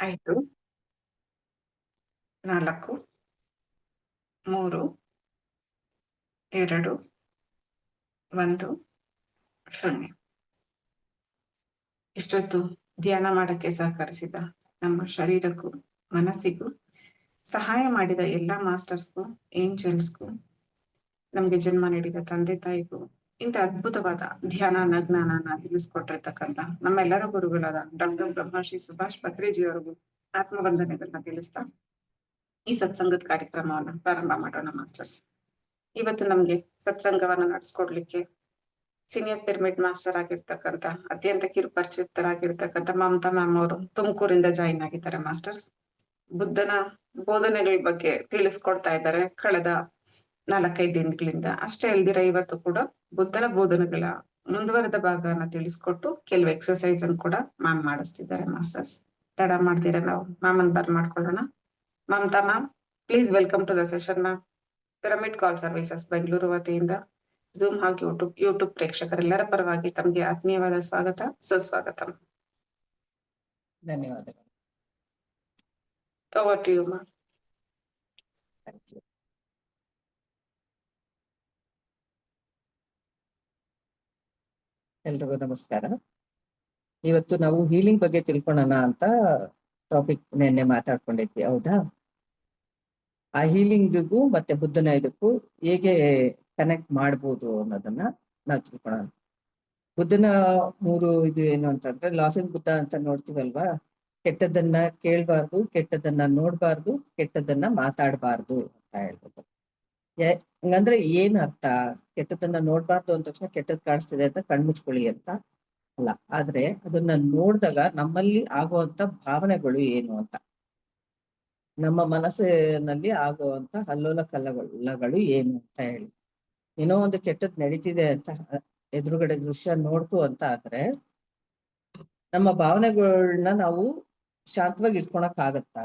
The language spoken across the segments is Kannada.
5, 4, 3, 2, 1, 0. ಇಷ್ಟೊತ್ತು ಧ್ಯಾನ ಮಾಡಕ್ಕೆ ಸಹಕರಿಸಿದ ನಮ್ಮ ಶರೀರಕ್ಕೂ ಮನಸ್ಸಿಗೂ ಸಹಾಯ ಮಾಡಿದ ಎಲ್ಲಾ ಮಾಸ್ಟರ್ಸ್ಗೂ, ಏಂಜಲ್ಸ್ಗೂ, ನಮ್ಗೆ ಜನ್ಮ ನೀಡಿದ ತಂದೆ ತಾಯಿಗೂ, ಇಂಥ ಅದ್ಭುತವಾದ ಧ್ಯಾನ ಜ್ಞಾನನ ತಿಳಿಸ್ಕೊಟ್ಟಿರ್ತಕ್ಕಂಥ ನಮ್ಮೆಲ್ಲರ ಗುರುಗಳಾದ ಡಾಕ್ಟರ್ ಬ್ರಹ್ಮಶ್ರೀ ಸುಭಾಷ್ ಪತ್ರಿಜಿಯವರಿಗೂ ಆತ್ಮವಂದನೆಗಳನ್ನ ತಿಳಿಸ್ತಾ ಈ ಸತ್ಸಂಗದ ಕಾರ್ಯಕ್ರಮವನ್ನ ಪ್ರಾರಂಭ ಮಾಡೋಣ ಮಾಸ್ಟರ್ಸ್. ಇವತ್ತು ನಮ್ಗೆ ಸತ್ಸಂಗವನ್ನ ನಡೆಸ್ಕೊಡ್ಲಿಕ್ಕೆ ಸೀನಿಯರ್ ಪಿರಮಿಡ್ ಮಾಸ್ಟರ್ ಆಗಿರ್ತಕ್ಕಂಥ ಅತ್ಯಂತ ಕಿರುಪರಿಚಿತರಾಗಿರ್ತಕ್ಕಂಥ ಮಮತಾ ಮ್ಯಾಮ್ ಅವರು ತುಮಕೂರಿಂದ ಜಾಯಿನ್ ಆಗಿದ್ದಾರೆ ಮಾಸ್ಟರ್ಸ್. ಬುದ್ಧನ ಬೋಧನೆಗಳ ಬಗ್ಗೆ ತಿಳಿಸ್ಕೊಡ್ತಾ ಇದ್ದಾರೆ ಕಳೆದ 4-5 ದಿನಗಳಿಂದ. ಅಷ್ಟೇ ಅಲ್ದಿರ ಇವತ್ತು ಕೂಡ ಬುದ್ಧನ ಬೋಧನೆಗಳ ಮುಂದುವರೆದ ಭಾಗನ ತಿಳಿಸ್ಕೊಟ್ಟು ಕೆಲವು ಎಕ್ಸರ್ಸೈಸ್ ಅನ್ನು ಕೂಡ ಮ್ಯಾಮ್ ಮಾಡಿಸ್ತಿದ್ದಾರೆ ಮಾಸ್ಟರ್ಸ್. ತಡ ಮಾಡ್ತೀರಾ ನಾವು ಮ್ಯಾಮ್ ಮಾಡ್ಕೊಳ್ಳೋಣ. Mamata ma'am, please welcome to the session ma'am. Pyramid call services Bengaluru ವತಿಯಿಂದ ಝೂಮ್ ಹಾಗೂ ಯೂಟ್ಯೂಬ್ ಪ್ರೇಕ್ಷಕರೆಲ್ಲರ ಪರವಾಗಿ ತಮಗೆ ಆತ್ಮೀಯವಾದ ಸ್ವಾಗತ, ಸುಸ್ವಾಗತ. ಧನ್ಯವಾದಗಳು. Over to you, ma'am. Thank you. ಎಲ್ರಿಗೂ ನಮಸ್ಕಾರ. ಇವತ್ತು ನಾವು ಹೀಲಿಂಗ್ ಬಗ್ಗೆ ತಿಳ್ಕೊಳ್ಳೋಣ ಅಂತ ಟಾಪಿಕ್ ನಿನ್ನೆ ಮಾತಾಡ್ಕೊಂಡಿದ್ವಿ, ಹೌದಾ? ಆ ಹೀಲಿಂಗಿಗೂ ಮತ್ತೆ ಬುದ್ಧನ ಇದಕ್ಕೂ ಹೇಗೆ ಕನೆಕ್ಟ್ ಮಾಡ್ಬೋದು ಅನ್ನೋದನ್ನ ನಾವು ತಿಳ್ಕೊಳ್ಳೋಣ. ಬುದ್ಧನ 3 ಇದು ಏನು ಅಂತಂದ್ರೆ, ಲಾಫಿಂಗ್ ಬುದ್ಧ ಅಂತ ನೋಡ್ತೀವಲ್ವಾ. ಕೆಟ್ಟದನ್ನ ಕೇಳ್ಬಾರ್ದು, ಕೆಟ್ಟದನ್ನ ನೋಡ್ಬಾರ್ದು, ಕೆಟ್ಟದನ್ನ ಮಾತಾಡ್ಬಾರ್ದು ಅಂತ ಹೇಳ್ಬೋದು. ಹಂಗಂದ್ರೆ ಏನ್ ಅರ್ಥ? ಕೆಟ್ಟದನ್ನ ನೋಡ್ಬಾರ್ದು ಅಂದ ತಕ್ಷಣ ಕೆಟ್ಟದ್ ಕಾಣಿಸ್ತಿದೆ ಅಂತ ಕಣ್ಮುಚ್ಕೊಳ್ಳಿ ಅಂತ ಅಲ್ಲ, ಆದ್ರೆ ಅದನ್ನ ನೋಡಿದಾಗ ನಮ್ಮಲ್ಲಿ ಆಗುವಂತ ಭಾವನೆಗಳು ಏನು ಅಂತ, ನಮ್ಮ ಮನಸ್ಸಿನಲ್ಲಿ ಆಗುವಂತ ಅಲ್ಲೋಲ ಕಲ್ಲಗಳು ಏನು ಅಂತ ಹೇಳಿ. ಏನೋ ಒಂದು ಕೆಟ್ಟದ್ ನಡೀತಿದೆ ಅಂತ ಎದುರುಗಡೆ ದೃಶ್ಯ ನೋಡ್ತು ಅಂತ ಆದ್ರೆ ನಮ್ಮ ಭಾವನೆಗಳನ್ನ ನಾವು ಶಾಂತವಾಗಿ ಇಟ್ಕೊಳಕ್ ಆಗತ್ತಾ?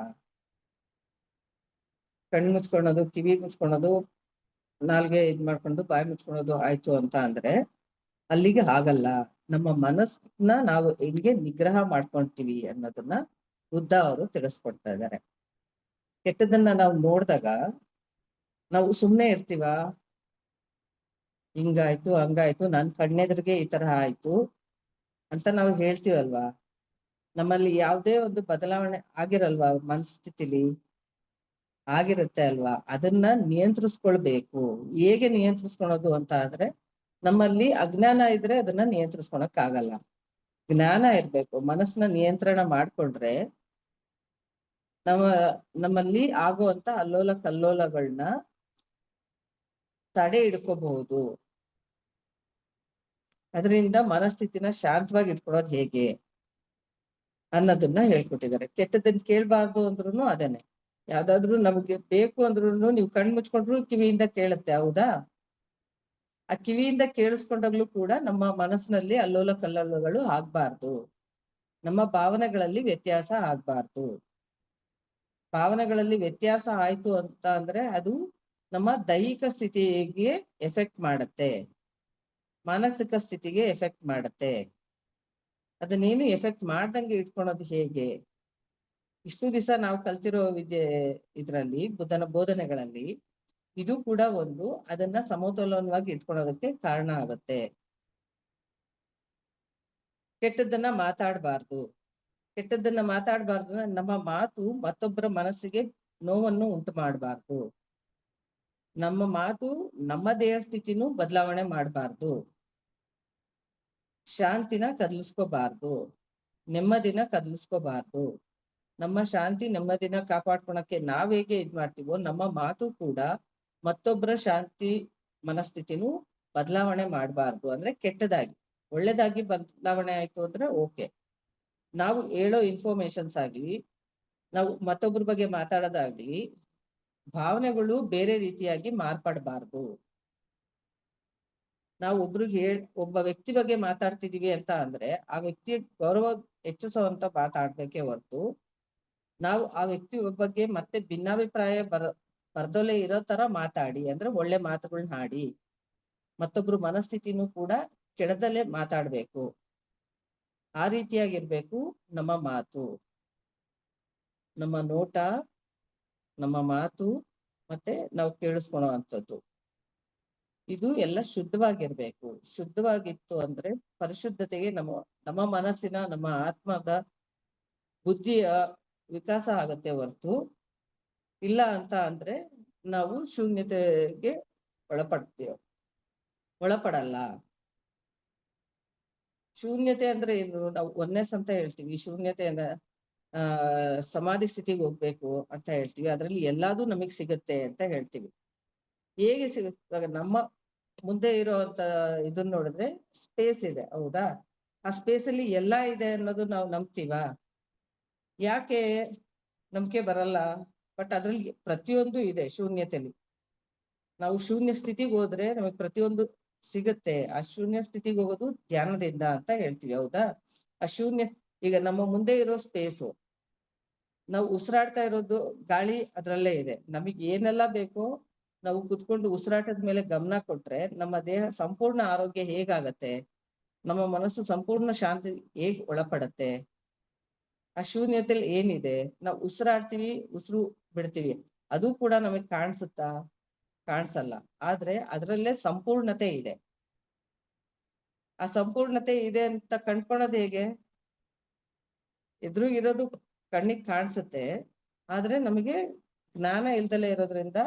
ಕಣ್ಣು ಮುಚ್ಕೊಳೋದು, ಕಿವಿ ಮುಚ್ಕೊಳೋದು, ನಾಲ್ಗೆ ಮಾಡ್ಕೊಂಡು ಬಾಯಿ ಮುಚ್ಕೊಳೋದು ಆಯ್ತು ಅಂತ ಅಂದ್ರೆ ಅಲ್ಲಿಗೆ ಆಗಲ್ಲ. ನಮ್ಮ ಮನಸ್ಸನ್ನ ನಾವು ಹೆಂಗೆ ನಿಗ್ರಹ ಮಾಡ್ಕೊಂತೀವಿ ಅನ್ನೋದನ್ನ ಬುದ್ಧ ಅವರು ತಿಳಿಸ್ಕೊಡ್ತಾ ಇದ್ದಾರೆ. ಕೆಟ್ಟದನ್ನ ನಾವು ನೋಡಿದಾಗ ನಾವು ಸುಮ್ಮನೆ ಇರ್ತೀವ? ಹಿಂಗಾಯ್ತು ಹಂಗಾಯ್ತು, ನನ್ ಕಣ್ಣೆದ್ರಿಗೆ ಈ ತರ ಆಯ್ತು ಅಂತ ನಾವು ಹೇಳ್ತೀವಲ್ವಾ? ನಮ್ಮಲ್ಲಿ ಯಾವುದೇ ಒಂದು ಬದಲಾವಣೆ ಆಗಿರಲ್ವಾ? ಮನಸ್ಥಿತಿಲಿ ಆಗಿರುತ್ತೆ ಅಲ್ವಾ? ಅದನ್ನ ನಿಯಂತ್ರಿಸ್ಕೊಳ್ಬೇಕು. ಹೇಗೆ ನಿಯಂತ್ರಿಸ್ಕೊಳೋದು ಅಂತ ಅಂದ್ರೆ, ನಮ್ಮಲ್ಲಿ ಅಜ್ಞಾನ ಇದ್ರೆ ಅದನ್ನ ನಿಯಂತ್ರಿಸ್ಕೊಳಕ್ ಆಗಲ್ಲ. ಜ್ಞಾನ ಇರ್ಬೇಕು. ಮನಸ್ಸನ್ನ ನಿಯಂತ್ರಣ ಮಾಡ್ಕೊಂಡ್ರೆ ನಮ್ಮಲ್ಲಿ ಆಗುವಂತ ಅಲ್ಲೋಲ ಕಲ್ಲೋಲಗಳನ್ನ ತಡೆ ಹಿಡ್ಕೋಬಹುದು. ಅದರಿಂದ ಮನಸ್ಥಿತಿನ ಶಾಂತವಾಗಿ ಇಟ್ಕೊಳ್ಳೋದು ಹೇಗೆ ಅನ್ನೋದನ್ನ ಹೇಳ್ಕೊಟ್ಟಿದ್ದಾರೆ. ಕೆಟ್ಟದನ್ನ ಕೇಳ್ಬಾರ್ದು ಅಂದ್ರೂ ಅದೇನೆ. ಯಾವ್ದಾದ್ರು ನಮ್ಗೆ ಬೇಕು ಅಂದ್ರೂ ನೀವು ಕಣ್ ಮುಚ್ಕೊಂಡ್ರು ಕಿವಿಯಿಂದ ಕೇಳುತ್ತೆ, ಹೌದಾ? ಆ ಕಿವಿಯಿಂದ ಕೇಳಿಸ್ಕೊಂಡಾಗ್ಲೂ ಕೂಡ ನಮ್ಮ ಮನಸ್ಸಿನಲ್ಲಿ ಅಲ್ಲೋಲ ಕಲ್ಲೋಲಗಳು ಆಗ್ಬಾರ್ದು. ನಮ್ಮ ಭಾವನೆಗಳಲ್ಲಿ ವ್ಯತ್ಯಾಸ ಆಗ್ಬಾರ್ದು. ಭಾವನೆಗಳಲ್ಲಿ ವ್ಯತ್ಯಾಸ ಆಯ್ತು ಅಂತ ಅಂದ್ರೆ ಅದು ನಮ್ಮ ದೈಹಿಕ ಸ್ಥಿತಿಗೆ ಎಫೆಕ್ಟ್ ಮಾಡುತ್ತೆ, ಮಾನಸಿಕ ಸ್ಥಿತಿಗೆ ಎಫೆಕ್ಟ್ ಮಾಡುತ್ತೆ. ಅದನ್ನೇನು ಎಫೆಕ್ಟ್ ಮಾಡ್ದಂಗೆ ಇಟ್ಕೊಳೋದು ಹೇಗೆ? ಇಷ್ಟು ದಿವಸ ನಾವು ಕಲ್ತಿರೋ ಇದ್ರಲ್ಲಿ ಬುದ್ಧನ ಬೋಧನೆಗಳಲ್ಲಿ ಇದು ಕೂಡ ಒಂದು ಅದನ್ನ ಸಮತೋಲನವಾಗಿ ಇಟ್ಕೊಳ್ಳೋದಕ್ಕೆ ಕಾರಣ ಆಗುತ್ತೆ. ಕೆಟ್ಟದನ್ನ ಮಾತಾಡಬಾರ್ದು. ಕೆಟ್ಟದನ್ನ ಮಾತಾಡಬಾರ್ದು, ನಮ್ಮ ಮಾತು ಮತ್ತೊಬ್ಬರ ಮನಸ್ಸಿಗೆ ನೋವನ್ನು ಉಂಟು ಮಾಡಬಾರ್ದು. ನಮ್ಮ ಮಾತು ನಮ್ಮ ದೇಹ ಸ್ಥಿತಿನೂ ಬದಲಾವಣೆ ಮಾಡಬಾರ್ದು. ಶಾಂತಿನ ಕದಲಿಸ್ಕೋಬಾರ್ದು, ನೆಮ್ಮದಿನ ಕದಲಿಸ್ಕೋಬಾರ್ದು. ನಮ್ಮ ಶಾಂತಿ ನೆಮ್ಮದಿನ ಕಾಪಾಡ್ಕೊಳಕ್ಕೆ ನಾವ್ ಹೇಗೆ ಇದ್ ಮಾಡ್ತೀವೋ ನಮ್ಮ ಮಾತು ಕೂಡ ಮತ್ತೊಬ್ಬರ ಶಾಂತಿ ಮನಸ್ಥಿತಿನೂ ಬದಲಾವಣೆ ಮಾಡಬಾರ್ದು. ಅಂದ್ರೆ ಕೆಟ್ಟದಾಗಿ, ಒಳ್ಳೇದಾಗಿ ಬದಲಾವಣೆ ಆಯ್ತು ಅಂದ್ರೆ ಓಕೆ. ನಾವು ಹೇಳೋ ಇನ್ಫಾರ್ಮೇಶನ್ಸ್ ಆಗ್ಲಿ, ನಾವು ಮತ್ತೊಬ್ಬರ ಬಗ್ಗೆ ಮಾತಾಡೋದಾಗ್ಲಿ, ಭಾವನೆಗಳು ಬೇರೆ ರೀತಿಯಾಗಿ ಮಾರ್ಪಡಬಾರ್ದು. ನಾವು ಒಬ್ಬ ವ್ಯಕ್ತಿ ಬಗ್ಗೆ ಮಾತಾಡ್ತಿದೀವಿ ಅಂತ ಅಂದ್ರೆ ಆ ವ್ಯಕ್ತಿಯ ಗೌರವ ಹೆಚ್ಚಿಸುವಂತ ಮಾತಾಡ್ಬೇಕೇ ಹೊರತು ನಾವು ಆ ವ್ಯಕ್ತಿ ಬಗ್ಗೆ ಮತ್ತೆ ಭಿನ್ನಾಭಿಪ್ರಾಯ ಬರ್ದೊಲೆ ಇರೋ ತರ ಮಾತಾಡಿ, ಅಂದ್ರೆ ಒಳ್ಳೆ ಮಾತುಗಳನ್ನ ಆಡಿ ಮತ್ತೊಬ್ರು ಮನಸ್ಥಿತಿನೂ ಕೂಡ ಕೆಡದಲ್ಲೇ ಮಾತಾಡ್ಬೇಕು. ಆ ರೀತಿಯಾಗಿರ್ಬೇಕು ನಮ್ಮ ಮಾತು. ನಮ್ಮ ನೋಟ, ನಮ್ಮ ಮಾತು, ಮತ್ತೆ ನಾವು ಕೇಳಿಸ್ಕೊಳೋ ಅಂಥದ್ದು, ಇದು ಎಲ್ಲ ಶುದ್ಧವಾಗಿರ್ಬೇಕು. ಶುದ್ಧವಾಗಿತ್ತು ಅಂದ್ರೆ ಪರಿಶುದ್ಧತೆಗೆ ನಮ್ಮ ಮನಸ್ಸಿನ, ನಮ್ಮ ಆತ್ಮದ, ಬುದ್ಧಿಯ ವಿಕಾಸ ಆಗತ್ತೆ ಹೊರತು, ಇಲ್ಲ ಅಂತ ಅಂದ್ರೆ ನಾವು ಶೂನ್ಯತೆಗೆ ಒಳಪಡಲ್ಲ. ಶೂನ್ಯತೆ ಅಂದ್ರೆ ಏನು? ನಾವು ಒನ್ನೆಸ್ ಅಂತ ಹೇಳ್ತೀವಿ. ಶೂನ್ಯತೆಯನ್ನ ಸಮಾಧಿ ಸ್ಥಿತಿಗೆ ಹೋಗ್ಬೇಕು ಅಂತ ಹೇಳ್ತೀವಿ. ಅದ್ರಲ್ಲಿ ಎಲ್ಲಾದು ನಮಗ್ ಸಿಗುತ್ತೆ ಅಂತ ಹೇಳ್ತೀವಿ. ಹೇಗೆ ಸಿಗುತ್ತೆ? ಇವಾಗ ನಮ್ಮ ಮುಂದೆ ಇರೋಂತ ಇದನ್ನ ನೋಡಿದ್ರೆ ಸ್ಪೇಸ್ ಇದೆ, ಹೌದಾ? ಆ ಸ್ಪೇಸ್ ಅಲ್ಲಿ ಎಲ್ಲಾ ಇದೆ ಅನ್ನೋದು ನಾವು ನಂಬ್ತೀವಾ? ಯಾಕೆ ನಂಬಿಕೆ ಬರಲ್ಲ? ಬಟ್ ಅದ್ರಲ್ಲಿ ಪ್ರತಿಯೊಂದು ಇದೆ ಶೂನ್ಯತೆಯಲ್ಲಿ. ನಾವು ಶೂನ್ಯ ಸ್ಥಿತಿಗೆ ಹೋದ್ರೆ ನಮಗೆ ಪ್ರತಿಯೊಂದು ಸಿಗುತ್ತೆ. ಆ ಶೂನ್ಯ ಸ್ಥಿತಿಗೆ ಹೋಗೋದು ಧ್ಯಾನದಿಂದ ಅಂತ ಹೇಳ್ತೀವಿ, ಹೌದಾ? ಆ ಶೂನ್ಯ, ಈಗ ನಮ್ಮ ಮುಂದೆ ಇರೋ ಸ್ಪೇಸು, ನಾವು ಉಸಿರಾಡ್ತಾ ಇರೋದು ಗಾಳಿ ಅದ್ರಲ್ಲೇ ಇದೆ. ನಮಗೆ ಏನೆಲ್ಲ ಬೇಕೋ ನಾವು ಕುತ್ಕೊಂಡು ಉಸಿರಾಟದ ಮೇಲೆ ಗಮನ ಕೊಟ್ರೆ ನಮ್ಮ ದೇಹ ಸಂಪೂರ್ಣ ಆರೋಗ್ಯ ಹೇಗಾಗತ್ತೆ, ನಮ್ಮ ಮನಸ್ಸು ಸಂಪೂರ್ಣ ಶಾಂತಿ ಹೇಗ್ ಒಳಪಡತ್ತೆ. ಆ ಶೂನ್ಯತೆಯಲ್ಲಿ ಏನಿದೆ? ನಾವು ಉಸಿರಾಡ್ತೀವಿ, ಉಸಿರು ಬಿಡ್ತೀವಿ, ಅದು ಕೂಡ ನಮಗ್ ಕಾಣಿಸುತ್ತಾ? ಕಾಣಿಸಲ್ಲ. ಆದ್ರೆ ಅದರಲ್ಲೇ ಸಂಪೂರ್ಣತೆ ಇದೆ. ಆ ಸಂಪೂರ್ಣತೆ ಇದೆ ಅಂತ ಕಂಡ್ಕೊಳೋದು ಹೇಗೆ? ಎದುರುಗಿರೋದು ಕಣ್ಣಿಗೆ ಕಾಣಿಸುತ್ತೆ, ಆದ್ರೆ ನಮಗೆ ಜ್ಞಾನ ಇಲ್ದಲೇ ಇರೋದ್ರಿಂದ,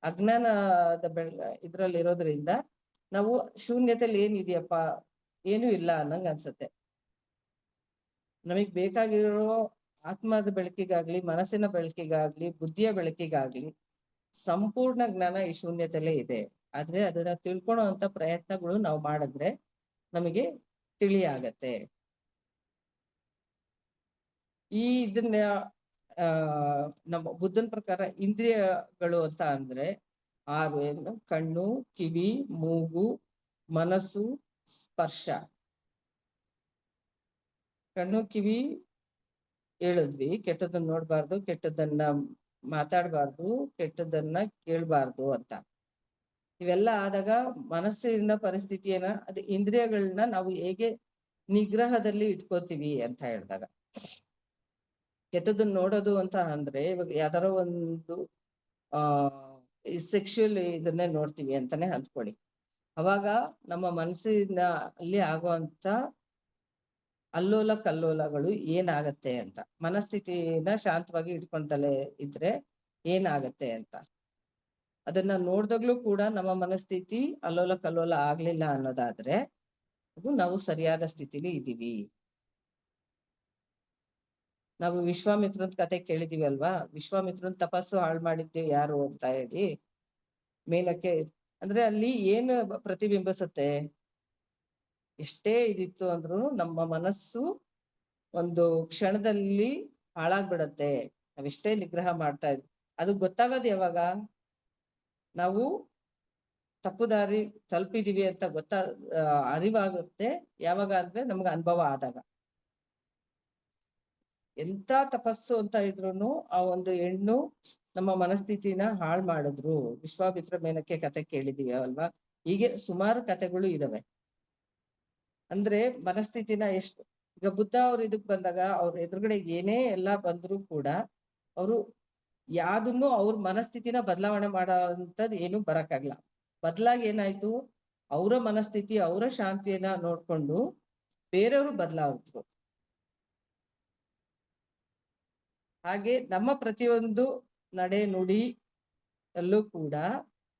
ಅಜ್ಞಾನದ ಇದ್ರಲ್ಲಿ ಇರೋದ್ರಿಂದ ನಾವು ಶೂನ್ಯತೆಯಲ್ಲಿ ಏನಿದೆಯಪ್ಪ, ಏನೂ ಇಲ್ಲ ಅನ್ನಂಗ ಅನ್ಸುತ್ತೆ. ನಮಗ್ ಬೇಕಾಗಿರೋ ಆತ್ಮದ ಬೆಳಕಿಗಾಗ್ಲಿ, ಮನಸ್ಸಿನ ಬೆಳಕಿಗಾಗ್ಲಿ, ಬುದ್ಧಿಯ ಬೆಳಕಿಗಾಗ್ಲಿ ಸಂಪೂರ್ಣ ಜ್ಞಾನ ಈ ಶೂನ್ಯತೆಯಲ್ಲೇ ಇದೆ. ಆದ್ರೆ ಅದನ್ನ ತಿಳ್ಕೊಳ್ಳೋ ಅಂತ ಪ್ರಯತ್ನಗಳು ನಾವು ಮಾಡಿದ್ರೆ ನಮಗೆ ತಿಳಿಯಾಗತ್ತೆ. ಇದನ್ನ ನಮ್ಮ ಬುದ್ಧನ ಪ್ರಕಾರ ಇಂದ್ರಿಯಗಳು ಅಂತ ಅಂದ್ರೆ 6 ಏನು? ಕಣ್ಣು, ಕಿವಿ, ಮೂಗು, ಮನಸ್ಸು, ಸ್ಪರ್ಶ. ಕಣ್ಣು ಕಿವಿ ಹೇಳಿದ್ವಿ, ಕೆಟ್ಟದನ್ನ ನೋಡ್ಬಾರ್ದು, ಕೆಟ್ಟದನ್ನ ಮಾತಾಡ್ಬಾರ್ದು, ಕೆಟ್ಟದನ್ನ ಕೇಳ್ಬಾರ್ದು ಅಂತ. ಇವೆಲ್ಲ ಆದಾಗ ಮನಸ್ಸಿನ ಪರಿಸ್ಥಿತಿಯನ್ನ, ಅದು ಇಂದ್ರಿಯಗಳನ್ನ ನಾವು ಹೇಗೆ ನಿಗ್ರಹದಲ್ಲಿ ಇಟ್ಕೋತೀವಿ ಅಂತ ಹೇಳಿದಾಗ, ಕೆಟ್ಟದನ್ನ ನೋಡೋದು ಅಂತ ಅಂದ್ರೆ ಇವಾಗ ಯಾವ್ದಾರ ಒಂದು ಸೆಕ್ಷುಯಲ್ ಇದನ್ನೇ ನೋಡ್ತೀವಿ ಅಂತಾನೆ ಅಂದ್ಕೊಳ್ಳಿ. ಅವಾಗ ನಮ್ಮ ಮನಸ್ಸಿನ ಅಲ್ಲಿ ಆಗುವಂತ ಅಲ್ಲೋಲ ಕಲ್ಲೋಲಗಳು ಏನಾಗತ್ತೆ ಅಂತ, ಮನಸ್ಥಿತಿನ ಶಾಂತವಾಗಿ ಇಟ್ಕೊಂಡಲೇ ಇದ್ರೆ ಏನಾಗತ್ತೆ ಅಂತ, ಅದನ್ನ ನೋಡ್ದಾಗ್ಲೂ ಕೂಡ ನಮ್ಮ ಮನಸ್ಥಿತಿ ಅಲ್ಲೋಲ ಕಲ್ಲೋಲ ಆಗ್ಲಿಲ್ಲ ಅನ್ನೋದಾದ್ರೆ ಅದು ನಾವು ಸರಿಯಾದ ಸ್ಥಿತಿಲಿ ಇದೀವಿ. ನಾವು ವಿಶ್ವಾಮಿತ್ರನ್ ಕತೆ ಕೇಳಿದೀವಿ ಅಲ್ವಾ? ವಿಶ್ವಾಮಿತ್ರನ್ ತಪಸ್ಸು ಹಾಳು ಮಾಡಿದ್ದೆ ಯಾರು ಅಂತ ಹೇಳಿ ಮೇಲಕ್ಕೆ, ಅಂದ್ರೆ ಅಲ್ಲಿ ಏನು ಪ್ರತಿಬಿಂಬಿಸುತ್ತೆ? ಎಷ್ಟೇ ಇದಿತ್ತು ಅಂದ್ರೂ ನಮ್ಮ ಮನಸ್ಸು ಒಂದು ಕ್ಷಣದಲ್ಲಿ ಹಾಳಾಗ್ಬಿಡತ್ತೆ. ನಾವೆಷ್ಟೇ ನಿಗ್ರಹ ಮಾಡ್ತಾ ಇದ್ವಿ, ಅದು ಗೊತ್ತಾಗೋದು ಯಾವಾಗ? ನಾವು ತಪ್ಪು ದಾರಿ ತಲುಪಿದೀವಿ ಅಂತ ಅರಿವಾಗುತ್ತೆ ಯಾವಾಗ ಅಂದ್ರೆ ನಮ್ಗೆ ಅನುಭವ ಆದಾಗ. ಎಂತ ತಪಸ್ಸು ಅಂತ ಇದ್ರು ಆ ಒಂದು ಹೆಣ್ಣು ನಮ್ಮ ಮನಸ್ಥಿತಿನ ಹಾಳು ಮಾಡಿದ್ರು. ವಿಶ್ವಾಮಿತ್ರ ಮೇನಕ್ಕೆ ಕತೆ ಕೇಳಿದೀವಿ ಅಲ್ವಾ? ಹೀಗೆ ಸುಮಾರು ಕತೆಗಳು ಇದಾವೆ. ಅಂದ್ರೆ ಮನಸ್ಥಿತಿನ ಎಷ್ಟು, ಈಗ ಬುದ್ಧ ಅವ್ರ ಇದಕ್ ಬಂದಾಗ ಅವ್ರ ಎದುರುಗಡೆ ಏನೇ ಎಲ್ಲ ಬಂದ್ರು ಕೂಡ ಅವರು ಯಾವ್ದನ್ನು ಅವ್ರ ಮನಸ್ಥಿತಿನ ಬದಲಾವಣೆ ಮಾಡೋ ಅಂತದ್ ಏನು ಬರಕ್ಕಾಗ್ಲ. ಬದಲಾಗಿ ಏನಾಯ್ತು, ಅವರ ಮನಸ್ಥಿತಿ, ಅವರ ಶಾಂತಿಯನ್ನ ನೋಡ್ಕೊಂಡು ಬೇರೆಯವರು ಬದಲಾದ್ರು. ಹಾಗೆ ನಮ್ಮ ಪ್ರತಿಯೊಂದು ನಡೆ ನುಡಿ ಅಲ್ಲೂ ಕೂಡ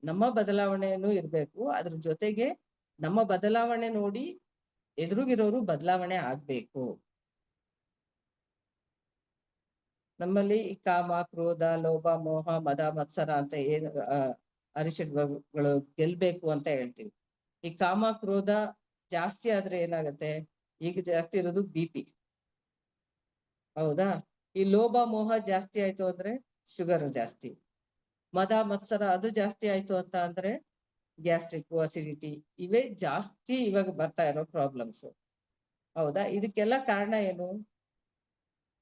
ನಮ್ಮ ಬದಲಾವಣೆಯನ್ನು ಇರ್ಬೇಕು. ಅದ್ರ ಜೊತೆಗೆ ನಮ್ಮ ಬದಲಾವಣೆ ನೋಡಿ ಎದುರುಗಿರೋರು ಬದಲಾವಣೆ ಆಗ್ಬೇಕು. ನಮ್ಮಲ್ಲಿ ಈ ಕಾಮ, ಕ್ರೋಧ, ಲೋಭ, ಮೋಹ, ಮದ, ಮತ್ಸರ ಅಂತ ಏನು ಅರಿಷಡ್ಗಳು ಗೆಲ್ಬೇಕು ಅಂತ ಹೇಳ್ತೀವಿ. ಈ ಕಾಮ ಕ್ರೋಧ ಜಾಸ್ತಿ ಆದ್ರೆ ಏನಾಗತ್ತೆ? ಈಗ ಜಾಸ್ತಿ ಇರೋದು BP, ಹೌದಾ? ಈ ಲೋಭ ಮೋಹ ಜಾಸ್ತಿ ಆಯ್ತು ಅಂದ್ರೆ ಶುಗರ್ ಜಾಸ್ತಿ. ಮದ ಮತ್ಸರ ಅದು ಜಾಸ್ತಿ ಆಯ್ತು ಅಂತ ಅಂದ್ರೆ ಗ್ಯಾಸ್ಟ್ರಿಕ್, ಅಸಿಡಿಟಿ, ಇವೇ ಜಾಸ್ತಿ ಇವಾಗ ಬರ್ತಾ ಇರೋ ಪ್ರಾಬ್ಲಮ್ಸ್, ಹೌದಾ? ಇದಕ್ಕೆಲ್ಲ ಕಾರಣ ಏನು?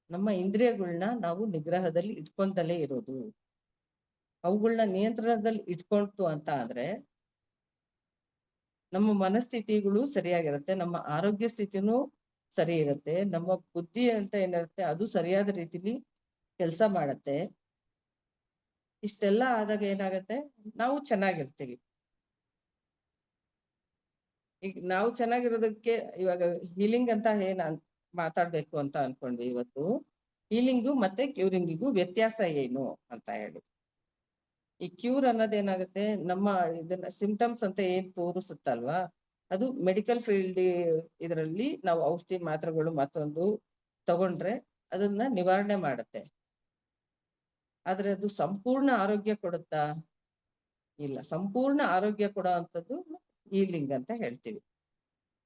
ನಮ್ಮ ಇಂದ್ರಿಯಗಳನ್ನ ನಾವು ನಿಗ್ರಹದಲ್ಲಿ ಇಟ್ಕೊಂಡಲೇ ಇರೋದು. ಅವುಗಳನ್ನ ನಿಯಂತ್ರಣದಲ್ಲಿ ಇಟ್ಕೊಂತು ಅಂತ ಅಂದ್ರೆ ನಮ್ಮ ಮನಸ್ಥಿತಿಗಳು ಸರಿಯಾಗಿರುತ್ತೆ, ನಮ್ಮ ಆರೋಗ್ಯ ಸ್ಥಿತಿನೂ ಸರಿ ಇರುತ್ತೆ, ನಮ್ಮ ಬುದ್ಧಿ ಅಂತ ಏನಿರುತ್ತೆ ಅದು ಸರಿಯಾದ ರೀತಿಲಿ ಕೆಲಸ ಮಾಡತ್ತೆ. ಇಷ್ಟೆಲ್ಲ ಆದಾಗ ಏನಾಗತ್ತೆ, ನಾವು ಚೆನ್ನಾಗಿರ್ತೀವಿ. ಈಗ ನಾವು ಚೆನ್ನಾಗಿರೋದಕ್ಕೆ ಇವಾಗ ಹೀಲಿಂಗ್ ಅಂತ ಮಾತಾಡ್ಬೇಕು ಅಂತ ಅನ್ಕೊಂಡ್ವಿ ಇವತ್ತು. ಹೀಲಿಂಗು ಮತ್ತೆ ಕ್ಯೂರಿಂಗಿಗೂ ವ್ಯತ್ಯಾಸ ಏನು ಅಂತ ಹೇಳಿ. ಈ ಕ್ಯೂರ್ ಅನ್ನೋದೇನಾಗುತ್ತೆ, ನಮ್ಮ ಇದನ್ನ ಸಿಂಪ್ಟಮ್ಸ್ ಅಂತ ಏನ್ ತೋರಿಸುತ್ತಲ್ವಾ, ಅದು ಮೆಡಿಕಲ್ ಫೀಲ್ಡ್ ಇದರಲ್ಲಿ ನಾವು ಔಷಧಿ ಮಾತ್ರೆಗಳು ಮತ್ತೊಂದು ತಗೊಂಡ್ರೆ ಅದನ್ನ ನಿವಾರಣೆ ಮಾಡುತ್ತೆ. ಆದ್ರೆ ಅದು ಸಂಪೂರ್ಣ ಆರೋಗ್ಯ ಕೊಡುತ್ತಾ? ಇಲ್ಲ. ಸಂಪೂರ್ಣ ಆರೋಗ್ಯ ಕೊಡೋ ಅಂಥದ್ದು ಹೀಲಿಂಗ್ ಅಂತ ಹೇಳ್ತೀವಿ.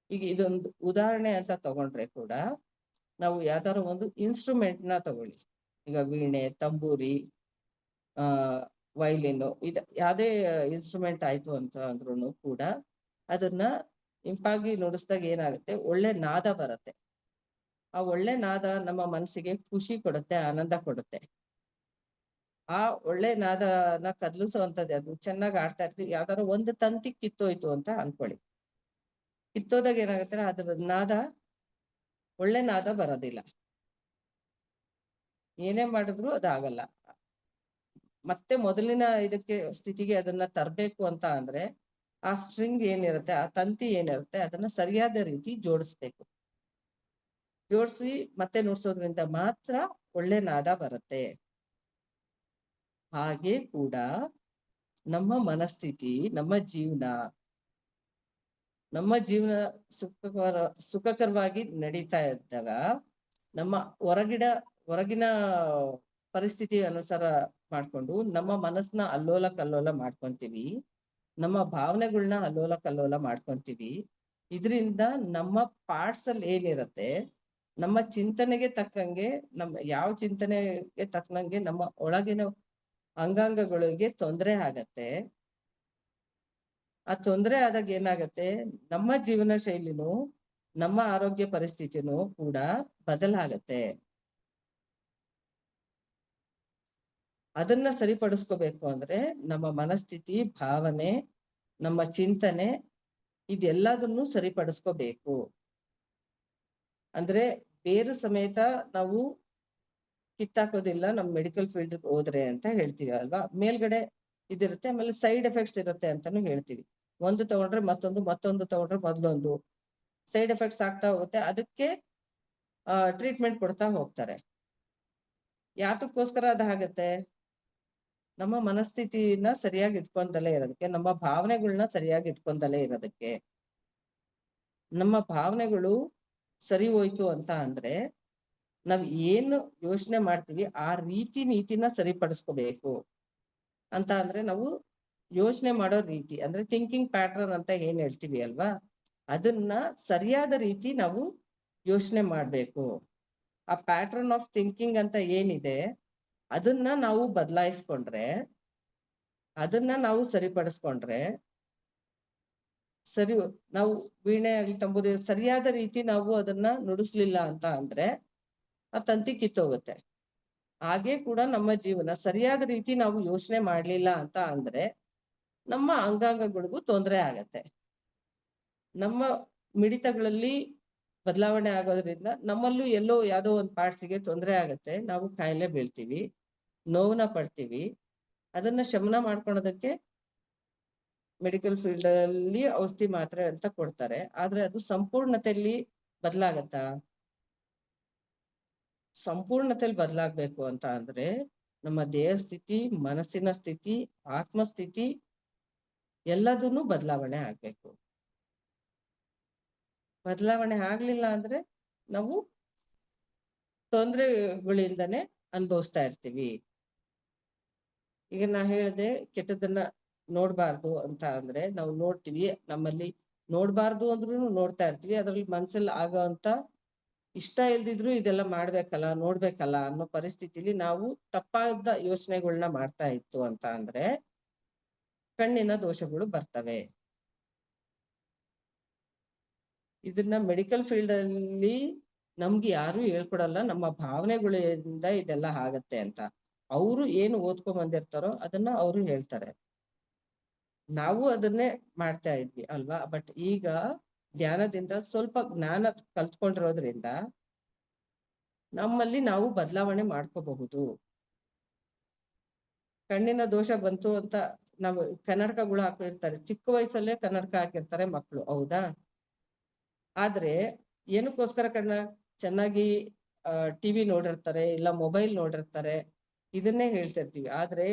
ಈಗ ಇದೊಂದು ಉದಾಹರಣೆ ಅಂತ ತಗೊಂಡ್ರೆ ಕೂಡ, ನಾವು ಯಾವ್ದಾದ್ರು ಒಂದು ಇನ್ಸ್ಟ್ರೂಮೆಂಟ್ ನ ತಗೊಳ್ಳಿ. ಈಗ ವೀಣೆ, ತಂಬೂರಿ, ವೈಲಿನ್, ಯಾವ್ದೇ ಇನ್ಸ್ಟ್ರೂಮೆಂಟ್ ಆಯ್ತು ಅಂತ ಅಂದ್ರೂ ಕೂಡ ಅದನ್ನ ಇಂಪಾಗಿ ನುಡಿಸ್ದಾಗ ಏನಾಗುತ್ತೆ, ಒಳ್ಳೆ ನಾದ ಬರುತ್ತೆ. ಆ ಒಳ್ಳೆ ನಾದ ನಮ್ಮ ಮನಸ್ಸಿಗೆ ಖುಷಿ ಕೊಡುತ್ತೆ, ಆನಂದ ಕೊಡುತ್ತೆ. ಆ ಒಳ್ಳೆ ನಾದನ ಕದಲಿಸುವಂತದ್ದು, ಅದು ಚೆನ್ನಾಗಿ ಆಡ್ತಾ ಇರ್ತೀವಿ. ಯಾವ್ದಾದ್ರು ಒಂದು ತಂತಿ ಕಿತ್ತೋಯ್ತು ಅಂತ ಅನ್ಕೊಳ್ಳಿ. ಕಿತ್ತೋದಾಗ ಏನಾಗುತ್ತೆ, ಅದ್ರ ನಾದ ಒಳ್ಳೆ ನಾದ ಬರೋದಿಲ್ಲ. ಏನೇ ಮಾಡಿದ್ರು ಅದಾಗಲ್ಲ. ಮತ್ತೆ ಮೊದಲಿನ ಇದಕ್ಕೆ ಸ್ಥಿತಿಗೆ ಅದನ್ನ ತರಬೇಕು ಅಂತ ಅಂದ್ರೆ, ಆ ಸ್ಟ್ರಿಂಗ್ ಏನಿರುತ್ತೆ, ಆ ತಂತಿ ಏನಿರುತ್ತೆ, ಅದನ್ನ ಸರಿಯಾದ ರೀತಿ ಜೋಡಿಸ್ಬೇಕು. ಜೋಡಿಸಿ ಮತ್ತೆ ನುಡ್ಸೋದ್ರಿಂದ ಮಾತ್ರ ಒಳ್ಳೆ ನಾದ ಬರುತ್ತೆ. ಹಾಗೆ ಕೂಡ ನಮ್ಮ ಮನಸ್ಥಿತಿ, ನಮ್ಮ ಜೀವನ ಸುಖಕರವಾಗಿ ನಡೀತಾ ಇದ್ದಾಗ, ನಮ್ಮ ಹೊರಗಿನ ಪರಿಸ್ಥಿತಿ ಅನುಸಾರ ಮಾಡ್ಕೊಂಡು ನಮ್ಮ ಮನಸ್ಸನ್ನ ಅಲ್ಲೋಲ ಕಲ್ಲೋಲ ಮಾಡ್ಕೊಂತೀವಿ. ನಮ್ಮ ಭಾವನೆಗಳನ್ನ ಅಲ್ಲೋಲ ಕಲ್ಲೋಲ ಮಾಡ್ಕೊಂತೀವಿ. ಇದರಿಂದ ನಮ್ಮ ಪಾರ್ಟ್ಸ್ ಅಲ್ಲಿ ಏನಿರತ್ತೆ, ನಮ್ಮ ಚಿಂತನೆಗೆ ತಕ್ಕಂಗೆ, ಯಾವ ಚಿಂತನೆಗೆ ತಕ್ಕಂಗೆ ನಮ್ಮ ಒಳಗಿನ ಅಂಗಾಂಗಗಳಿಗೆ ತೊಂದರೆ ಆಗತ್ತೆ. ಆ ತೊಂದರೆ ಆದಾಗ ಏನಾಗತ್ತೆ, ನಮ್ಮ ಜೀವನ ಶೈಲಿನೂ ನಮ್ಮ ಆರೋಗ್ಯ ಪರಿಸ್ಥಿತಿನೂ ಕೂಡ ಬದಲಾಗತ್ತೆ. ಅದನ್ನ ಸರಿಪಡಿಸ್ಕೋಬೇಕು ಅಂದ್ರೆ ನಮ್ಮ ಮನಸ್ಥಿತಿ, ಭಾವನೆ, ನಮ್ಮ ಚಿಂತನೆ ಇದೆಲ್ಲದನ್ನು ಸರಿಪಡಿಸ್ಕೋಬೇಕು. ಅಂದ್ರೆ ಬೇರು ಸಮೇತ ನಾವು ಕಿತ್ತಾಕೋದಿಲ್ಲ ನಮ್ ಮೆಡಿಕಲ್ ಫೀಲ್ಡ್ ಹೋದ್ರೆ ಅಂತ ಹೇಳ್ತೀವಿ ಅಲ್ವಾ. ಮೇಲ್ಗಡೆ ಇದಿರುತ್ತೆ, ಆಮೇಲೆ ಸೈಡ್ ಎಫೆಕ್ಟ್ಸ್ ಇರುತ್ತೆ ಅಂತಾನು ಹೇಳ್ತೀವಿ. ಒಂದು ತಗೊಂಡ್ರೆ ಮತ್ತೊಂದು ತಗೊಂಡ್ರೆ ಮೊದಲೊಂದು ಸೈಡ್ ಎಫೆಕ್ಟ್ಸ್ ಆಗ್ತಾ ಹೋಗುತ್ತೆ. ಅದಕ್ಕೆ ಟ್ರೀಟ್ಮೆಂಟ್ ಕೊಡ್ತಾ ಹೋಗ್ತಾರೆ. ಯಾತಕ್ಕೋಸ್ಕರ ಅದಾಗತ್ತೆ, ನಮ್ಮ ಮನಸ್ಥಿತಿನ ಸರಿಯಾಗಿ ಇಟ್ಕೊಂಡಲೇ ಇರೋದಕ್ಕೆ, ನಮ್ಮ ಭಾವನೆಗಳನ್ನ ಸರಿಯಾಗಿ ಇಟ್ಕೊಂಡಲೇ ಇರೋದಕ್ಕೆ. ನಮ್ಮ ಭಾವನೆಗಳು ಸರಿ ಹೋಯ್ತು ಅಂತ ಅಂದ್ರೆ, ನಾವ್ ಏನು ಯೋಚನೆ ಮಾಡ್ತೀವಿ ಆ ನೀತಿನ ಸರಿಪಡಿಸ್ಕೋಬೇಕು. ಅಂತ ಅಂದ್ರೆ ನಾವು ಯೋಚನೆ ಮಾಡೋ ರೀತಿ, ಅಂದ್ರೆ ಥಿಂಕಿಂಗ್ ಪ್ಯಾಟರ್ನ್ ಅಂತ ಏನ್ ಹೇಳ್ತೀವಿ ಅಲ್ವಾ, ಅದನ್ನ ಸರಿಯಾದ ರೀತಿ ನಾವು ಯೋಚನೆ ಮಾಡ್ಬೇಕು. ಆ ಪ್ಯಾಟರ್ನ್ ಆಫ್ ಥಿಂಕಿಂಗ್ ಅಂತ ಏನಿದೆ ಅದನ್ನ ನಾವು ಬದಲಾಯಿಸ್ಕೊಂಡ್ರೆ, ಅದನ್ನ ನಾವು ಸರಿಪಡಿಸ್ಕೊಂಡ್ರೆ, ನಾವು ವೀಣೆ ಆಗ್ಲಿ ತಂಬೂರಿ ಸರಿಯಾದ ರೀತಿ ನಾವು ಅದನ್ನ ನುಡಿಸ್ಲಿಲ್ಲ ಅಂತ ಅಂದ್ರೆ ಆ ತಂತಿ ಕಿತ್ತೋಗುತ್ತೆ. ಹಾಗೆ ಕೂಡ ನಮ್ಮ ಜೀವನ ಸರಿಯಾದ ರೀತಿ ನಾವು ಯೋಚನೆ ಮಾಡ್ಲಿಲ್ಲ ಅಂತ ಅಂದ್ರೆ ನಮ್ಮ ಅಂಗಾಂಗಗಳಿಗೂ ತೊಂದರೆ ಆಗತ್ತೆ. ನಮ್ಮ ಮಿಡಿತಗಳಲ್ಲಿ ಬದಲಾವಣೆ ಆಗೋದ್ರಿಂದ ನಮ್ಮಲ್ಲೂ ಎಲ್ಲೋ ಯಾವ್ದೋ ಒಂದು ಪಾರ್ಟ್ಸಿಗೆ ತೊಂದರೆ ಆಗತ್ತೆ. ನಾವು ಕಾಯಿಲೆ ಬೀಳ್ತೀವಿ, ನೋವನ್ನ ಪಡ್ತೀವಿ. ಅದನ್ನ ಶಮನ ಮಾಡ್ಕೊಳೋದಕ್ಕೆ ಮೆಡಿಕಲ್ ಫೀಲ್ಡ್ ಅಲ್ಲಿ ಔಷಧಿ ಮಾತ್ರೆ ಅಂತ ಕೊಡ್ತಾರೆ. ಆದ್ರೆ ಅದು ಸಂಪೂರ್ಣತೆಯಲ್ಲಿ ಬದಲಾಗತ್ತಾ? ಸಂಪೂರ್ಣತೆಯಲ್ಲಿ ಬದಲಾಗ್ಬೇಕು ಅಂತ ಅಂದ್ರೆ ನಮ್ಮ ದೇಹ ಸ್ಥಿತಿ, ಮನಸ್ಸಿನ ಸ್ಥಿತಿ, ಆತ್ಮಸ್ಥಿತಿ ಎಲ್ಲದನ್ನೂ ಬದಲಾವಣೆ ಆಗ್ಬೇಕು. ಬದಲಾವಣೆ ಆಗ್ಲಿಲ್ಲ ಅಂದ್ರೆ ನಾವು ತೊಂದರೆಗಳಿಂದನೇ ಅನುಭವಿಸ್ತಾ ಇರ್ತೀವಿ. ಈಗ ನಾ ಹೇಳ್ದೆ ಕೆಟ್ಟದನ್ನ ನೋಡ್ಬಾರ್ದು ಅಂತ ಅಂದ್ರೆ ನಾವು ನೋಡ್ತೀವಿ, ನಮ್ಮಲ್ಲಿ ನೋಡ್ಬಾರ್ದು ಅಂದ್ರೂ ನೋಡ್ತಾ ಇರ್ತೀವಿ. ಅದ್ರಲ್ಲಿ ಮನ್ಸಲ್ಲಿ ಆಗೋಂತ ಇಷ್ಟ ಇಲ್ದಿದ್ರು ಇದೆಲ್ಲ ಮಾಡ್ಬೇಕಲ್ಲ, ನೋಡ್ಬೇಕಲ್ಲ ಅನ್ನೋ ಪರಿಸ್ಥಿತಿಲಿ ನಾವು ತಪ್ಪಾದ ಯೋಚನೆಗಳನ್ನ ಮಾಡ್ತಾ ಇತ್ತು ಅಂತ ಅಂದ್ರೆ ಕಣ್ಣಿನ ದೋಷಗಳು ಬರ್ತವೆ. ಇದನ್ನ ಮೆಡಿಕಲ್ ಫೀಲ್ಡ್ ಅಲ್ಲಿ ನಮ್ಗೆ ಯಾರು ಹೇಳ್ಕೊಡಲ್ಲ, ನಮ್ಮ ಭಾವನೆಗಳಿಂದ ಇದೆಲ್ಲ ಆಗತ್ತೆ ಅಂತ. ಅವರು ಏನು ಓದ್ಕೊಂಡ್ ಬಂದಿರ್ತಾರೋ ಅದನ್ನ ಅವರು ಹೇಳ್ತಾರೆ. ನಾವು ಅದನ್ನೇ ಮಾಡ್ತಾ ಇದ್ವಿ ಅಲ್ವಾ. ಬಟ್ ಈಗ ಧ್ಯಾನದಿಂದ ಸ್ವಲ್ಪ ಜ್ಞಾನ ಕಲ್ತ್ಕೊಂಡಿರೋದ್ರಿಂದ ನಮ್ಮಲ್ಲಿ ನಾವು ಬದಲಾವಣೆ ಮಾಡ್ಕೋಬಹುದು. ಕಣ್ಣಿನ ದೋಷ ಬಂತು ಅಂತ ನಾವು ಕನ್ನಡಕಗಳು ಹಾಕಿರ್ತಾರೆ, ಚಿಕ್ಕ ವಯಸ್ಸಲ್ಲೇ ಕನ್ನಡಕ ಹಾಕಿರ್ತಾರೆ ಮಕ್ಕಳು, ಹೌದಾ? ಆದ್ರೆ ಏನಕ್ಕೋಸ್ಕರ ಚೆನ್ನಾಗಿ ಟಿವಿ ನೋಡಿರ್ತಾರೆ, ಇಲ್ಲ ಮೊಬೈಲ್ ನೋಡಿರ್ತಾರೆ, ಇದನ್ನೇ ಹೇಳ್ತಿರ್ತೀವಿ. ಆದ್ರೆ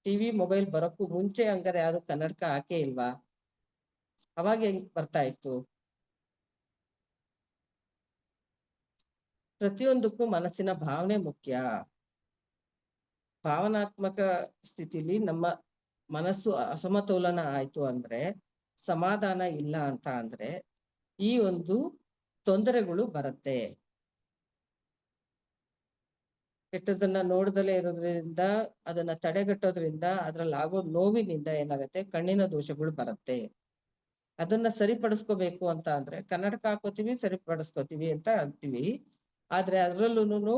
ಟಿವಿ ಮೊಬೈಲ್ ಬರೋಕ್ಕೂ ಮುಂಚೆ ಹಂಗಾರೆ ಯಾರು ಕನ್ನಡಕ ಹಾಕೇ ಇಲ್ವಾ? ಅವಾಗ ಹೆಂಗ್ ಬರ್ತಾ ಇತ್ತು? ಪ್ರತಿಯೊಂದಕ್ಕೂ ಮನಸ್ಸಿನ ಭಾವನೆ ಮುಖ್ಯ. ಭಾವನಾತ್ಮಕ ಸ್ಥಿತಿಲಿ ನಮ್ಮ ಮನಸ್ಸು ಅಸಮತೋಲನ ಆಯ್ತು ಅಂದ್ರೆ, ಸಮಾಧಾನ ಇಲ್ಲ ಅಂತ ಅಂದ್ರೆ ಈ ಒಂದು ತೊಂದರೆಗಳು ಬರುತ್ತೆ. ಕೆಟ್ಟದನ್ನ ನೋಡ್ದಲೇ ಇರೋದ್ರಿಂದ, ಅದನ್ನ ತಡೆಗಟ್ಟೋದ್ರಿಂದ, ಅದ್ರಲ್ಲಿ ಆಗೋ ನೋವಿನಿಂದ ಏನಾಗುತ್ತೆ, ಕಣ್ಣಿನ ದೋಷಗಳು ಬರುತ್ತೆ. ಅದನ್ನ ಸರಿಪಡಿಸ್ಕೋಬೇಕು ಅಂತ ಅಂದ್ರೆ ಕನ್ನಡಕ ಹಾಕೋತೀವಿ, ಸರಿಪಡಿಸ್ಕೋತೀವಿ ಅಂತ ಅಂತೀವಿ. ಆದ್ರೆ ಅದ್ರಲ್ಲೂ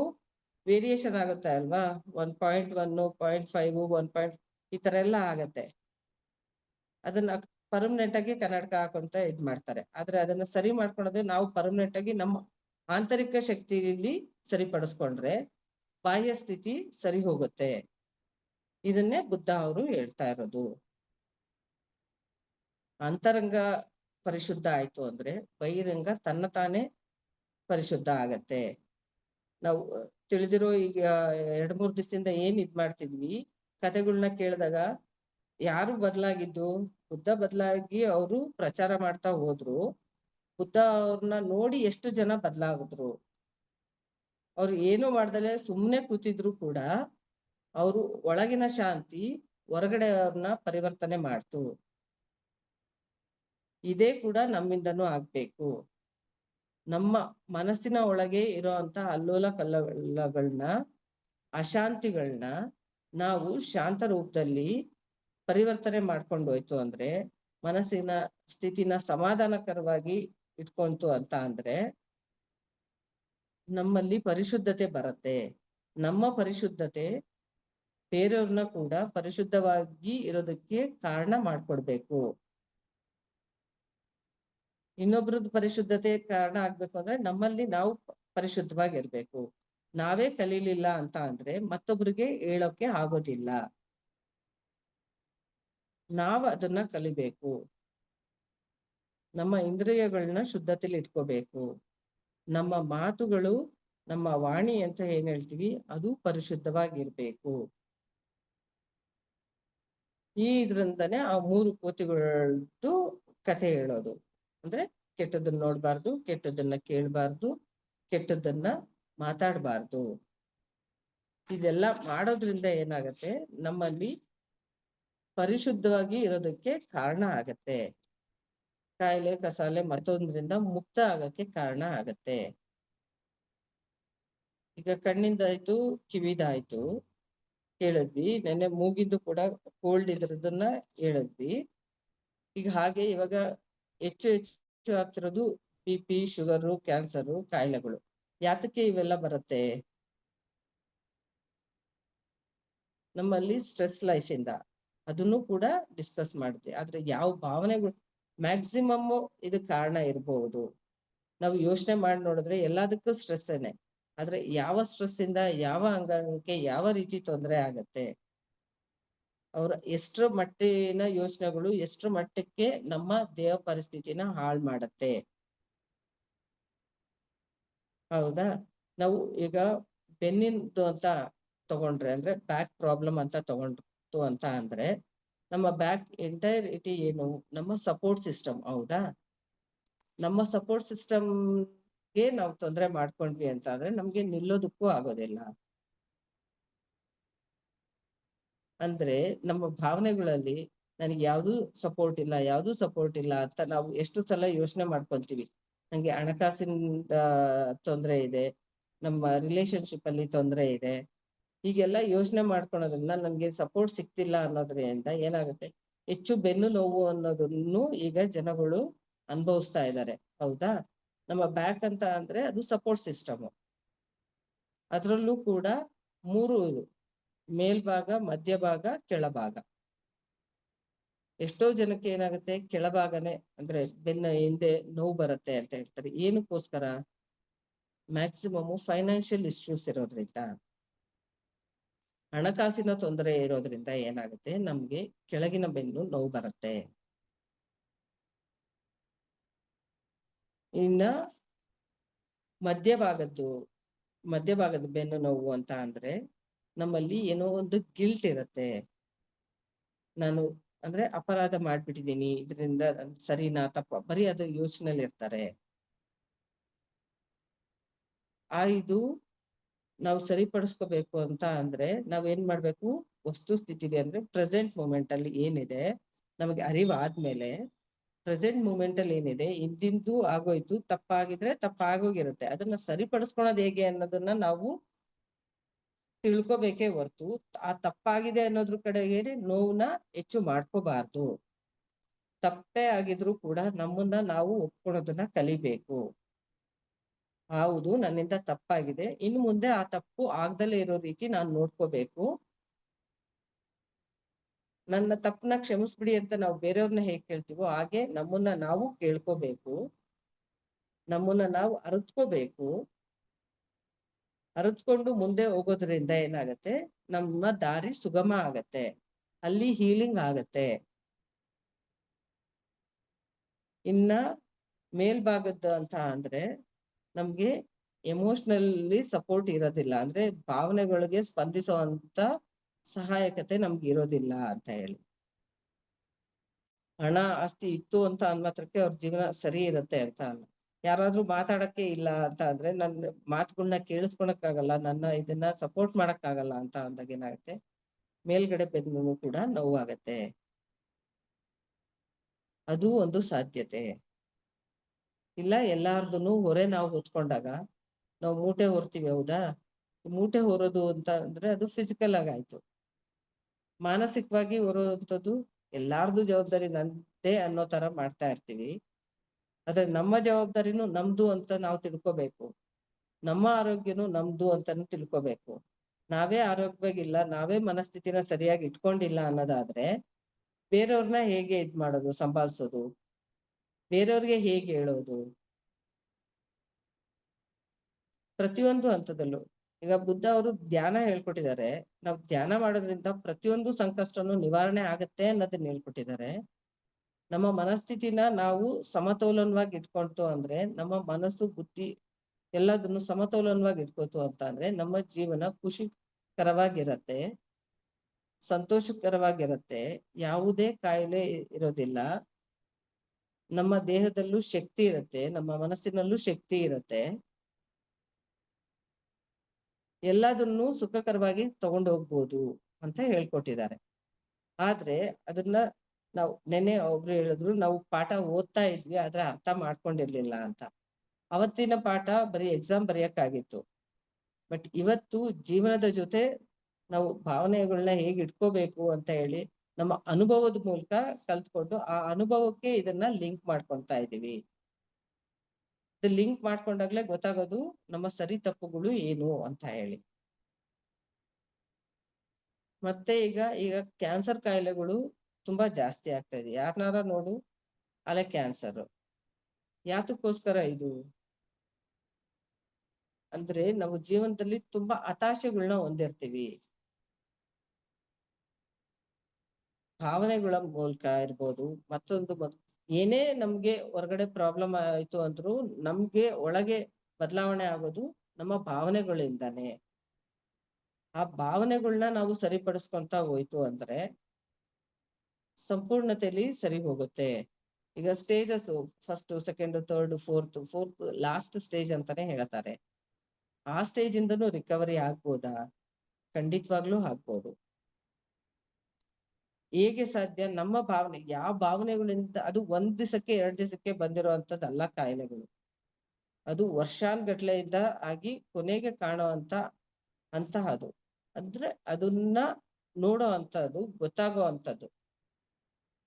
ವೇರಿಯೇಷನ್ ಆಗುತ್ತೆ ಅಲ್ವಾ? 1.1, 0.5, 1. ಈ ತರ ಎಲ್ಲ ಆಗತ್ತೆ. ಅದನ್ನ ಪರ್ಮನೆಂಟ್ ಆಗಿ ಕನ್ನಡಕ ಹಾಕೊಂತ ಇದ್ ಮಾಡ್ತಾರೆ. ಆದ್ರೆ ಅದನ್ನ ಸರಿ ಮಾಡ್ಕೊಳೋದು ನಾವು ಪರ್ಮನೆಂಟ್ ಆಗಿ ನಮ್ಮ ಆಂತರಿಕ ಶಕ್ತಿಯಲ್ಲಿ ಸರಿಪಡಿಸ್ಕೊಂಡ್ರೆ ಬಾಹ್ಯ ಸ್ಥಿತಿ ಸರಿ ಹೋಗುತ್ತೆ. ಇದನ್ನೇ ಬುದ್ಧ ಅವರು ಹೇಳ್ತಾ ಇರೋದು. ಅಂತರಂಗ ಪರಿಶುದ್ಧ ಆಯ್ತು ಅಂದ್ರೆ ಬಹಿರಂಗ ತನ್ನ ತಾನೇ ಪರಿಶುದ್ಧ ಆಗತ್ತೆ. ನಾವು ತಿಳಿದಿರೋ ಈಗ 2-3 ದಿವಸದಿಂದ ಏನ್ ಇದ್ ಮಾಡ್ತಿದ್ವಿ, ಕಥೆಗಳನ್ನ ಕೇಳಿದಾಗ ಯಾರು ಬದಲಾಗಿದ್ದು? ಬುದ್ಧ ಬದಲಾಗಿ ಅವರು ಪ್ರಚಾರ ಮಾಡ್ತಾ ಹೋದ್ರು. ಬುದ್ಧ ಅವ್ರನ್ನ ನೋಡಿ ಎಷ್ಟು ಜನ ಬದಲಾಗಿದ್ರು. ಅವ್ರು ಏನು ಮಾಡ್ದಲೆ ಸುಮ್ಮನೆ ಕೂತಿದ್ರು ಕೂಡ ಅವರು ಒಳಗಿನ ಶಾಂತಿ ಹೊರಗಡೆ ಅವ್ರನ್ನ ಪರಿವರ್ತನೆ ಮಾಡ್ತು. ಇದೇ ಕೂಡ ನಮ್ಮಿಂದನೂ ಆಗ್ಬೇಕು. ನಮ್ಮ ಮನಸ್ಸಿನ ಒಳಗೆ ಇರೋಂತ ಅಲ್ಲೋಲ ಕಲ್ಲೋಲಗಳನ್ನ, ಅಶಾಂತಿಗಳನ್ನ ನಾವು ಶಾಂತ ರೂಪದಲ್ಲಿ ಪರಿವರ್ತನೆ ಮಾಡ್ಕೊಂಡು ಹೋಯ್ತು ಅಂದ್ರೆ, ಮನಸ್ಸಿನ ಸ್ಥಿತಿನ ಸಮಾಧಾನಕರವಾಗಿ ಇಟ್ಕೊಂತು ಅಂತ ಅಂದ್ರೆ ನಮ್ಮಲ್ಲಿ ಪರಿಶುದ್ಧತೆ ಬರುತ್ತೆ. ನಮ್ಮ ಪರಿಶುದ್ಧತೆ ಬೇರೆಯವ್ರನ್ನ ಕೂಡ ಪರಿಶುದ್ಧವಾಗಿ ಇರೋದಕ್ಕೆ ಕಾರಣ ಮಾಡ್ಕೊಡ್ಬೇಕು. ಇನ್ನೊಬ್ರದ್ದು ಪರಿಶುದ್ಧತೆ ಕಾರಣ ಆಗ್ಬೇಕು ಅಂದ್ರೆ ನಮ್ಮಲ್ಲಿ ನಾವು ಪರಿಶುದ್ಧವಾಗಿರ್ಬೇಕು. ನಾವೇ ಕಲೀಲಿಲ್ಲ ಅಂತ ಅಂದ್ರೆ ಮತ್ತೊಬ್ರಿಗೆ ಹೇಳೋಕೆ ಆಗೋದಿಲ್ಲ. ನಾವು ಅದನ್ನ ಕಲಿಬೇಕು. ನಮ್ಮ ಇಂದ್ರಿಯಗಳನ್ನ ಶುದ್ಧತೆಲಿ ಇಟ್ಕೋಬೇಕು. ನಮ್ಮ ಮಾತುಗಳು, ನಮ್ಮ ವಾಣಿ ಅಂತ ಏನ್ ಹೇಳ್ತೀವಿ, ಅದು ಪರಿಶುದ್ಧವಾಗಿರ್ಬೇಕು. ಇದ್ರಿಂದಾನೆ ಆ 3 ಕೋತಿಗಳದ್ದು ಕಥೆ ಹೇಳೋದು. ಅಂದ್ರೆ ಕೆಟ್ಟದನ್ನ ನೋಡ್ಬಾರ್ದು, ಕೆಟ್ಟದನ್ನ ಕೇಳ್ಬಾರ್ದು, ಕೆಟ್ಟದನ್ನ ಮಾತಾಡ್ಬಾರ್ದು. ಇದೆಲ್ಲ ಮಾಡೋದ್ರಿಂದ ಏನಾಗತ್ತೆ, ನಮ್ಮಲ್ಲಿ ಪರಿಶುದ್ಧವಾಗಿ ಇರೋದಕ್ಕೆ ಕಾರಣ ಆಗತ್ತೆ. ಕಾಯಿಲೆ ಕಸಾಲೆ ಮತ್ತೊಂದ್ರಿಂದ ಮುಕ್ತ ಆಗಕ್ಕೆ ಕಾರಣ ಆಗತ್ತೆ. ಈಗ ಕಣ್ಣಿಂದಾಯ್ತು, ಕಿವಿದಾಯ್ತು ಹೇಳಿದ್ವಿ, ನೆನ್ನೆ ಮೂಗಿಂದು ಕೂಡ ಕೋಲ್ಡ್ ಇದ್ರದನ್ನ ಹೇಳಿದ್ವಿ. ಈಗ ಹಾಗೆ ಇವಾಗ ಹೆಚ್ಚು ಆಗ್ತಿರೋದು BP, ಶುಗರು, ಕ್ಯಾನ್ಸರು ಕಾಯಿಲೆಗಳು. ಯಾತಕ್ಕೆ ಇವೆಲ್ಲ ಬರುತ್ತೆ? ನಮ್ಮಲ್ಲಿ ಸ್ಟ್ರೆಸ್ ಲೈಫ್ ಇಂದ. ಅದನ್ನು ಕೂಡ ಡಿಸ್ಕಸ್ ಮಾಡಿದ್ವಿ. ಆದ್ರೆ ಯಾವ ಭಾವನೆಗಳು ಮ್ಯಾಕ್ಸಿಮಮ್ ಇದಕ್ಕೆ ಕಾರಣ ಇರಬಹುದು. ನಾವು ಯೋಚನೆ ಮಾಡಿ ನೋಡಿದ್ರೆ ಎಲ್ಲದಕ್ಕೂ ಸ್ಟ್ರೆಸ್ಸೇನೆ. ಆದ್ರೆ ಯಾವ ಸ್ಟ್ರೆಸ್ ಇಂದ ಯಾವ ಅಂಗಾಂಗಕ್ಕೆ ಯಾವ ರೀತಿ ತೊಂದರೆ ಆಗತ್ತೆ, ಅವರ ಎಷ್ಟರ ಮಟ್ಟಿನ ಯೋಚನೆಗಳು ಎಷ್ಟರ ಮಟ್ಟಕ್ಕೆ ನಮ್ಮ ದೇಹ ಪರಿಸ್ಥಿತಿನ ಹಾಳು ಮಾಡತ್ತೆ. ಹೌದಾ? ನಾವು ಈಗ ಬೆನ್ನಿಂದು ಅಂತ ತಗೊಂಡ್ರೆ, ಅಂದ್ರೆ ಬ್ಯಾಕ್ ಪ್ರಾಬ್ಲಮ್ ಅಂತ ತಗೊಂಡ್ತು ಅಂತ ಅಂದ್ರೆ ನಮ್ಮ ಬ್ಯಾಕ್ ಎಂಟೈರಿಟಿ ಏನು, ನಮ್ಮ ಸಪೋರ್ಟ್ ಸಿಸ್ಟಮ್. ಹೌದಾ? ನಮ್ಮ ಸಪೋರ್ಟ್ ಸಿಸ್ಟಮ್ಗೆ ನಾವು ತೊಂದರೆ ಮಾಡ್ಕೊಂಡ್ವಿ ಅಂತ ಅಂದ್ರೆ ನಮ್ಗೆ ನಿಲ್ಲೋದಕ್ಕೂ ಆಗೋದಿಲ್ಲ. ಅಂದ್ರೆ ನಮ್ಮ ಭಾವನೆಗಳಲ್ಲಿ ನನಗೆ ಯಾವ್ದು ಸಪೋರ್ಟ್ ಇಲ್ಲ ಅಂತ ನಾವು ಎಷ್ಟು ಸಲ ಯೋಚನೆ ಮಾಡ್ಕೊಂತೀವಿ. ನಂಗೆ ಹಣಕಾಸಿನ ತೊಂದರೆ ಇದೆ, ನಮ್ಮ ರಿಲೇಶನ್ಶಿಪ್ ಅಲ್ಲಿ ತೊಂದರೆ ಇದೆ, ಹೀಗೆಲ್ಲ ಯೋಚನೆ ಮಾಡ್ಕೊಳೋದ್ರಿಂದ ನನ್ಗೆ ಸಪೋರ್ಟ್ ಸಿಗ್ತಿಲ್ಲ ಅನ್ನೋದ್ರಿಂದ ಏನಾಗುತ್ತೆ, ಹೆಚ್ಚು ಬೆನ್ನು ನೋವು ಅನ್ನೋದನ್ನು ಈಗ ಜನಗಳು ಅನುಭವಿಸ್ತಾ ಇದ್ದಾರೆ. ಹೌದಾ? ನಮ್ಮ ಬ್ಯಾಕ್ ಅಂತ ಅಂದ್ರೆ ಅದು ಸಪೋರ್ಟ್ ಸಿಸ್ಟಮ್. ಅದ್ರಲ್ಲೂ ಕೂಡ 3 ಮೇಲ್ಭಾಗ, ಮಧ್ಯಭಾಗ, ಕೆಳಭಾಗ. ಎಷ್ಟೋ ಜನಕ್ಕೆ ಏನಾಗುತ್ತೆ, ಕೆಳಭಾಗನೇ ಅಂದ್ರೆ ಬೆನ್ನ ಹಿಂದೆ ನೋವು ಬರುತ್ತೆ ಅಂತ ಹೇಳ್ತಾರೆ. ಏನಕ್ಕೋಸ್ಕರ? ಮ್ಯಾಕ್ಸಿಮಮ್ ಫೈನಾನ್ಷಿಯಲ್ ಇಶ್ಯೂಸ್ ಇರೋದ್ರಿಂದ, ಹಣಕಾಸಿನ ತೊಂದರೆ ಇರೋದ್ರಿಂದ ಏನಾಗುತ್ತೆ, ನಮ್ಗೆ ಕೆಳಗಿನ ಬೆನ್ನು ನೋವು ಬರುತ್ತೆ. ಇನ್ನ ಮಧ್ಯಭಾಗದ ಬೆನ್ನು ನೋವು ಅಂತ ಅಂದ್ರೆ ನಮ್ಮಲ್ಲಿ ಏನೋ ಒಂದು ಗಿಲ್ಟ್ ಇರುತ್ತೆ. ನಾನು ಅಂದ್ರೆ ಅಪರಾಧ ಮಾಡ್ಬಿಟ್ಟಿದೀನಿ, ಇದರಿಂದ ಸರಿನಾ ತಪ್ಪ, ಬರೀ ಅದು ಯೋಚನೆಯಲ್ಲಿ ಇರ್ತಾರೆ. ಇದು ನಾವು ಸರಿಪಡಿಸ್ಕೋಬೇಕು ಅಂತ ಅಂದ್ರೆ ನಾವೇನ್ ಮಾಡ್ಬೇಕು, ವಸ್ತು ಸ್ಥಿತಿಲಿ ಅಂದ್ರೆ ಪ್ರೆಸೆಂಟ್ ಮೂಮೆಂಟ್ ಅಲ್ಲಿ ಏನಿದೆ ನಮಗೆ ಅರಿವಾದ್ಮೇಲೆ, ಪ್ರೆಸೆಂಟ್ ಮೂಮೆಂಟ್ ಅಲ್ಲಿ ಏನಿದೆ, ಇಂದಿಂದು ಆಗೋಯ್ತು, ತಪ್ಪಾಗಿದ್ರೆ ತಪ್ಪಾಗೋಗಿರುತ್ತೆ, ಅದನ್ನ ಸರಿಪಡಿಸ್ಕೊಳೋದು ಹೇಗೆ ಅನ್ನೋದನ್ನ ನಾವು ತಿಳ್ಕೊಬೇಕೇ ಹೊರ್ತು ಆ ತಪ್ಪಾಗಿದೆ ಅನ್ನೋದ್ರ ಕಡೆಗೆ ನೋವನ್ನ ಹೆಚ್ಚು ಮಾಡ್ಕೋಬಾರ್ದು. ತಪ್ಪೇ ಆಗಿದ್ರು ಕೂಡ ನಮ್ಮನ್ನ ನಾವು ಒಪ್ಕೊಳ್ಳೋದನ್ನ ಕಲಿಬೇಕು. ಹೌದು, ನನ್ನಿಂದ ತಪ್ಪಾಗಿದೆ, ಇನ್ನು ಮುಂದೆ ಆ ತಪ್ಪು ಆಗ್ದಲೇ ಇರೋ ರೀತಿ ನಾನು ನೋಡ್ಕೋಬೇಕು. ನನ್ನ ತಪ್ಪನ್ನ ಕ್ಷಮಿಸ್ಬಿಡಿ ಅಂತ ನಾವು ಬೇರೆಯವ್ರನ್ನ ಹೇಗ್ ಕೇಳ್ತೀವೋ ಹಾಗೆ ನಮ್ಮನ್ನ ನಾವು ಕೇಳ್ಕೋಬೇಕು, ನಮ್ಮನ್ನ ನಾವು ಅರಿತ್ಕೋಬೇಕು. ಅರಿತ್ಕೊಂಡು ಮುಂದೆ ಹೋಗೋದ್ರಿಂದ ಏನಾಗತ್ತೆ, ನಮ್ಮ ದಾರಿ ಸುಗಮ ಆಗತ್ತೆ, ಅಲ್ಲಿ ಹೀಲಿಂಗ್ ಆಗತ್ತೆ. ಇನ್ನ ಮೇಲ್ಭಾಗದ ಅಂತ ಅಂದ್ರೆ ನಮ್ಗೆ ಎಮೋಷನಲಿ ಸಪೋರ್ಟ್ ಇರೋದಿಲ್ಲ, ಅಂದ್ರೆ ಭಾವನೆಗಳಿಗೆ ಸ್ಪಂದಿಸುವಂತ ಸಹಾಯಕತೆ ನಮ್ಗೆ ಇರೋದಿಲ್ಲ ಅಂತ ಹೇಳಿ. ಹಣ ಆಸ್ತಿ ಇತ್ತು ಅಂತ ಮಾತ್ರಕ್ಕೆ ಅವ್ರ ಜೀವನ ಸರಿ ಇರುತ್ತೆ ಅಂತ ಅಲ್ಲ. ಯಾರಾದ್ರೂ ಮಾತಾಡಕ್ಕೆ ಇಲ್ಲ ಅಂತ ಅಂದ್ರೆ ನನ್ನ ಮಾತುಗಳನ್ನ ಕೇಳಿಸ್ಕೊಳಕ್ಕಾಗಲ್ಲ, ನನ್ನ ಇದನ್ನ ಸಪೋರ್ಟ್ ಮಾಡಕ್ಕಾಗಲ್ಲ ಅಂತ ಅಂದಾಗ ಏನಾಗುತ್ತೆ, ಮೇಲ್ಗಡೆ ಬೆನ್ನು ಕೂಡ ನೋವಾಗತ್ತೆ. ಅದು ಒಂದು ಸಾಧ್ಯತೆ. ಇಲ್ಲ ಎಲ್ಲಾರ್ದು ಹೊರೆ ನಾವು ಹೊತ್ಕೊಂಡಾಗ ನಾವು ಮೂಟೆ ಹೊರ್ತೀವಿ, ಹೌದಾ? ಮೂಟೆ ಹೊರೋದು ಅಂತ ಅಂದ್ರೆ ಅದು ಫಿಸಿಕಲ್ ಆಗಾಯ್ತು. ಮಾನಸಿಕವಾಗಿ ಹೊರೋವಂಥದ್ದು ಎಲ್ಲಾರ್ದು ಜವಾಬ್ದಾರಿ ನಂದೇ ಅನ್ನೋ ತರ ಮಾಡ್ತಾ ಇರ್ತೀವಿ. ಆದ್ರೆ ನಮ್ಮ ಜವಾಬ್ದಾರಿನೂ ನಮ್ದು ಅಂತ ನಾವು ತಿಳ್ಕೊಬೇಕು, ನಮ್ಮ ಆರೋಗ್ಯನು ನಮ್ದು ಅಂತಾನು ತಿಳ್ಕೊಬೇಕು. ನಾವೇ ಆರೋಗ್ಯವಾಗಿಲ್ಲ, ನಾವೇ ಮನಸ್ಥಿತಿನ ಸರಿಯಾಗಿ ಇಟ್ಕೊಂಡಿಲ್ಲ ಅನ್ನೋದಾದ್ರೆ ಬೇರೆಯವ್ರನ್ನ ಹೇಗೆ ಇದ್ ಮಾಡೋದು, ಸಂಭಾಳಿಸೋದು, ಬೇರೆಯವ್ರಿಗೆ ಹೇಗೆ ಹೇಳೋದು? ಪ್ರತಿಯೊಂದು ಹಂತದಲ್ಲೂ ಈಗ ಬುದ್ಧ ಅವರು ಧ್ಯಾನ ಹೇಳ್ಕೊಟ್ಟಿದ್ದಾರೆ. ನಾವು ಧ್ಯಾನ ಮಾಡೋದ್ರಿಂದ ಪ್ರತಿಯೊಂದು ಸಂಕಷ್ಟನೂ ನಿವಾರಣೆ ಆಗತ್ತೆ ಅನ್ನೋದನ್ನ ಹೇಳ್ಕೊಟ್ಟಿದ್ದಾರೆ. ನಮ್ಮ ಮನಸ್ಥಿತಿನ ನಾವು ಸಮತೋಲನವಾಗಿ ಇಟ್ಕೊಂತು ಅಂದ್ರೆ, ನಮ್ಮ ಮನಸ್ಸು ಬುದ್ಧಿ ಎಲ್ಲದನ್ನು ಸಮತೋಲನವಾಗಿ ಇಟ್ಕೋತು ಅಂತ ಅಂದ್ರೆ ನಮ್ಮ ಜೀವನ ಖುಷಿಕರವಾಗಿರತ್ತೆ, ಸಂತೋಷಕರವಾಗಿರತ್ತೆ, ಯಾವುದೇ ಕಾಯಿಲೆ ಇರೋದಿಲ್ಲ, ನಮ್ಮ ದೇಹದಲ್ಲೂ ಶಕ್ತಿ ಇರುತ್ತೆ, ನಮ್ಮ ಮನಸ್ಸಿನಲ್ಲೂ ಶಕ್ತಿ ಇರುತ್ತೆ, ಎಲ್ಲದನ್ನು ಸುಖಕರವಾಗಿ ತಗೊಂಡು ಹೋಗ್ಬೋದು ಅಂತ ಹೇಳ್ಕೊಟ್ಟಿದ್ದಾರೆ. ಆದ್ರೆ ಅದನ್ನ ನಾವು ನೆನ್ನೆ ಒಬ್ರು ಹೇಳಿದ್ರು, ನಾವು ಪಾಠ ಓದ್ತಾ ಇದ್ವಿ ಆದ್ರೆ ಅರ್ಥ ಮಾಡ್ಕೊಂಡಿರ್ಲಿಲ್ಲ ಅಂತ. ಅವತ್ತಿನ ಪಾಠ ಬರೀ ಎಕ್ಸಾಮ್ ಬರೆಯಕ್ಕಾಗಿತ್ತು. ಬಟ್ ಇವತ್ತು ಜೀವನದ ಜೊತೆ ನಾವು ಭಾವನೆಗಳನ್ನ ಹೇಗೆ ಇಟ್ಕೋಬೇಕು ಅಂತ ಹೇಳಿ ನಮ್ಮ ಅನುಭವದ ಮೂಲಕ ಕಲ್ತ್ಕೊಂಡು ಆ ಅನುಭವಕ್ಕೆ ಇದನ್ನ ಲಿಂಕ್ ಮಾಡ್ಕೊಳ್ತಾ ಇದೀವಿ. ಇದು ಲಿಂಕ್ ಮಾಡ್ಕೊಂಡಾಗ್ಲೇ ಗೊತ್ತಾಗೋದು ನಮ್ಮ ಸರಿ ತಪ್ಪುಗಳು ಏನು ಅಂತ ಹೇಳಿ. ಮತ್ತೆ ಈಗ ಕ್ಯಾನ್ಸರ್ ಕಾಯಿಲೆಗಳು ತುಂಬಾ ಜಾಸ್ತಿ ಆಗ್ತಾ ಇದೆ. ಯಾರನ್ನಾರ ನೋಡು ಅಲೆ ಕ್ಯಾನ್ಸರ್. ಯಾತಕ್ಕೋಸ್ಕರ ಇದು ಅಂದ್ರೆ ನಾವು ಜೀವನದಲ್ಲಿ ತುಂಬಾ ಹತಾಶೆಗಳನ್ನ ಹೊಂದಿರ್ತೀವಿ. ಭಾವನೆಗಳ ಮೂಲಕ ಇರ್ಬೋದು, ಮತ್ತೊಂದು ಏನೇ ನಮ್ಗೆ ಹೊರಗಡೆ ಪ್ರಾಬ್ಲಮ್ ಆಯ್ತು ಅಂದ್ರೂ ನಮ್ಗೆ ಒಳಗೆ ಬದಲಾವಣೆ ಆಗೋದು ನಮ್ಮ ಭಾವನೆಗಳಿಂದಾನೆ. ಆ ಭಾವನೆಗಳನ್ನ ನಾವು ಸರಿಪಡಿಸ್ಕೊಂತ ಹೋಯ್ತು ಅಂದ್ರೆ ಸಂಪೂರ್ಣತೆಯಲ್ಲಿ ಸರಿ ಹೋಗುತ್ತೆ. ಈಗ stages first, second, third, fourth last stage ಅಂತಾನೆ ಹೇಳ್ತಾರೆ. ಆ ಸ್ಟೇಜ್ ಇಂದನೂ ರಿಕವರಿ ಆಗ್ಬೋದಾ? ಖಂಡಿತವಾಗ್ಲೂ ಆಗ್ಬೋದು. ಹೇಗೆ ಸಾಧ್ಯ? ನಮ್ಮ ಭಾವನೆ, ಯಾವ ಭಾವನೆಗಳಿಂದ, ಅದು ಒಂದ್ ದಿವಸಕ್ಕೆ 2 ದಿವಸಕ್ಕೆ ಬಂದಿರುವಂತದ್ದಲ್ಲ ಕಾಯಿಲೆಗಳು. ಅದು ವರ್ಷಾನ್ಗಟ್ಲೆಯಿಂದ ಆಗಿ ಕೊನೆಗೆ ಕಾಣೋ ಅಂತಹದು. ಅಂದ್ರೆ ಅದನ್ನ ನೋಡೋ ಅಂತದ್ದು, ಗೊತ್ತಾಗೋ ಅಂತದ್ದು.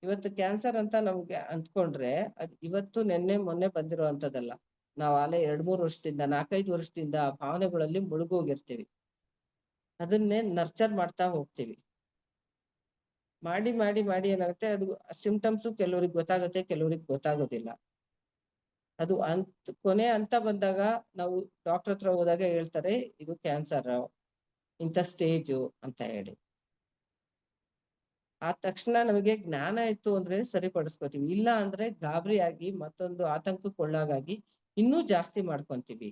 ಇವತ್ತು ಕ್ಯಾನ್ಸರ್ ಅಂತ ನಮ್ಗೆ ಅಂದ್ಕೊಂಡ್ರೆ ಅದು ಇವತ್ತು ನಿನ್ನೆ ಮೊನ್ನೆ ಬಂದಿರುವಂತದ್ದಲ್ಲ. ನಾವು ಅಲ್ಲೇ 2-3 ವರ್ಷದಿಂದ 4-5 ವರ್ಷದಿಂದ ಆ ಭಾವನೆಗಳಲ್ಲಿ ಮುಳುಗೋಗಿರ್ತೀವಿ. ಅದನ್ನೇ ನರ್ಚರ್ ಮಾಡ್ತಾ ಹೋಗ್ತೀವಿ. ಮಾಡಿ ಮಾಡಿ ಮಾಡಿ ಏನಾಗುತ್ತೆ, ಅದು ಸಿಂಪ್ಟಮ್ಸ್ ಕೆಲವ್ರಿಗೆ ಗೊತ್ತಾಗುತ್ತೆ, ಕೆಲವ್ರಿಗೆ ಗೊತ್ತಾಗೋದಿಲ್ಲ. ಅದು ಕೊನೆ ಅಂತ ಬಂದಾಗ ನಾವು ಡಾಕ್ಟರ್ ಹತ್ರ ಹೋದಾಗ ಹೇಳ್ತಾರೆ ಇದು ಕ್ಯಾನ್ಸರ್ ಇಂಥ ಸ್ಟೇಜು ಅಂತ ಹೇಳಿ. ಆ ತಕ್ಷಣ ನಮಗೆ ಜ್ಞಾನ ಇತ್ತು ಅಂದ್ರೆ ಸರಿಪಡಿಸ್ಕೋತೀವಿ, ಇಲ್ಲ ಅಂದ್ರೆ ಗಾಬರಿ ಆಗಿ ಮತ್ತೊಂದು ಆತಂಕಕ್ಕೊಳಗಾಗಿ ಇನ್ನೂ ಜಾಸ್ತಿ ಮಾಡ್ಕೊಂತೀವಿ.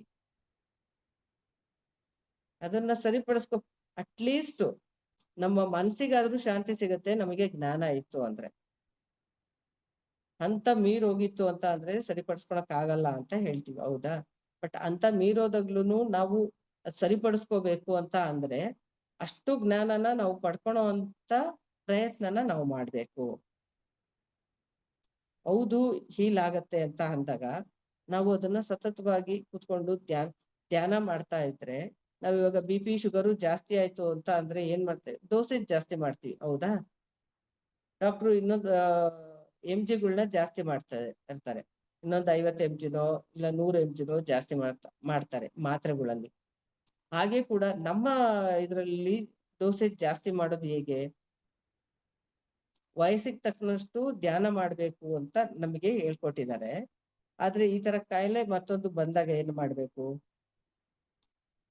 ಅದನ್ನ ಸರಿಪಡಿಸ್ಕೊ ಅಟ್ಲೀಸ್ಟ್ ನಮ್ಮ ಮನ್ಸಿಗಾದ್ರೂ ಶಾಂತಿ ಸಿಗತ್ತೆ ನಮಗೆ ಜ್ಞಾನ ಇತ್ತು ಅಂದ್ರೆ. ಅಂತ ಮೀರೋಗಿತ್ತು ಅಂತ ಅಂದ್ರೆ ಸರಿಪಡಿಸ್ಕೊಳಕ್ ಆಗಲ್ಲ ಅಂತ ಹೇಳ್ತೀವಿ, ಹೌದಾ? ಬಟ್ ಅಂತ ಮೀರೋದಾಗ್ಲೂ ನಾವು ಸರಿಪಡಿಸ್ಕೋಬೇಕು ಅಂತ ಅಂದ್ರೆ ಅಷ್ಟು ಜ್ಞಾನನ ನಾವು ಪಡ್ಕೊಳೋ ಅಂತ ಪ್ರಯತ್ನನ ನಾವು ಮಾಡ್ಬೇಕು. ಹೌದು ಹೀಲ್ ಆಗತ್ತೆ ಅಂತ ಅಂದಾಗ ನಾವು ಅದನ್ನ ಸತತವಾಗಿ ಕೂತ್ಕೊಂಡು ಧ್ಯಾನ ಮಾಡ್ತಾ ಇದ್ರೆ, ನಾವ್ ಇವಾಗ BP ಶುಗರು ಜಾಸ್ತಿ ಆಯ್ತು ಅಂತ ಅಂದ್ರೆ ಏನ್ ಮಾಡ್ತೇವೆ? ಡೋಸೇಜ್ ಜಾಸ್ತಿ ಮಾಡ್ತೀವಿ, ಹೌದಾ? ಡಾಕ್ಟ್ರು ಇನ್ನೊಂದು MGಗಳನ್ನ ಜಾಸ್ತಿ ಇರ್ತಾರೆ. ಇನ್ನೊಂದು 50 MGನೋ ಇಲ್ಲ 100 MGನೋ ಜಾಸ್ತಿ ಮಾಡ್ತಾರೆ ಮಾತ್ರೆಗಳಲ್ಲಿ. ಹಾಗೆ ಕೂಡ ನಮ್ಮ ಇದರಲ್ಲಿ ಡೋಸೇಜ್ ಜಾಸ್ತಿ ಮಾಡೋದು ಹೇಗೆ? ವಯಸ್ಸಿಗೆ ತಕ್ಕನಷ್ಟು ಧ್ಯಾನ ಮಾಡ್ಬೇಕು ಅಂತ ನಮಗೆ ಹೇಳ್ಕೊಟ್ಟಿದ್ದಾರೆ. ಆದ್ರೆ ಈ ತರ ಕಾಯಿಲೆ ಮತ್ತೊಂದು ಬಂದಾಗ ಏನ್ ಮಾಡ್ಬೇಕು?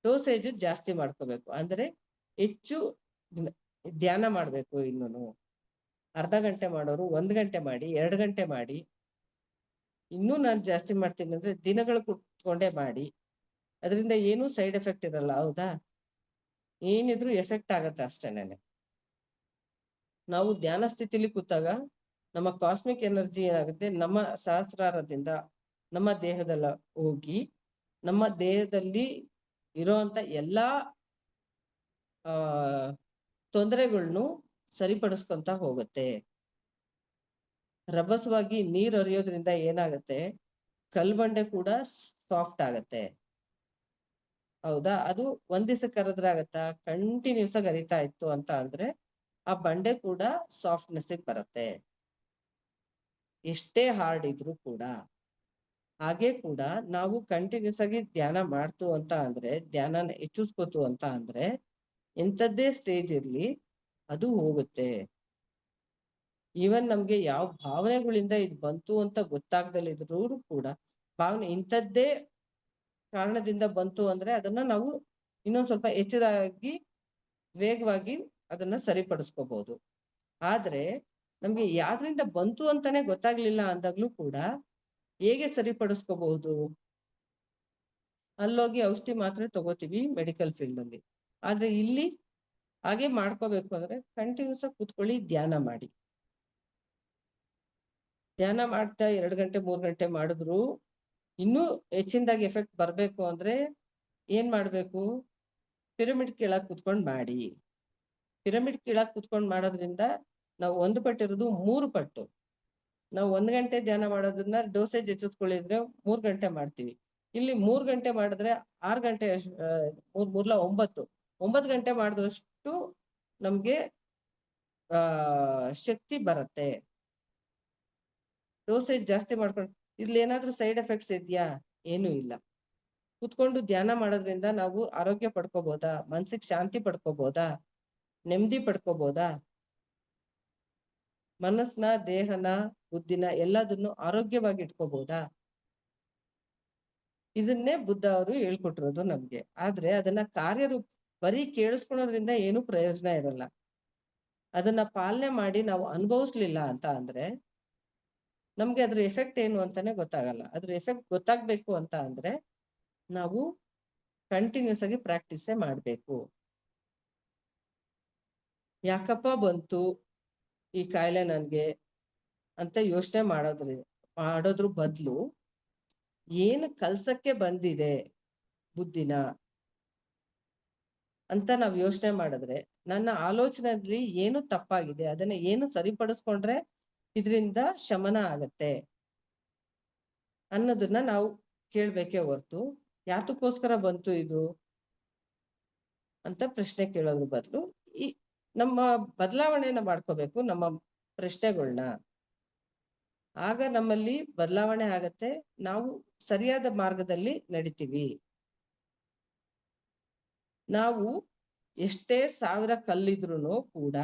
ಡೋಸೇಜ್ ಜಾಸ್ತಿ ಮಾಡ್ಕೋಬೇಕು, ಅಂದ್ರೆ ಹೆಚ್ಚು ಧ್ಯಾನ ಮಾಡ್ಬೇಕು. ಇನ್ನೂ ಅರ್ಧ ಗಂಟೆ ಮಾಡೋರು 1 ಗಂಟೆ ಮಾಡಿ, 2 ಗಂಟೆ ಮಾಡಿ. ಇನ್ನೂ ನಾನು ಜಾಸ್ತಿ ಮಾಡ್ತೀನಿ ಅಂದ್ರೆ ದಿನಗಳು ಕುತ್ಕೊಂಡೇ ಮಾಡಿ. ಅದರಿಂದ ಏನೂ ಸೈಡ್ ಎಫೆಕ್ಟ್ ಇರಲ್ಲ, ಹೌದಾ? ಏನಿದ್ರು ಎಫೆಕ್ಟ್ ಆಗತ್ತೆ ಅಷ್ಟೇನೆ. ನಾವು ಧ್ಯಾನ ಸ್ಥಿತಿಲಿ ಕೂತಾಗ ನಮ್ಮ ಕಾಸ್ಮಿಕ್ ಎನರ್ಜಿ ಏನಾಗುತ್ತೆ, ನಮ್ಮ ಸಹಸ್ರಾರದಿಂದ ನಮ್ಮ ದೇಹದಲ್ಲ ಹೋಗಿ ನಮ್ಮ ದೇಹದಲ್ಲಿ ಇರೋಂತ ಎಲ್ಲಾ ತೊಂದರೆಗಳನ್ನು ಸರಿಪಡಿಸ್ಕೊಂತ ಹೋಗುತ್ತೆ. ರಭಸವಾಗಿ ನೀರ್ ಹರಿಯೋದ್ರಿಂದ ಏನಾಗತ್ತೆ, ಕಲ್ಬಂಡೆ ಕೂಡ ಸಾಫ್ಟ್ ಆಗತ್ತೆ, ಹೌದಾ? ಅದು ಒಂದ್ ದಿವಸಕ್ಕೆ ಹರಿದ್ರಾಗತ್ತಾ? ಕಂಟಿನ್ಯೂಸ್ ಆಗಿ ಹರಿತಾ ಇತ್ತು ಅಂತ ಅಂದ್ರೆ ಆ ಬಂಡೆ ಕೂಡ ಸಾಫ್ಟ್ನೆಸ್ ಬರುತ್ತೆ, ಎಷ್ಟೇ ಹಾರ್ಡ್ ಇದ್ರು ಕೂಡ. ಹಾಗೆ ಕೂಡ ನಾವು ಕಂಟಿನ್ಯೂಸ್ ಆಗಿ ಧ್ಯಾನ ಮಾಡ್ತು ಅಂತ ಅಂದ್ರೆ, ಧ್ಯಾನನ ಹೆಚ್ಚಿಸ್ಕೋತು ಅಂತ ಅಂದ್ರೆ ಎಂಥದ್ದೇ ಸ್ಟೇಜ್ ಇರ್ಲಿ ಅದು ಹೋಗುತ್ತೆ. ಈವನ್ ನಮ್ಗೆ ಯಾವ ಭಾವನೆಗಳಿಂದ ಇದು ಬಂತು ಅಂತ ಗೊತ್ತಾಗ್ದಲ್ಲಿದ್ರು ಕೂಡ, ಭಾವನೆ ಇಂಥದ್ದೇ ಕಾರಣದಿಂದ ಬಂತು ಅಂದ್ರೆ ಅದನ್ನ ನಾವು ಇನ್ನೊಂದ್ ಸ್ವಲ್ಪ ಹೆಚ್ಚದಾಗಿ ವೇಗವಾಗಿ ಅದನ್ನ ಸರಿಪಡಿಸ್ಕೋಬಹುದು. ಆದ್ರೆ ನಮ್ಗೆ ಯಾವ್ದ್ರಿಂದ ಬಂತು ಅಂತಾನೆ ಗೊತ್ತಾಗ್ಲಿಲ್ಲ ಅಂದಾಗ್ಲೂ ಕೂಡ ಹೇಗೆ ಸರಿಪಡಿಸ್ಕೋಬಹುದು? ಅಲ್ಲೋಗಿ ಔಷಧಿ ಮಾತ್ರೆ ತಗೋತೀವಿ ಮೆಡಿಕಲ್ ಫೀಲ್ಡ್ ಅಲ್ಲಿ. ಆದ್ರೆ ಇಲ್ಲಿ ಹಾಗೆ ಮಾಡ್ಕೋಬೇಕು ಅಂದ್ರೆ ಕಂಟಿನ್ಯೂಸ್ ಆಗಿ ಕೂತ್ಕೊಳ್ಳಿ, ಧ್ಯಾನ ಮಾಡಿ. ಧ್ಯಾನ ಮಾಡ್ತಾ 2 ಗಂಟೆ 3 ಗಂಟೆ ಮಾಡಿದ್ರು ಇನ್ನೂ ಹೆಚ್ಚಿನದಾಗಿ ಎಫೆಕ್ಟ್ ಬರ್ಬೇಕು ಅಂದ್ರೆ ಏನ್ ಮಾಡ್ಬೇಕು? ಪಿರಮಿಡ್ ಕೆಳಗ್ ಕುತ್ಕೊಂಡ್ ಮಾಡಿ. ಪಿರಮಿಡ್ ಕೆಳಗ್ ಕುತ್ಕೊಂಡ್ ಮಾಡೋದ್ರಿಂದ ನಾವು 1 ಪಟ್ಟು ಇರೋದು 3 ಪಟ್ಟು. ನಾವು 1 ಗಂಟೆ ಧ್ಯಾನ ಮಾಡೋದನ್ನ ಡೋಸೇಜ್ ಹೆಚ್ಚಿಸ್ಕೊಳ್ಳಿದ್ರೆ 3 ಗಂಟೆ ಮಾಡ್ತೀವಿ. ಇಲ್ಲಿ 3 ಗಂಟೆ ಮಾಡಿದ್ರೆ 6 ಗಂಟೆ 9 ಗಂಟೆ ಮಾಡಿದಷ್ಟು ನಮ್ಗೆ ಶಕ್ತಿ ಬರುತ್ತೆ. ಡೋಸೇಜ್ ಜಾಸ್ತಿ ಮಾಡ್ಕೊಂಡು ಇದ್ರಲ್ಲಿ ಏನಾದ್ರೂ ಸೈಡ್ ಎಫೆಕ್ಟ್ಸ್ ಇದೆಯಾ? ಏನೂ ಇಲ್ಲ. ಕುತ್ಕೊಂಡು ಧ್ಯಾನ ಮಾಡೋದ್ರಿಂದ ನಾವು ಆರೋಗ್ಯ ಪಡ್ಕೋಬಹುದಾ? ಮನ್ಸಿಗೆ ಶಾಂತಿ ಪಡ್ಕೋಬಹುದಾ? ನೆಮ್ಮದಿ ಪಡ್ಕೋಬಹುದಾ? ಮನಸ್ಸನ್ನ, ದೇಹನ, ಬುದ್ಧಿನ ಎಲ್ಲದನ್ನು ಆರೋಗ್ಯವಾಗಿ ಇಟ್ಕೋಬಹುದಾ? ಇದನ್ನೇ ಬುದ್ಧ ಅವರು ಹೇಳ್ಕೊಟ್ಟಿರೋದು ನಮ್ಗೆ. ಆದ್ರೆ ಅದನ್ನ ಕಾರ್ಯರೂಪ ಬರೀ ಕೇಳಿಸ್ಕೊಳೋದ್ರಿಂದ ಏನು ಪ್ರಯೋಜನ ಇರಲ್ಲ. ಅದನ್ನ ಪಾಲನೆ ಮಾಡಿ ನಾವು ಅನುಭವಿಸ್ಲಿಲ್ಲ ಅಂತ ಅಂದ್ರೆ ನಮ್ಗೆ ಅದ್ರ ಎಫೆಕ್ಟ್ ಏನು ಅಂತಾನೆ ಗೊತ್ತಾಗಲ್ಲ. ಅದ್ರ ಎಫೆಕ್ಟ್ ಗೊತ್ತಾಗ್ಬೇಕು ಅಂತ ಅಂದ್ರೆ ನಾವು ಕಂಟಿನ್ಯೂಸ್ ಆಗಿ ಪ್ರಾಕ್ಟೀಸೇ ಮಾಡ್ಬೇಕು. ಯಾಕಪ್ಪ ಬಂತು ಈ ಕಾಯಿಲೆ ನನ್ಗೆ ಅಂತ ಯೋಚನೆ ಮಾಡೋದ್ರ ಬದಲು ಏನು ಕಲ್ಸಕ್ಕೆ ಬಂದಿದೆ ಬುದ್ಧಿನ ಅಂತ ನಾವ್ ಯೋಚನೆ ಮಾಡಿದ್ರೆ, ನನ್ನ ಆಲೋಚನೆಯಲ್ಲಿ ಏನು ತಪ್ಪಾಗಿದೆ ಅದನ್ನ ಏನು ಸರಿಪಡಿಸ್ಕೊಂಡ್ರೆ ಇದರಿಂದ ಶಮನ ಆಗತ್ತೆ ಅನ್ನೋದನ್ನ ನಾವು ಕೇಳ್ಬೇಕೇ ಹೊರ್ತು ಯಾತಕ್ಕೋಸ್ಕರ ಬಂತು ಇದು ಅಂತ ಪ್ರಶ್ನೆ ಕೇಳೋದ್ರ ಬದಲು ಈ ನಮ್ಮ ಬದಲಾವಣೆನ ಮಾಡ್ಕೋಬೇಕು ನಮ್ಮ ಪ್ರಶ್ನೆಗಳನ್ನ. ಆಗ ನಮ್ಮಲ್ಲಿ ಬದಲಾವಣೆ ಆಗತ್ತೆ, ನಾವು ಸರಿಯಾದ ಮಾರ್ಗದಲ್ಲಿ ನಡಿತೀವಿ. ನಾವು ಎಷ್ಟೇ 1000 ಕಲ್ಲಿದ್ರು ಕೂಡ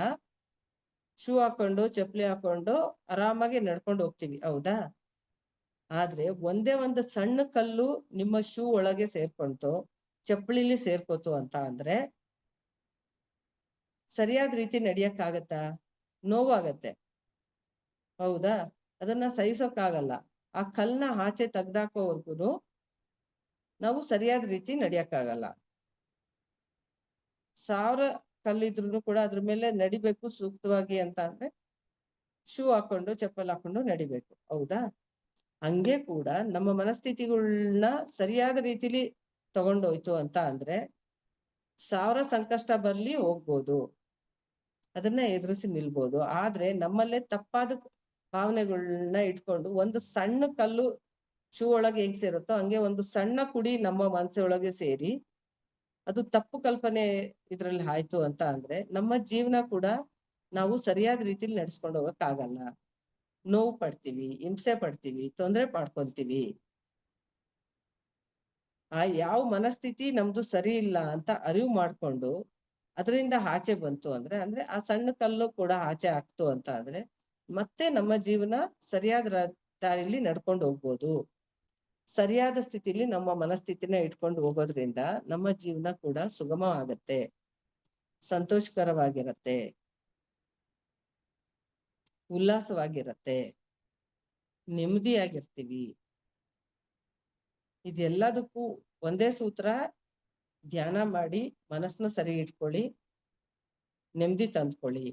ಶೂ ಹಾಕೊಂಡು ಚಪ್ಪಲಿ ಹಾಕೊಂಡು ಆರಾಮಾಗಿ ನಡ್ಕೊಂಡು ಹೋಗ್ತೀವಿ, ಹೌದಾ? ಆದ್ರೆ ಒಂದೇ ಒಂದು ಸಣ್ಣ ಕಲ್ಲು ನಿಮ್ಮ ಶೂ ಒಳಗೆ ಸೇರ್ಕೊಂತು, ಚಪ್ಪಲಿಲಿ ಸೇರ್ಕೋತು ಅಂತ ಅಂದ್ರೆ ಸರಿಯಾದ ರೀತಿ ನಡಿಯಕ್ಕಾಗತ್ತಾ? ನೋವಾಗತ್ತೆ, ಹೌದಾ? ಅದನ್ನ ಸಹಿಸೋಕ್ಕಾಗಲ್ಲ. ಆ ಕಲ್ನ ಆಚೆ ತೆಗ್ದಾಕೋವರ್ಗುನು ನಾವು ಸರಿಯಾದ ರೀತಿ ನಡಿಯಕ್ಕಾಗಲ್ಲ. 1000 ಕಲ್ಲಿದ್ರು ಕೂಡ ಅದ್ರ ಮೇಲೆ ನಡಿಬೇಕು ಸೂಕ್ತವಾಗಿ ಅಂತ ಅಂದ್ರೆ ಶೂ ಹಾಕೊಂಡು ಚಪ್ಪಲ್ ಹಾಕೊಂಡು ನಡಿಬೇಕು, ಹೌದಾ? ಹಂಗೆ ಕೂಡ ನಮ್ಮ ಮನಸ್ಥಿತಿಗಳನ್ನ ಸರಿಯಾದ ರೀತಿಲಿ ತಗೊಂಡೋಯ್ತು ಅಂತ ಅಂದ್ರೆ 1000 ಸಂಕಷ್ಟ ಬರ್ಲಿ ಹೋಗ್ಬೋದು, ಅದನ್ನ ಎದುರಿಸಿ ನಿಲ್ಬೋದು. ಆದ್ರೆ ನಮ್ಮಲ್ಲೇ ತಪ್ಪಾದ ಭಾವನೆಗಳನ್ನ ಇಟ್ಕೊಂಡು ಒಂದು ಸಣ್ಣ ಕಲ್ಲು ಶೂ ಒಳಗೆ ಹೆಂಗ್ ಸೇರುತ್ತೋ ಹಂಗೆ ಒಂದು ಸಣ್ಣ ಕುಡಿ ನಮ್ಮ ಮನಸ್ಸೊಳಗೆ ಸೇರಿ ಅದು ತಪ್ಪು ಕಲ್ಪನೆ ಇದ್ರಲ್ಲಿ ಆಯ್ತು ಅಂತ ಅಂದ್ರೆ ನಮ್ಮ ಜೀವನ ಕೂಡ ನಾವು ಸರಿಯಾದ ರೀತಿಲಿ ನಡ್ಸ್ಕೊಂಡು ಹೋಗಕ್ ಆಗಲ್ಲ. ನೋವು ಪಡ್ತೀವಿ, ಹಿಂಸೆ ಪಡ್ತೀವಿ, ತೊಂದರೆ ಪಡ್ಕೊಂತೀವಿ. ಆ ಯಾವ ಮನಸ್ಥಿತಿ ನಮ್ದು ಸರಿ ಇಲ್ಲ ಅಂತ ಅರಿವು ಮಾಡ್ಕೊಂಡು ಅದರಿಂದ ಆಚೆ ಬಂತು ಅಂದ್ರೆ ಆ ಸಣ್ಣ ಕಲ್ಲು ಕೂಡ ಆಚೆ ಆಗ್ತು ಅಂತ ಅಂದ್ರೆ ಮತ್ತೆ ನಮ್ಮ ಜೀವನ ಸರಿಯಾದ ದಾರಿಲಿ ನಡ್ಕೊಂಡು ಹೋಗ್ಬೋದು. ಸರಿಯಾದ ಸ್ಥಿತಿಲಿ ನಮ್ಮ ಮನಸ್ಥಿತಿನ ಇಟ್ಕೊಂಡು ಹೋಗೋದ್ರಿಂದ ನಮ್ಮ ಜೀವನ ಕೂಡ ಸುಗಮ ಆಗತ್ತೆ, ಸಂತೋಷಕರವಾಗಿರತ್ತೆ, ಉಲ್ಲಾಸವಾಗಿರತ್ತೆ, ನೆಮ್ಮದಿಯಾಗಿರ್ತೀವಿ. ಇದೆಲ್ಲದಕ್ಕೂ ಒಂದೇ ಸೂತ್ರ, ಧ್ಯಾನ ಮಾಡಿ ಮನಸ್ಸನ್ನ ಸರಿ ಇಟ್ಕೊಳ್ಳಿ, ನೆಮ್ಮದಿ ತಂದ್ಕೊಳ್ಳಿ.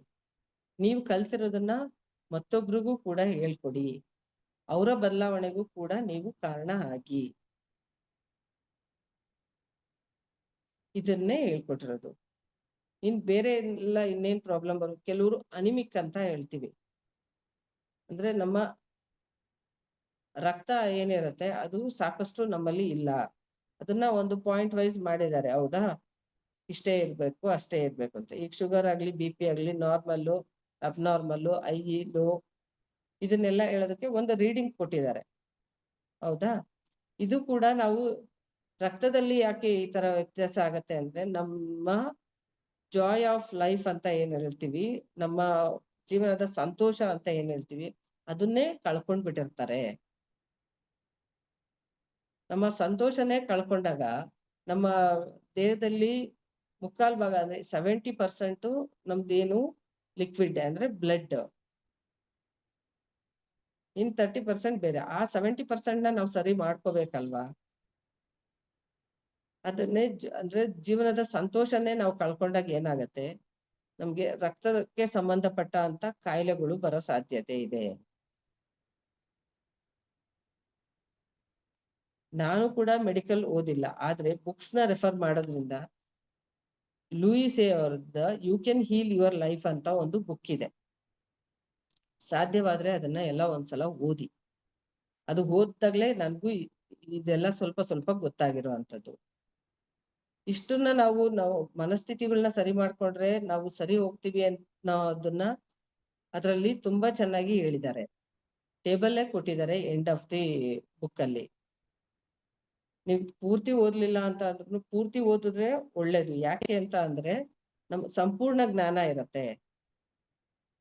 ನೀವು ಕಲ್ತಿರೋದನ್ನ ಮತ್ತೊಬ್ರಿಗೂ ಕೂಡ ಹೇಳ್ಕೊಡಿ, ಅವರ ಬದಲಾವಣೆಗೂ ಕೂಡ ನೀವು ಕಾರಣ ಆಗಿ. ಇದನ್ನೇ ಹೇಳ್ಕೊಟ್ಟಿರೋದು. ಇನ್ ಬೇರೆ ಎಲ್ಲ ಇನ್ನೇನ್ ಪ್ರಾಬ್ಲಮ್ ಬರುತ್ತೆ, ಕೆಲವರು ಅನಿಮಿಕ್ ಅಂತ ಹೇಳ್ತೀವಿ, ಅಂದ್ರೆ ನಮ್ಮ ರಕ್ತ ಏನಿರುತ್ತೆ ಅದು ಸಾಕಷ್ಟು ನಮ್ಮಲ್ಲಿ ಇಲ್ಲ. ಅದನ್ನ ಒಂದು ಪಾಯಿಂಟ್ ವೈಸ್ ಮಾಡಿದ್ದಾರೆ, ಹೌದಾ? ಇಷ್ಟೇ ಇರ್ಬೇಕು, ಅಷ್ಟೇ ಇರ್ಬೇಕು ಅಂತ. ಈಗ ಶುಗರ್ ಆಗ್ಲಿ, BP ಆಗ್ಲಿ, ನಾರ್ಮಲ್ಲು, ಅಬ್ನಾರ್ಮಲ್ಲು, ಐ ಲೋ, ಇದನ್ನೆಲ್ಲ ಹೇಳೋದಕ್ಕೆ ಒಂದು ರೀಡಿಂಗ್ ಕೊಟ್ಟಿದ್ದಾರೆ, ಹೌದಾ? ಇದು ಕೂಡ ನಾವು ರಕ್ತದಲ್ಲಿ ಯಾಕೆ ಈ ತರ ವ್ಯತ್ಯಾಸ ಆಗತ್ತೆ ಅಂದ್ರೆ ನಮ್ಮ ಜಾಯ್ ಆಫ್ ಲೈಫ್ ಅಂತ ಏನ್ ಹೇಳ್ತೀವಿ, ನಮ್ಮ ಜೀವನದ ಸಂತೋಷ ಅಂತ ಏನ್ ಹೇಳ್ತೀವಿ, ಅದನ್ನೇ ಕಳ್ಕೊಂಡ್ ಬಿಟ್ಟಿರ್ತಾರೆ. ನಮ್ಮ ಸಂತೋಷನೇ ಕಳ್ಕೊಂಡಾಗ ನಮ್ಮ ದೇಹದಲ್ಲಿ 3/4 ಭಾಗ ಅಂದ್ರೆ 70% ನಮ್ದೇನು ಲಿಕ್ವಿಡ್ ಅಂದ್ರೆ ಬ್ಲಡ್, ಇನ್ 30% ಬೇರೆ. ಆ 70% ನಾವು ಸರಿ ಮಾಡ್ಕೋಬೇಕಲ್ವಾ? ಅದನ್ನೇ ಅಂದ್ರೆ ಜೀವನದ ಸಂತೋಷನೇ ನಾವು ಕಳ್ಕೊಂಡಾಗ ಏನಾಗತ್ತೆ, ನಮ್ಗೆ ರಕ್ತಕ್ಕೆ ಸಂಬಂಧಪಟ್ಟ ಅಂತ ಕಾಯಿಲೆಗಳು ಬರೋ ಸಾಧ್ಯತೆ ಇದೆ. ನಾನು ಕೂಡ ಮೆಡಿಕಲ್ ಓದಿಲ್ಲ, ಆದ್ರೆ ಬುಕ್ಸ್ ನ ರೆಫರ್ ಮಾಡೋದ್ರಿಂದ ಲೂಯಿಸ್ ಅವ್ರದ್ದ you can heal your life ಅಂತ ಒಂದು ಬುಕ್ ಇದೆ. ಸಾಧ್ಯವಾದ್ರೆ ಅದನ್ನ ಎಲ್ಲ ಒಂದ್ಸಲ ಓದಿ. ಅದು ಓದ್ದಾಗ್ಲೇ ನನ್ಗೂ ಇದೆಲ್ಲ ಸ್ವಲ್ಪ ಸ್ವಲ್ಪ ಗೊತ್ತಾಗಿರುವಂತದ್ದು. ಇಷ್ಟನ್ನ ನಾವು ಮನಸ್ಥಿತಿಗಳನ್ನ ಸರಿ ಮಾಡ್ಕೊಂಡ್ರೆ ನಾವು ಸರಿ ಹೋಗ್ತೀವಿ ಅನ್ನೋದನ್ನ ಅದರಲ್ಲಿ ತುಂಬಾ ಚೆನ್ನಾಗಿ ಹೇಳಿದ್ದಾರೆ. ಟೇಬಲ್ಲೇ ಕೊಟ್ಟಿದ್ದಾರೆ ಎಂಡ್ ಆಫ್ ದಿ ಬುಕ್ ಅಲ್ಲಿ. ನೀವು ಪೂರ್ತಿ ಓದ್ಲಿಲ್ಲ ಅಂತ ಅಂದ್ರೂ ಪೂರ್ತಿ ಓದಿದ್ರೆ ಒಳ್ಳೇದು. ಯಾಕೆ ಅಂತ ಅಂದ್ರೆ ನಮ್ ಸಂಪೂರ್ಣ ಜ್ಞಾನ ಇರತ್ತೆ.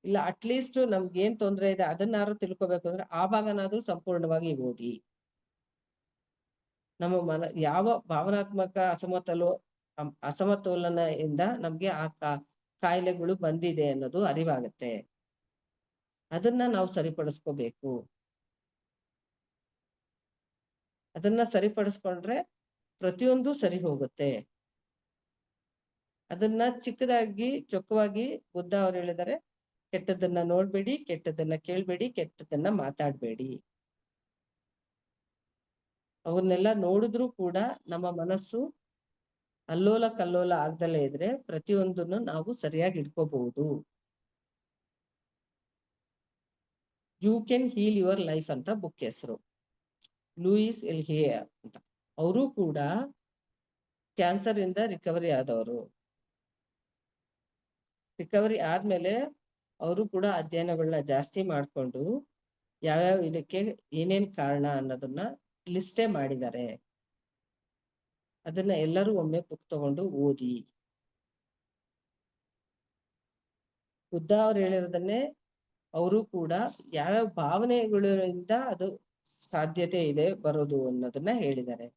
ಇಲ್ಲ ಅಟ್ಲೀಸ್ಟ್ ನಮ್ಗೆ ಏನ್ ತೊಂದ್ರೆ ಇದೆ ಅದನ್ನಾದ್ರೂ ತಿಳ್ಕೊಬೇಕು ಅಂದ್ರೆ ಆ ಭಾಗನಾದ್ರೂ ಸಂಪೂರ್ಣವಾಗಿ ಓದಿ. ನಮ್ಮ ಯಾವ ಭಾವನಾತ್ಮಕ ಅಸಮತೋಲನದಿಂದ ನಮ್ಗೆ ಆ ಕಾಯಿಲೆಗಳು ಬಂದಿದೆ ಅನ್ನೋದು ಅರಿವಾಗತ್ತೆ. ಅದನ್ನ ನಾವು ಸರಿಪಡಿಸ್ಕೋಬೇಕು. ಅದನ್ನ ಸರಿಪಡಿಸ್ಕೊಂಡ್ರೆ ಪ್ರತಿಯೊಂದು ಸರಿ ಹೋಗುತ್ತೆ. ಅದನ್ನ ಚಿಕ್ಕದಾಗಿ ಚೊಕ್ಕವಾಗಿ ಬುದ್ಧ ಅವ್ರು ಹೇಳಿದ್ದಾರೆ, ಕೆಟ್ಟದನ್ನ ನೋಡ್ಬೇಡಿ, ಕೆಟ್ಟದನ್ನ ಕೇಳ್ಬೇಡಿ, ಕೆಟ್ಟದನ್ನ ಮಾತಾಡ್ಬೇಡಿ. ಅವನ್ನೆಲ್ಲ ನೋಡಿದ್ರು ಕೂಡ ನಮ್ಮ ಮನಸ್ಸು ಅಲ್ಲೋಲ ಕಲ್ಲೋಲ ಆಗ್ದಲೇ ಇದ್ರೆ ಪ್ರತಿಯೊಂದನ್ನು ನಾವು ಸರಿಯಾಗಿ ಇಟ್ಕೋಬಹುದು. You can heal your life ಅಂತ ಬುಕ್ ಹೆಸರು, ಲೂಯಿಸ್ ಎಲ್ ಹೇ ಅಂತ. ಅವರು ಕೂಡ ಕ್ಯಾನ್ಸರ್ ಇಂದ ರಿಕವರಿ ಆದವರು. ರಿಕವರಿ ಆದ್ಮೇಲೆ ಅವರು ಕೂಡ ಅಧ್ಯಯನಗಳನ್ನ ಜಾಸ್ತಿ ಮಾಡ್ಕೊಂಡು ಯಾವ್ಯಾವ ಇದಕ್ಕೆ ಏನೇನ್ ಕಾರಣ ಅನ್ನೋದನ್ನ ಲಿಸ್ಟೇ ಮಾಡಿದ್ದಾರೆ. ಅದನ್ನ ಎಲ್ಲರೂ ಒಮ್ಮೆ ಬುಕ್ ತಗೊಂಡು ಓದಿ. ಬುದ್ಧ ಅವ್ರು ಹೇಳಿರೋದನ್ನೇ ಅವರು ಕೂಡ ಯಾವ್ಯಾವ ಭಾವನೆಗಳಿಂದ ಅದು ಸಾಧ್ಯತೆ ಇದೆ ಬರೋದು ಅನ್ನೋದನ್ನ ಹೇಳಿದ್ದಾರೆ.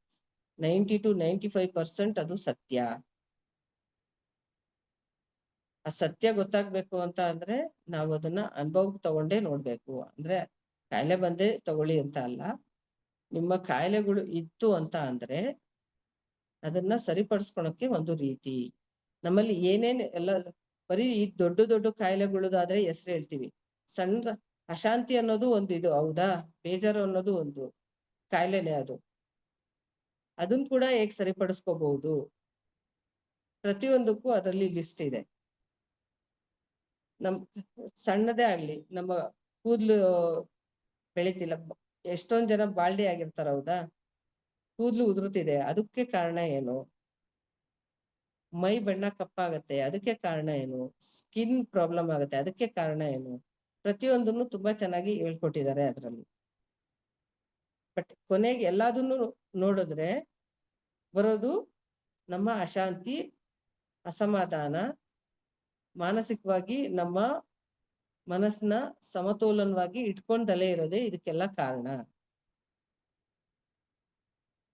90 to 95% ಅದು ಸತ್ಯ. ಆ ಸತ್ಯ ಗೊತ್ತಾಗ್ಬೇಕು ಅಂತ ಅಂದ್ರೆ ನಾವು ಅದನ್ನ ಅನುಭವಕ್ಕೆ ತಗೊಂಡೇ ನೋಡ್ಬೇಕು. ಅಂದ್ರೆ ಕಾಯಿಲೆ ಬಂದೇ ತಗೊಳ್ಳಿ ಅಂತ ಅಲ್ಲ. ನಿಮ್ಮ ಕಾಯಿಲೆಗಳು ಇತ್ತು ಅಂತ ಅಂದ್ರೆ ಅದನ್ನ ಸರಿಪಡಿಸ್ಕೊಳಕ್ಕೆ ಒಂದು ರೀತಿ. ನಮ್ಮಲ್ಲಿ ಏನೇನು ಎಲ್ಲ ಬರೀ ಈ ದೊಡ್ಡ ದೊಡ್ಡ ಕಾಯಿಲೆಗಳದಾದ್ರೆ ಹೆಸರು ಹೇಳ್ತೀವಿ. ಸಣ್ಣ ಅಶಾಂತಿ ಅನ್ನೋದು ಒಂದು ಇದು ಹೌದಾ, ಬೇಜಾರು ಅನ್ನೋದು ಒಂದು ಕಾಯಿಲೆನೇ ಅದು. ಅದನ್ನ ಕೂಡ ಹೇಗ್ ಸರಿಪಡಿಸ್ಕೋಬಹುದು, ಪ್ರತಿಯೊಂದಕ್ಕೂ ಅದರಲ್ಲಿ ಲಿಸ್ಟ್ ಇದೆ. ನಮ್ ಸಣ್ಣದೇ ಆಗ್ಲಿ, ನಮ್ಮ ಕೂದ್ಲು ಬೆಳಿತಿಲ್ಲ, ಎಷ್ಟೊಂದ್ ಜನ ಬಾಲ್ಡಿ ಆಗಿರ್ತಾರ ಹೌದಾ, ಕೂದ್ಲು ಉದುರುತ್ತಿದೆ, ಅದಕ್ಕೆ ಕಾರಣ ಏನು? ಮೈ ಬಣ್ಣ ಕಪ್ಪಾಗತ್ತೆ, ಅದಕ್ಕೆ ಕಾರಣ ಏನು? ಸ್ಕಿನ್ ಪ್ರಾಬ್ಲಮ್ ಆಗುತ್ತೆ, ಅದಕ್ಕೆ ಕಾರಣ ಏನು? ಪ್ರತಿಯೊಂದನ್ನು ತುಂಬಾ ಚೆನ್ನಾಗಿ ಹೇಳ್ಕೊಟ್ಟಿದ್ದಾರೆ ಅದರಲ್ಲಿ. ಬಟ್ ಕೊನೆಗೆ ಎಲ್ಲದನ್ನು ನೋಡಿದ್ರೆ ಬರೋದು ನಮ್ಮ ಅಶಾಂತಿ, ಅಸಮಾಧಾನ, ಮಾನಸಿಕವಾಗಿ ನಮ್ಮ ಮನಸ್ಸನ್ನ ಸಮತೋಲನವಾಗಿ ಇಟ್ಕೊಂಡಲೇ ಇರೋದೇ ಇದಕ್ಕೆಲ್ಲ ಕಾರಣ.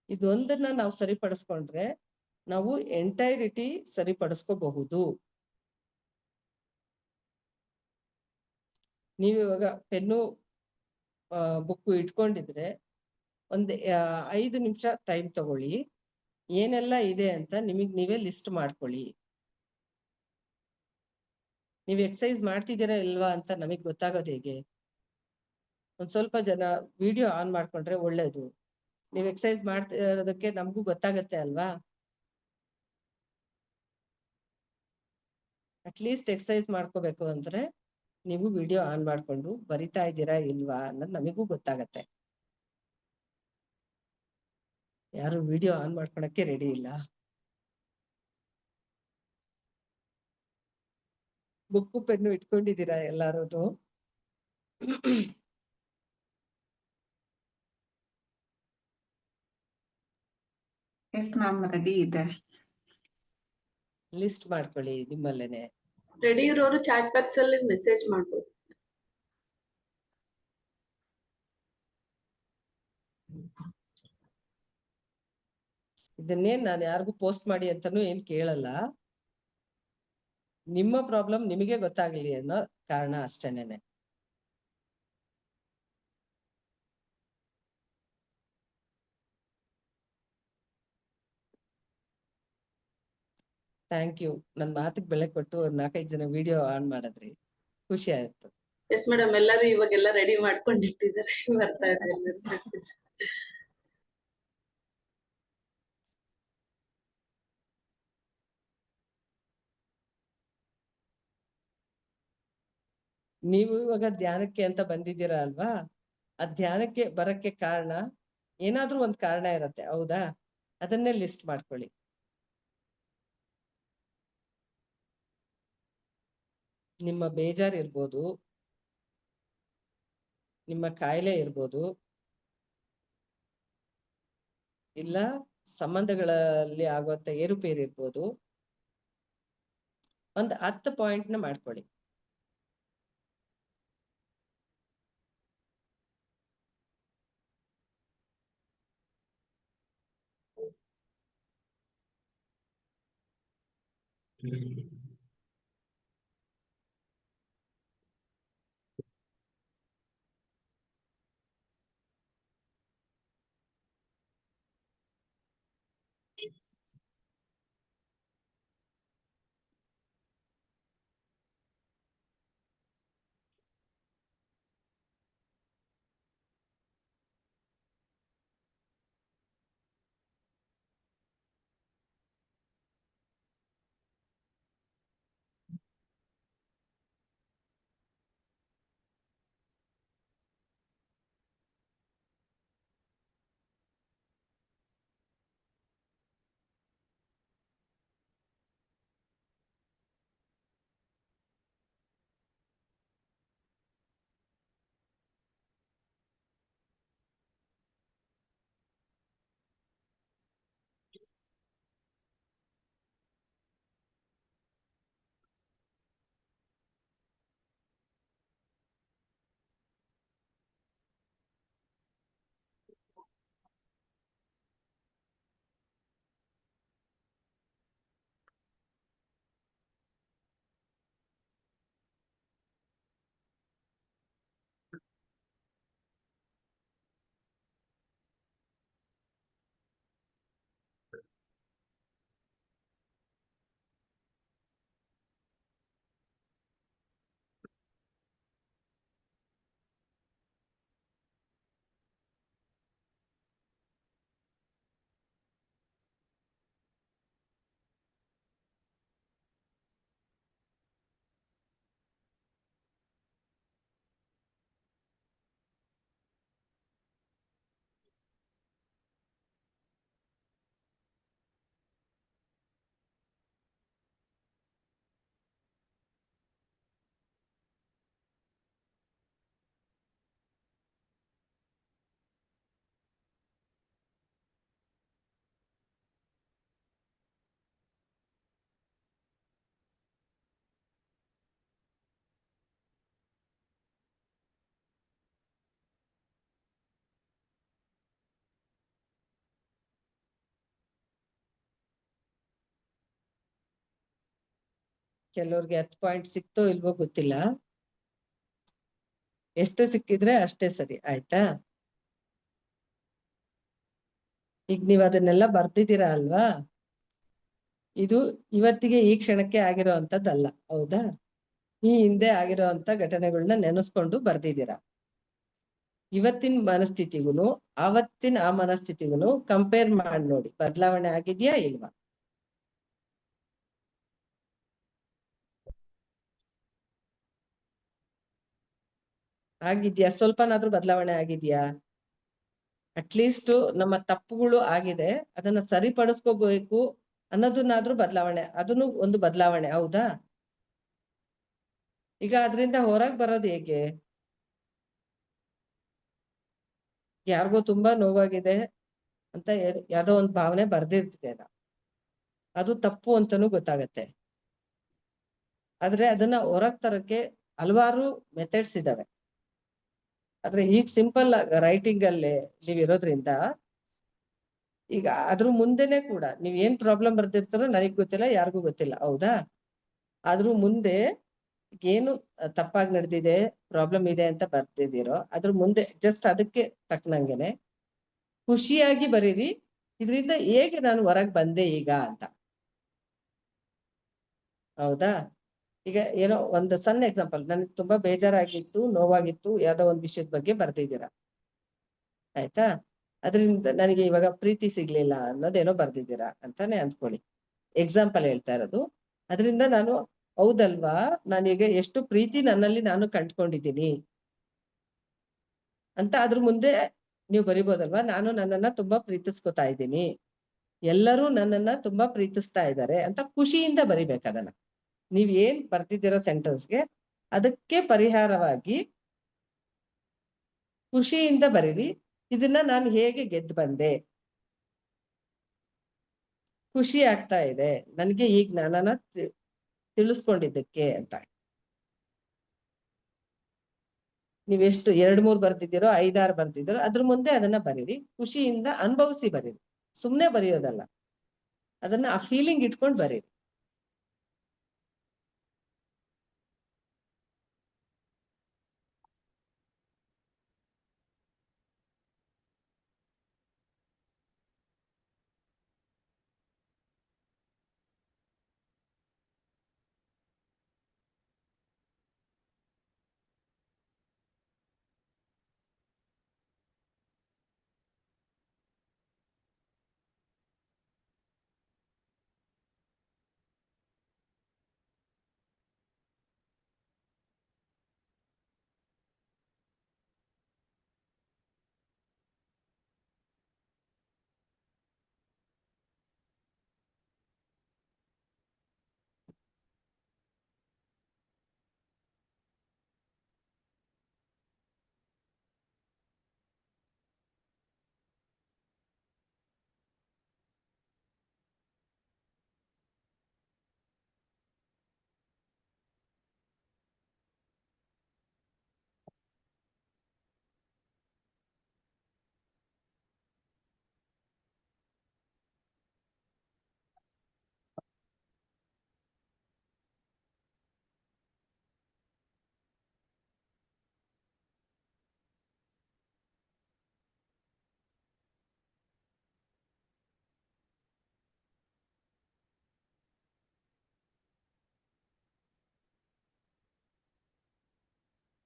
ಇದೊಂದನ್ನ ನಾವು ಸರಿಪಡಿಸ್ಕೊಂಡ್ರೆ ನಾವು ಎಂಟೈರಿಟಿ ಸರಿಪಡಿಸ್ಕೋಬಹುದು. ನೀವಿವಾಗ ಪೆನ್ನು ಬುಕ್ಕು ಇಟ್ಕೊಂಡಿದ್ರೆ ಒಂದ್ 5 ನಿಮಿಷ ಟೈಮ್ ತಗೊಳ್ಳಿ, ಏನೆಲ್ಲ ಇದೆ ಅಂತ ನಿಮಗ್ ನೀವೇ ಲಿಸ್ಟ್ ಮಾಡ್ಕೊಳ್ಳಿ. ನೀವು ಎಕ್ಸಸೈಸ್ ಮಾಡ್ತಿದ್ದೀರಾ ಇಲ್ವಾ ಅಂತ ನಮಗ್ ಗೊತ್ತಾಗೋದು ಹೇಗೆ? ಒಂದ್ ಸ್ವಲ್ಪ ಜನ ವಿಡಿಯೋ ಆನ್ ಮಾಡ್ಕೊಂಡ್ರೆ ಒಳ್ಳೇದು. ನೀವು ಎಕ್ಸಸೈಸ್ ಮಾಡ್ತಿರೋದಕ್ಕೆ ನಮಗೂ ಗೊತ್ತಾಗತ್ತೆ ಅಲ್ವಾ? ಅಟ್ಲೀಸ್ಟ್ ಎಕ್ಸಸೈಸ್ ಮಾಡ್ಕೋಬೇಕು ಅಂದ್ರೆ ನೀವು ವಿಡಿಯೋ ಆನ್ ಮಾಡ್ಕೊಂಡು ಬರಿತಾ ಇದ್ದೀರಾ ಇಲ್ವಾ ಅನ್ನೋದು ನಮಗೂ ಗೊತ್ತಾಗತ್ತೆ. ಯಾರು ವಿಡಿಯೋ ಆನ್ ಮಾಡ್ಕೊಳಕ್ಕೆ ರೆಡಿ ಇಲ್ಲ. ಬುಕ್ಕು ಪೆನ್ನು ಇಟ್ಕೊಂಡಿದ್ದೀರಾ ಎಲ್ಲಾರು? ಎಸ್ ಮ್ಯಾಮ್, ರೆಡಿ ಇದೆ. ಲಿಸ್ಟ್ ಮಾಡ್ಕೊಳ್ಳಿ ನಿಮ್ಮಲ್ಲೇನೆ. ರೆಡಿ ಇರೋರು ಚಾಟ್ ಬಾಕ್ಸ್ ಅಲ್ಲಿ ಮೆಸೇಜ್ ಮಾಡ್ಬೋದು. ಇದನ್ನೇನ್ ನಾನು ಯಾರಿಗೂ ಪೋಸ್ಟ್ ಮಾಡಿ ಅಂತಾನು ಏನ್ ಕೇಳಲ್ಲ. ನಿಮ್ಮ ಪ್ರಾಬ್ಲಮ್ ನಿಮಗೆ ಗೊತ್ತಾಗ್ಲಿ ಅನ್ನೋ ಕಾರಣ ಅಷ್ಟೇನೆ. Thank you. ನನ್ ಮಾತಿಗೆ ಬೆಲೆ ಕೊಟ್ಟು ಒಂದ್ 4-5 ಜನ ವಿಡಿಯೋ ಆನ್ ಮಾಡಿದ್ರಿ, ಖುಷಿ ಆಯ್ತು. ಎಸ್ ಮೇಡಮ್, ಎಲ್ಲರೂ ಇವಾಗೆಲ್ಲ ರೆಡಿ ಮಾಡ್ಕೊಂಡಿಟ್ಟಿದ್ದಾರೆ, ಬರ್ತಾ ಇದೆ ಎಲ್ಲರೂ ಮೆಸೇಜ್. ನೀವು ಇವಾಗ ಧ್ಯಾನಕ್ಕೆ ಅಂತ ಬಂದಿದ್ದೀರಾ ಅಲ್ವಾ? ಆ ಧ್ಯಾನಕ್ಕೆ ಬರಕ್ಕೆ ಕಾರಣ ಏನಾದ್ರೂ ಒಂದ್ ಕಾರಣ ಇರತ್ತೆ ಹೌದಾ? ಅದನ್ನೇ ಲಿಸ್ಟ್ ಮಾಡ್ಕೊಳ್ಳಿ. ನಿಮ್ಮ ಬೇಜಾರ್ ಇರ್ಬೋದು, ನಿಮ್ಮ ಕಾಯಿಲೆ ಇರ್ಬೋದು, ಇಲ್ಲ ಸಂಬಂಧಗಳಲ್ಲಿ ಆಗುವಂತ ಏರುಪೇರು ಇರ್ಬೋದು. ಒಂದ್ 10 ಪಾಯಿಂಟ್ನ ಮಾಡ್ಕೊಳ್ಳಿ. ಕೆಲವ್ರಿಗೆ 10 ಪಾಯಿಂಟ್ ಸಿಕ್ತೋ ಇಲ್ವೋ ಗೊತ್ತಿಲ್ಲ. ಎಷ್ಟು ಸಿಕ್ಕಿದ್ರೆ ಅಷ್ಟೇ ಸರಿ, ಆಯ್ತಾ? ಈಗ ನೀವ್ ಅದನ್ನೆಲ್ಲ ಬರ್ದಿದ್ದೀರಾ ಅಲ್ವಾ? ಇದು ಇವತ್ತಿಗೆ ಈ ಕ್ಷಣಕ್ಕೆ ಆಗಿರೋ ಅಂತದ್ದಲ್ಲ, ಹೌದಾ? ಈ ಹಿಂದೆ ಆಗಿರೋ ಅಂತ ಘಟನೆಗಳನ್ನ ನೆನೆಸ್ಕೊಂಡು ಬರ್ದಿದ್ದೀರಾ. ಇವತ್ತಿನ ಮನಸ್ಥಿತಿಗೂ ಆವತ್ತಿನ ಆ ಮನಸ್ಥಿತಿಗೂ ಕಂಪೇರ್ ಮಾಡಿ ನೋಡಿ, ಬದಲಾವಣೆ ಆಗಿದ್ಯಾ ಇಲ್ವಾ? ಆಗಿದ್ಯಾ? ಸ್ವಲ್ಪನಾದ್ರೂ ಬದಲಾವಣೆ ಆಗಿದ್ಯಾ? ಅಟ್ಲೀಸ್ಟ್ ನಮ್ಮ ತಪ್ಪುಗಳು ಆಗಿದೆ, ಅದನ್ನ ಸರಿಪಡಿಸ್ಕೋಬೇಕು ಅನ್ನೋದನ್ನಾದ್ರೂ ಬದಲಾವಣೆ, ಅದನ್ನು ಒಂದು ಬದಲಾವಣೆ, ಹೌದಾ? ಈಗ ಅದರಿಂದ ಹೊರಗೆ ಬರೋದು ಹೇಗೆ? ಯಾರಿಗೋ ತುಂಬಾ ನೋವಾಗಿದೆ ಅಂತ ಯಾವ್ದೋ ಒಂದು ಭಾವನೆ ಬರ್ದಿರ್ತಿದೆ, ಅದು ತಪ್ಪು ಅಂತಾನೂ ಗೊತ್ತಾಗತ್ತೆ. ಆದ್ರೆ ಅದನ್ನ ಹೊರಗ್ ತರಕ್ಕೆ ಹಲವಾರು ಮೆಥಡ್ಸ್ ಇದಾವೆ. ಆದ್ರೆ ಈಗ ಸಿಂಪಲ್ ರೈಟಿಂಗ್ ಅಲ್ಲಿ ನೀವ್ ಇರೋದ್ರಿಂದ, ಈಗ ಅದ್ರ ಮುಂದೆನೆ ಕೂಡ ನೀವ್ ಏನ್ ಪ್ರಾಬ್ಲಮ್ ಬರ್ದಿರ್ತಾರೋ ನನಗ್ ಗೊತ್ತಿಲ್ಲ, ಯಾರಿಗೂ ಗೊತ್ತಿಲ್ಲ, ಹೌದಾ? ಆದ್ರೂ ಮುಂದೆ ಏನು ತಪ್ಪಾಗಿ ನಡೆದಿದೆ, ಪ್ರಾಬ್ಲಮ್ ಇದೆ ಅಂತ ಬರ್ತಿದ್ದೀರೋ ಅದ್ರ ಮುಂದೆ ಜಸ್ಟ್ ಅದಕ್ಕೆ ತಕ್ಕನಂಗೆನೆ ಖುಷಿಯಾಗಿ ಬರೀರಿ, ಇದರಿಂದ ಹೇಗೆ ನಾನು ಹೊರಗೆ ಬಂದೆ ಈಗ ಅಂತ, ಹೌದಾ? ಈಗ ಏನೋ ಒಂದು ಸಣ್ಣ ಎಕ್ಸಾಂಪಲ್, ನನಗೆ ತುಂಬಾ ಬೇಜಾರಾಗಿತ್ತು, ನೋವಾಗಿತ್ತು, ಯಾವ್ದೋ ಒಂದು ವಿಷಯದ ಬಗ್ಗೆ ಬರ್ದಿದ್ದೀರಾ, ಆಯ್ತಾ? ಅದರಿಂದ ನನಗೆ ಇವಾಗ ಪ್ರೀತಿ ಸಿಗ್ಲಿಲ್ಲ ಅನ್ನೋದೇನೋ ಬರ್ದಿದ್ದೀರಾ ಅಂತಾನೆ ಅಂದ್ಕೊಳ್ಳಿ, ಎಕ್ಸಾಂಪಲ್ ಹೇಳ್ತಾ ಇರೋದು. ಅದರಿಂದ ನಾನು ಹೌದಲ್ವಾ, ನಾನೀಗ ಎಷ್ಟು ಪ್ರೀತಿ ನನ್ನಲ್ಲಿ ನಾನು ಕಂಡ್ಕೊಂಡಿದ್ದೀನಿ ಅಂತ ಅದ್ರ ಮುಂದೆ ನೀವು ಬರಿಬೋದಲ್ವಾ. ನಾನು ನನ್ನನ್ನ ತುಂಬಾ ಪ್ರೀತಿಸ್ಕೊತಾ ಇದ್ದೀನಿ, ಎಲ್ಲರೂ ನನ್ನನ್ನ ತುಂಬಾ ಪ್ರೀತಿಸ್ತಾ ಇದ್ದಾರೆ ಅಂತ ಖುಷಿಯಿಂದ ಬರಿಬೇಕು ಅದನ್ನ. ನೀವ್ ಏನ್ ಬರ್ತಿದ್ದೀರೋ ಸೆಂಟೆನ್ಸ್ಗೆ ಅದಕ್ಕೆ ಪರಿಹಾರವಾಗಿ ಖುಷಿಯಿಂದ ಬರೀರಿ, ಇದನ್ನ ನಾನು ಹೇಗೆ ಗೆದ್ದು ಬಂದೆ, ಖುಷಿ ಆಗ್ತಾ ಇದೆ ನನ್ಗೆ ಈಗ ಜ್ಞಾನನ ತಿಳಿಸ್ಕೊಂಡಿದ್ದಕ್ಕೆ ಅಂತ. ನೀವೆಷ್ಟು 2-3 ಬರ್ತಿದ್ದೀರೋ, 5-6 ಬರ್ತಿದ್ದೀರೋ ಅದ್ರ ಮುಂದೆ ಅದನ್ನ ಬರೀರಿ, ಖುಷಿಯಿಂದ ಅನುಭವಿಸಿ ಬರೀರಿ, ಸುಮ್ನೆ ಬರೆಯೋದಲ್ಲ, ಅದನ್ನ ಆ ಫೀಲಿಂಗ್ ಇಟ್ಕೊಂಡು ಬರೀರಿ.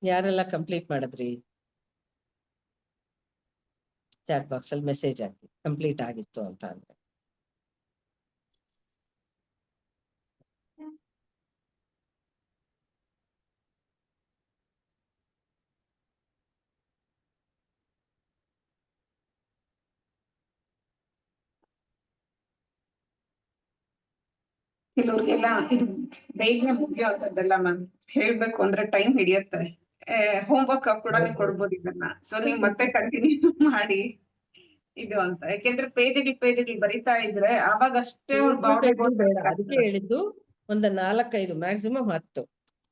ಯಾರೆಲ್ಲ ಕಂಪ್ಲೀಟ್ ಮಾಡಿದ್ರಿ? ಚಾಟ್ ಬಾಕ್ಸ್ ಅಲ್ಲಿ ಮೆಸೇಜ್ ಹಾಕಿ ಕಂಪ್ಲೀಟ್ ಆಗಿತ್ತು ಅಂತ ಅಂದ್ರೆ. ಕೆಲವ್ರಿಗೆಲ್ಲ ಇದು ಬೇಗನೆ ಮುಗಿಯೋಂಥದ್ದಲ್ಲ ಮ್ಯಾಮ್, ಹೇಳ್ಬೇಕು ಅಂದ್ರೆ ಟೈಮ್ ಹಿಡಿಯುತ್ತೆ. ಹೋಮ್ ವರ್ಕ್ ಕೂಡ ನೀವು ಕೊಡ್ಬೋದು ಇದನ್ನ, ಸೊ ನೀವು ಮತ್ತೆ ಕಂಟಿನ್ಯೂ ಮಾಡಿ ಇದು ಅಂತ. ಯಾಕೆಂದ್ರೆ ಪೇಜ್ಗಳು ಬರಿತಾ ಇದ್ರೆ ಅವಾಗ ಅಷ್ಟೇ ಅವ್ರ ಭಾವನೆ ಬೇಡ, ಅದಕ್ಕೆ ಹೇಳಿದ್ದು ಒಂದು 4-5 ಮ್ಯಾಕ್ಸಿಮಮ್ 10,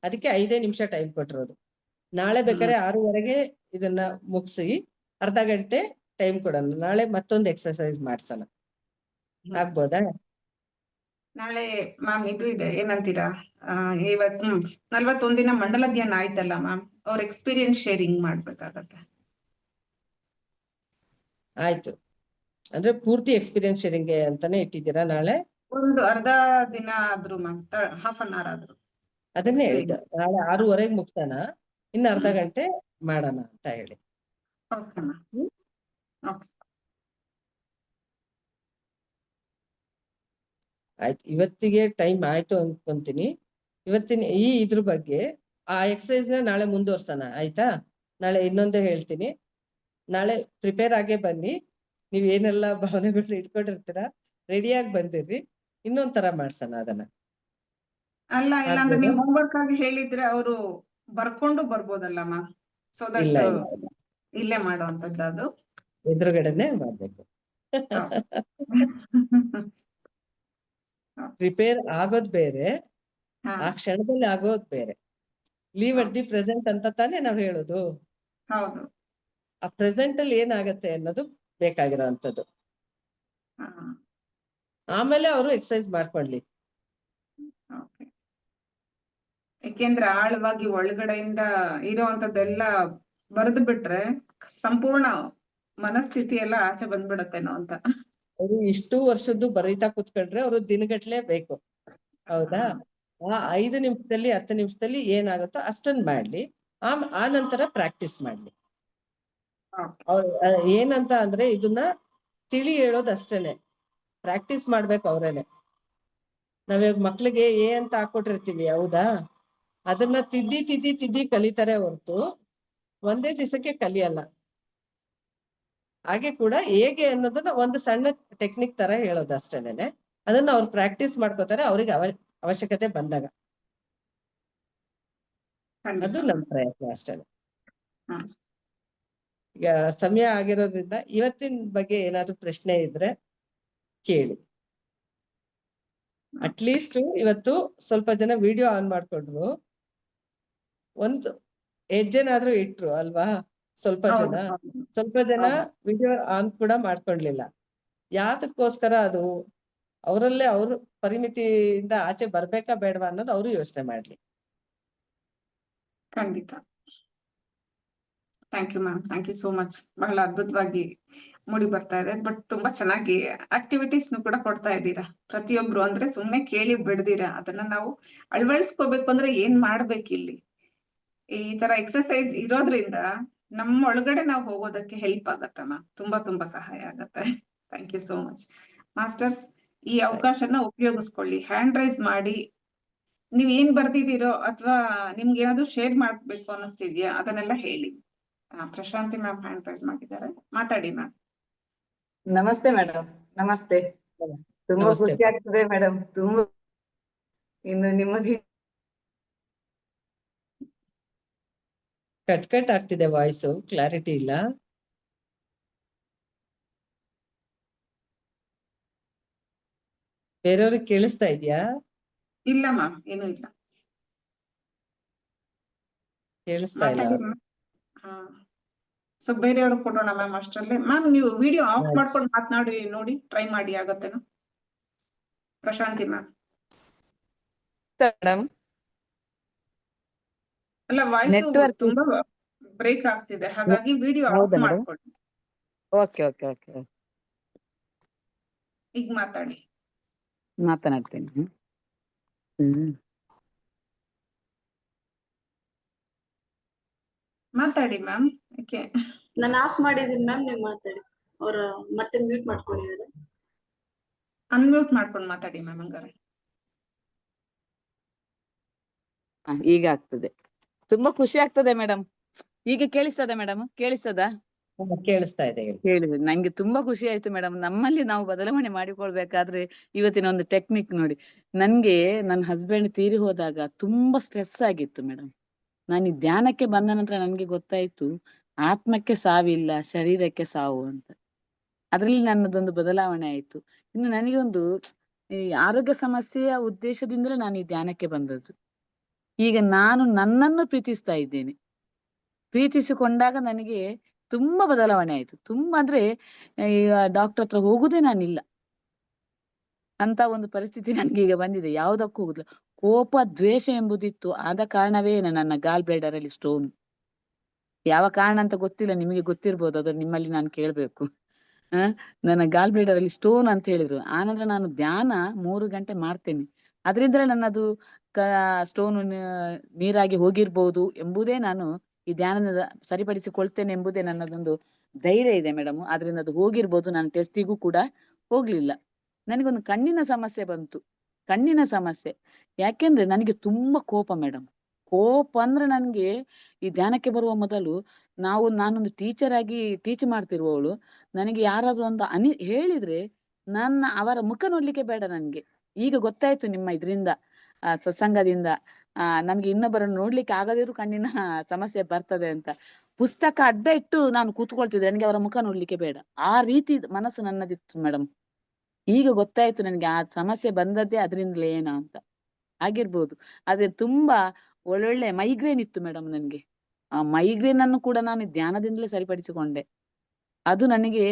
ಅದಕ್ಕೆ 5 ನಿಮಿಷ ಟೈಮ್ ಕೊಟ್ಟಿರೋದು. ನಾಳೆ ಬೇಕಾದ್ರೆ 6:30ಗೆ ಇದನ್ನ ಮುಗಿಸಿ ಅರ್ಧ ಗಂಟೆ ಟೈಮ್ ಕೊಡೋಣ, ನಾಳೆ ಮತ್ತೊಂದು ಎಕ್ಸರ್ಸೈಸ್ ಮಾಡ್ಸೋಣ, ಆಗ್ಬೋದಾ? ನಾಳೆ ಮ್ಯಾಮ್ ಇದು ಇದೆ, ಏನಂತೀರಾ, ಇವತ್ತು 41 ದಿನ ಮಂಡಲ ಧ್ಯಾನ ಆಯ್ತಲ್ಲ ಮ್ಯಾಮ್, ಅವ್ರ ಎಕ್ಸ್ಪೀರಿಯನ್ಸ್ ಶೇರಿಂಗ್ ಮಾಡ್ಬೇಕಾಗತ್ತೆ. ಆಯ್ತು, ಅಂದ್ರೆ ಪೂರ್ತಿ ಎಕ್ಸ್ಪೀರಿಯನ್ಸ್ ಶೇರಿಂಗ್ ಅಂತಾನೆ ಇಟ್ಟಿದ್ದೀರಾ ನಾಳೆ? ಒಂದು ಅರ್ಧ ದಿನ ಆದ್ರು ಮ್ಯಾಮ್, ಹಾಫ್ ಅನ್ ಅವರ್ ಆದ್ರು. ಅದನ್ನೇ ಹೇಳಿದ್ದು, ನಾಳೆ 6:30ಗೆ ಮುಗ್ಸೋಣ, ಇನ್ನು ಅರ್ಧ ಗಂಟೆ ಮಾಡೋಣ ಅಂತ ಹೇಳಿ. Okay ma'am. ಹ್ಮ್? ಓಕೆ. ಆಯ್ತು, ಇವತ್ತಿಗೆ ಟೈಮ್ ಆಯ್ತು ಅನ್ಕೊಂತೀನಿ. ಇವತ್ತಿನ ಇದ್ರ ಬಗ್ಗೆ ಆ ಎಕ್ಸಸೈಸ್ ನ ನಾಳೆ ಮುಂದುವರ್ಸೋಣ, ಆಯ್ತಾ? ನಾಳೆ ಇನ್ನೊಂದೇ ಹೇಳ್ತೀನಿ. ನಾಳೆ ಪ್ರಿಪೇರ್ ಆಗೇ ಬನ್ನಿ. ನೀವ್ ಏನೆಲ್ಲ ಭಾವನೆಗಳನ್ನ ಇಟ್ಕೊಂಡಿರ್ತೀರಾ, ರೆಡಿಯಾಗಿ ಬಂದಿರ್ರಿ. ಇನ್ನೊಂದ್ ತರ ಮಾಡ್ಸೋಣ ಅದನ್ನ. ಅಲ್ಲ, ಇಲ್ಲಾಂದ್ರೆ ನೀವು ಹೋಮ್ವರ್ಕ್ ಆಗಿ ಹೇಳಿದ್ರೆ ಅವರು ಬರ್ಕೊಂಡು ಬರ್ಬೋದಲ್ಲ ಮ್ಯಾಮ್, ಸೊ ದಟ್ ಇಲ್ಲ ಇಲ್ಲ ಇಲ್ಲ, ಇಲ್ಲೇ ಮಾಡುವಂತದ್ದು ಅದು. ಎದುರುಗಡೆನೆ ಮಾಡ್ಬೇಕು. ಪ್ರಿಪೇರ್ ಆಗೋದ್ ಬೇರೆ, ಆ ಕ್ಷಣದಲ್ಲಿ ಆಗೋದ್ ಬೇರೆ. ಲೀವ್ ಅಟ್ ದಿ ಪ್ರೆಸೆಂಟ್ ಅಂತ ತಾನೇ ನಾವ್ ಹೇಳೋದು. ಹೌದು. ಆ ಪ್ರೆಸೆಂಟ್ ಅಲ್ಲಿ ಏನಾಗತ್ತೆ ಅನ್ನೋದು ಬೇಕಾಗಿರೋಂಥದ್ದು. ಆಮೇಲೆ ಅವರು ಎಕ್ಸರ್ಸೈಸ್ ಮಾಡ್ಕೊಳ್ಳಿ. ಯಾಕೆಂದ್ರೆ ಆಳವಾಗಿ ಒಳಗಡೆಯಿಂದ ಇರೋವಂಥದ್ದೆಲ್ಲ ಬರೆದು ಬಿಟ್ರೆ ಸಂಪೂರ್ಣ ಮನಸ್ಥಿತಿ ಎಲ್ಲ ಆಚೆ ಬಂದ್ಬಿಡತ್ತೇನೋ ಅಂತ. ಅವರು ಇಷ್ಟು ವರ್ಷದ್ದು ಬರೀತಾ ಕೂತ್ಕೊಂಡ್ರೆ ಅವರು ದಿನಗಟ್ಲೆ ಬೇಕು, ಹೌದಾ? ಆ 5 ನಿಮಿಷದಲ್ಲಿ 10 ನಿಮಿಷದಲ್ಲಿ ಏನಾಗುತ್ತೋ ಅಷ್ಟನ್ ಮಾಡ್ಲಿ, ಆ ನಂತರ ಪ್ರಾಕ್ಟೀಸ್ ಮಾಡ್ಲಿ. ಅವ್ರ ಏನಂತ ಅಂದ್ರೆ ಇದನ್ನ ತಿಳಿ ಹೇಳೋದು ಅಷ್ಟೇನೆ, ಪ್ರಾಕ್ಟೀಸ್ ಮಾಡ್ಬೇಕು ಅವ್ರೇನೆ. ನಾವಿವಾಗ ಮಕ್ಳಿಗೆ ಅಂತ ಹಾಕೊಟ್ಟಿರ್ತೀವಿ, ಹೌದಾ? ಅದನ್ನ ತಿದ್ದಿ ತಿದ್ದಿ ತಿದ್ದಿ ಕಲಿತಾರೆ ಹೊರ್ತು ಒಂದೇ ದಿವಸಕ್ಕೆ ಕಲಿಯಲ್ಲ. ಹಾಗೆ ಕೂಡ ಹೇಗೆ ಅನ್ನೋದನ್ನ ಒಂದು ಸಣ್ಣ ಟೆಕ್ನಿಕ್ ತರ ಹೇಳೋದು ಅಷ್ಟೇನೆ. ಅದನ್ನ ಅವ್ರು ಪ್ರಾಕ್ಟೀಸ್ ಮಾಡ್ಕೋತಾರೆ ಅವ್ರಿಗೆ ಅವಶ್ಯಕತೆ ಬಂದಾಗ. ಅದು ನಮ್ಮ ಪ್ರಯತ್ನ ಅಷ್ಟೇ. ಈಗ ಸಮಯ ಆಗಿರೋದ್ರಿಂದ ಇವತ್ತಿನ ಬಗ್ಗೆ ಏನಾದ್ರು ಪ್ರಶ್ನೆ ಇದ್ರೆ ಕೇಳಿ. ಅಟ್ಲೀಸ್ಟ್ ಇವತ್ತು ಸ್ವಲ್ಪ ಜನ ವಿಡಿಯೋ ಆನ್ ಮಾಡ್ಕೊಂಡ್ರು, ಒಂದು ಹೆಜ್ಜೆನಾದ್ರೂ ಇಟ್ರು ಅಲ್ವಾ? ಸ್ವಲ್ಪ ಜನ ವಿಡಿಯೋ ಆನ್ ಕೂಡ ಮಾಡ್ಕೊಳ್ಲಿಲ್ಲ. ಯಾತಕ್ಕೋಸ್ಕರ ಅದು? ಅವರಲ್ಲೇ ಅವ್ರ ಪರಿಮಿತಿಯಿಂದ ಆಚೆ ಬರ್ಬೇಕಾ ಬೇಡವಾ ಅನ್ನೋದು ಅವರು ಯೋಚನೆ ಮಾಡ್ಲಿ. ಖಂಡಿತ. Thank you ma'am, thank you so much. ಬಹಳ ಅದ್ಭುತವಾಗಿ ಮೂಡಿ ಬರ್ತಾ ಇದೆ, ಬಟ್ ತುಂಬಾ ಚೆನ್ನಾಗಿ ಆಕ್ಟಿವಿಟೀಸ್ ಕೂಡ ಕೊಡ್ತಾ ಇದ್ದೀರಾ ಪ್ರತಿಯೊಬ್ರು. ಅಂದ್ರೆ ಸುಮ್ನೆ ಕೇಳಿ ಬಿಡ್ದಿರಾ, ಅದನ್ನ ನಾವು ಅಳವಡಿಸ್ಕೋಬೇಕು. ಅಂದ್ರೆ ಏನ್ ಮಾಡ್ಬೇಕು ಇಲ್ಲಿ? ಈ ತರ ಎಕ್ಸರ್ಸೈಸ್ ಇರೋದ್ರಿಂದ ನಮ್ಮ ಒಳಗಡೆ ನಾವು ಹೋಗೋದಕ್ಕೆ ಹೆಲ್ಪ್ ಆಗತ್ತೆ ಮ್ಯಾಮ್, ತುಂಬಾ ಸಹಾಯ ಆಗತ್ತೆ. Thank you so much masters. ಈ ಅವಕಾಶನ ಉಪಯೋಗಿಸ್ಕೊಳ್ಳಿ, ಹ್ಯಾಂಡ್ ರೈಸ್ ಮಾಡಿ. ನೀವ್ ಏನ್ ಬರ್ದಿದ್ದೀರೋ ಅಥವಾ ನಿಮ್ಗೆ ಏನಾದ್ರು ಶೇರ್ ಮಾಡ್ಬೇಕು ಅನ್ನಿಸ್ತಿದ್ಯಾ ಅದನ್ನೆಲ್ಲ ಹೇಳಿ. ಪ್ರಶಾಂತಿ ಮ್ಯಾಮ್ ಹ್ಯಾಂಡ್ ರೈಸ್ ಮಾಡಿದ್ದಾರೆ, ಮಾತಾಡಿ ಮ್ಯಾಮ್. ನಮಸ್ತೆ ಮೇಡಮ್. ನಮಸ್ತೆ. ತುಂಬಾ ಖುಷಿ ಆಗ್ತದೆ ಮೇಡಮ್. ತುಂಬಾ ಇನ್ನು ನಿಮಗೆ ಕಟ್ ಆಗ್ತಿದೆ ವಾಯ್ಸು, ಕ್ಲಾರಿಟಿ ಇಲ್ಲ. ಬೇರೆಯವ್ರಿಗೆ ಕೇಳಿಸ್ತಾ ಇದೆಯಾ? ಇಲ್ಲ ಮ್ಯಾಮ್, ಏನೂ ಇಲ್ಲ, ಕೇಳಿಸ್ತಾ ಇಲ್ಲ. ಸೊ ಬೇರೆಯವ್ರಿಗೆ ಕೊಡೋಣ ಮ್ಯಾಮ್ ಅಷ್ಟರಲ್ಲಿ. ಮ್ಯಾಮ್ ನೀವು ವಿಡಿಯೋ ಆಫ್ ಮಾಡ್ಕೊಂಡು ಮಾತನಾಡಿ ನೋಡಿ, ಟ್ರೈ ಮಾಡಿ, ಆಗತ್ತೇನೋ. ಪ್ರಶಾಂತಿ ಮ್ಯಾಮ್. ಅಲ್ಲ, ವಾಯ್ಸ್ ತುಂಬಾ ಬ್ರೇಕ್ ಆಗ್ತಿದೆ, ಹಾಗಾಗಿ ವಿಡಿಯೋ ಆಫ್ ಮಾಡ್ಕೊಳ್ಳಿ. ಓಕೆ. ಈಗ ಮಾತನಾಡ್ತೀನಿ. ಮಾತಾಡಿ ಮ್ಯಾಮ್. ಓಕೆ, ನಾನು ಆಫ್ ಮಾಡಿದೀನಿ ಮ್ಯಾಮ್, ನೀವು ಮಾತಾಡಿ. ಅವ್ರ ಮತ್ತೆ ಮ್ಯೂಟ್ ಮಾಡ್ಕೊಂಡಿದ್ದಾರೆ. ಅನ್ಮ್ಯೂಟ್ ಮಾಡ್ಕೊಂಡು ಮಾತಾಡಿ ಮ್ಯಾಮ್. ಹಂಗಾರೆ ಈಗ ಆಗ್ತದೆ. ತುಂಬಾ ಖುಷಿ ಆಗ್ತದೆ ಮೇಡಮ್. ಈಗ ಕೇಳಿಸ್ತದ ಮೇಡಮ್? ಕೇಳಿಸ್ತದ? ಕೇಳಿಸ್ತಾ ಇದೆ. ಕೇಳಿದೆ. ನಂಗೆ ತುಂಬಾ ಖುಷಿ ಆಯ್ತು ಮೇಡಮ್. ನಮ್ಮಲ್ಲಿ ನಾವು ಬದಲಾವಣೆ ಮಾಡಿಕೊಳ್ಬೇಕಾದ್ರೆ ಇವತ್ತಿನ ಒಂದು ಟೆಕ್ನಿಕ್ ನೋಡಿ. ನನ್ಗೆ ನನ್ನ ಹಸ್ಬೆಂಡ್ ತೀರಿ ಹೋದಾಗ ತುಂಬಾ ಸ್ಟ್ರೆಸ್ ಆಗಿತ್ತು ಮೇಡಮ್. ನಾನು ಈ ಧ್ಯಾನಕ್ಕೆ ಬಂದ ನಂತರ ನನ್ಗೆ ಗೊತ್ತಾಯ್ತು, ಆತ್ಮಕ್ಕೆ ಸಾವಿಲ್ಲ, ಶರೀರಕ್ಕೆ ಸಾವು ಅಂತ. ಅದ್ರಲ್ಲಿ ನನ್ನದೊಂದು ಬದಲಾವಣೆ ಆಯ್ತು. ಇನ್ನು ನನಗೊಂದು ಈ ಆರೋಗ್ಯ ಸಮಸ್ಯೆಯ ಉದ್ದೇಶದಿಂದಲೇ ನಾನು ಈ ಧ್ಯಾನಕ್ಕೆ ಬಂದದ್ದು. ಈಗ ನಾನು ನನ್ನನ್ನು ಪ್ರೀತಿಸ್ತಾ ಇದ್ದೇನೆ. ಪ್ರೀತಿಸಿಕೊಂಡಾಗ ನನಗೆ ತುಂಬಾ ಬದಲಾವಣೆ ಆಯ್ತು. ತುಂಬಾ ಅಂದ್ರೆ ಈಗ ಡಾಕ್ಟರ್ ಹತ್ರ ಹೋಗುದೇ ನಾನಿಲ್ಲ. ಅಂತ ಒಂದು ಪರಿಸ್ಥಿತಿ ನನ್ಗೆ ಈಗ ಬಂದಿದೆ. ಯಾವುದಕ್ಕೂ ಹೋಗುದಿಲ್ಲ. ಕೋಪ ದ್ವೇಷ ಎಂಬುದಿತ್ತು, ಆದ ಕಾರಣವೇ ನನ್ನ ಗಾಲ್ ಬ್ಲೇಡರ್ ಅಲ್ಲಿ ಸ್ಟೋನ್. ಯಾವ ಕಾರಣ ಅಂತ ಗೊತ್ತಿಲ್ಲ, ನಿಮಗೆ ಗೊತ್ತಿರ್ಬೋದು, ಅದನ್ನ ನಿಮ್ಮಲ್ಲಿ ನಾನು ಕೇಳ್ಬೇಕು. ನನ್ನ ಗಾಲ್ ಬ್ಲೇಡರ್ ಅಲ್ಲಿ ಸ್ಟೋನ್ ಅಂತ ಹೇಳಿದ್ರು. ಆನಂತರ ನಾನು ಧ್ಯಾನ 3 ಗಂಟೆ ಮಾಡ್ತೇನೆ. ಅದರಿಂದಲೇ ನನ್ನದು ಸ್ಟೋನ್ ನೀರಾಗಿ ಹೋಗಿರ್ಬೋದು ಎಂಬುದೇ, ನಾನು ಈ ಧ್ಯಾನದ ಸರಿಪಡಿಸಿಕೊಳ್ತೇನೆ ಎಂಬುದೇ ನನ್ನದೊಂದು ಧೈರ್ಯ ಇದೆ ಮೇಡಮ್. ಆದ್ರಿಂದ ಅದು ಹೋಗಿರ್ಬೋದು. ನಾನು ಟೆಸ್ಟಿಗೂ ಕೂಡ ಹೋಗ್ಲಿಲ್ಲ. ನನಗೊಂದು ಕಣ್ಣಿನ ಸಮಸ್ಯೆ ಬಂತು, ಕಣ್ಣಿನ ಸಮಸ್ಯೆ. ಯಾಕೆಂದ್ರೆ ನನಗೆ ತುಂಬಾ ಕೋಪ ಮೇಡಮ್. ಕೋಪ ಅಂದ್ರೆ ನನ್ಗೆ ಈ ಧ್ಯಾನಕ್ಕೆ ಬರುವ ಮೊದಲು ನಾನೊಂದು ಟೀಚರ್ ಆಗಿ ಟೀಚ್ ಮಾಡ್ತಿರುವವಳು. ನನಗೆ ಯಾರಾದ್ರೂ ಒಂದು ಹೇಳಿದ್ರೆ ಅವರ ಮುಖ ನೋಡ್ಲಿಕ್ಕೆ ಬೇಡ ನನ್ಗೆ. ಈಗ ಗೊತ್ತಾಯ್ತು ನಿಮ್ಮ ಇದರಿಂದ, ಸತ್ಸಂಗದಿಂದ, ನಮ್ಗೆ ಇನ್ನೊಬ್ಬರನ್ನು ನೋಡ್ಲಿಕ್ಕೆ ಆಗದಿದ್ರು ಕಣ್ಣಿನ ಸಮಸ್ಯೆ ಬರ್ತದೆ ಅಂತ. ಪುಸ್ತಕ ಅಡ್ಡ ಇಟ್ಟು ನಾನು ಕೂತ್ಕೊಳ್ತಿದ್ದೆ, ನನಗೆ ಅವರ ಮುಖ ನೋಡ್ಲಿಕ್ಕೆ ಬೇಡ. ಆ ರೀತಿ ಮನಸ್ಸು ನನ್ನದಿತ್ತು ಮೇಡಮ್. ಈಗ ಗೊತ್ತಾಯ್ತು ನನಗೆ ಆ ಸಮಸ್ಯೆ ಬಂದದ್ದೇ ಅದರಿಂದಲೇ ಏನೋ ಅಂತ. ಆಗಿರ್ಬೋದು. ಆದ್ರೆ ತುಂಬಾ ಒಳ್ಳೊಳ್ಳೆ ಮೈಗ್ರೇನ್ ಇತ್ತು ಮೇಡಮ್ ನನ್ಗೆ. ಆ ಮೈಗ್ರೇನ್ ಅನ್ನು ಕೂಡ ನಾನು ಧ್ಯಾನದಿಂದಲೇ ಸರಿಪಡಿಸಿಕೊಂಡೆ. ಅದು ನನಗೆ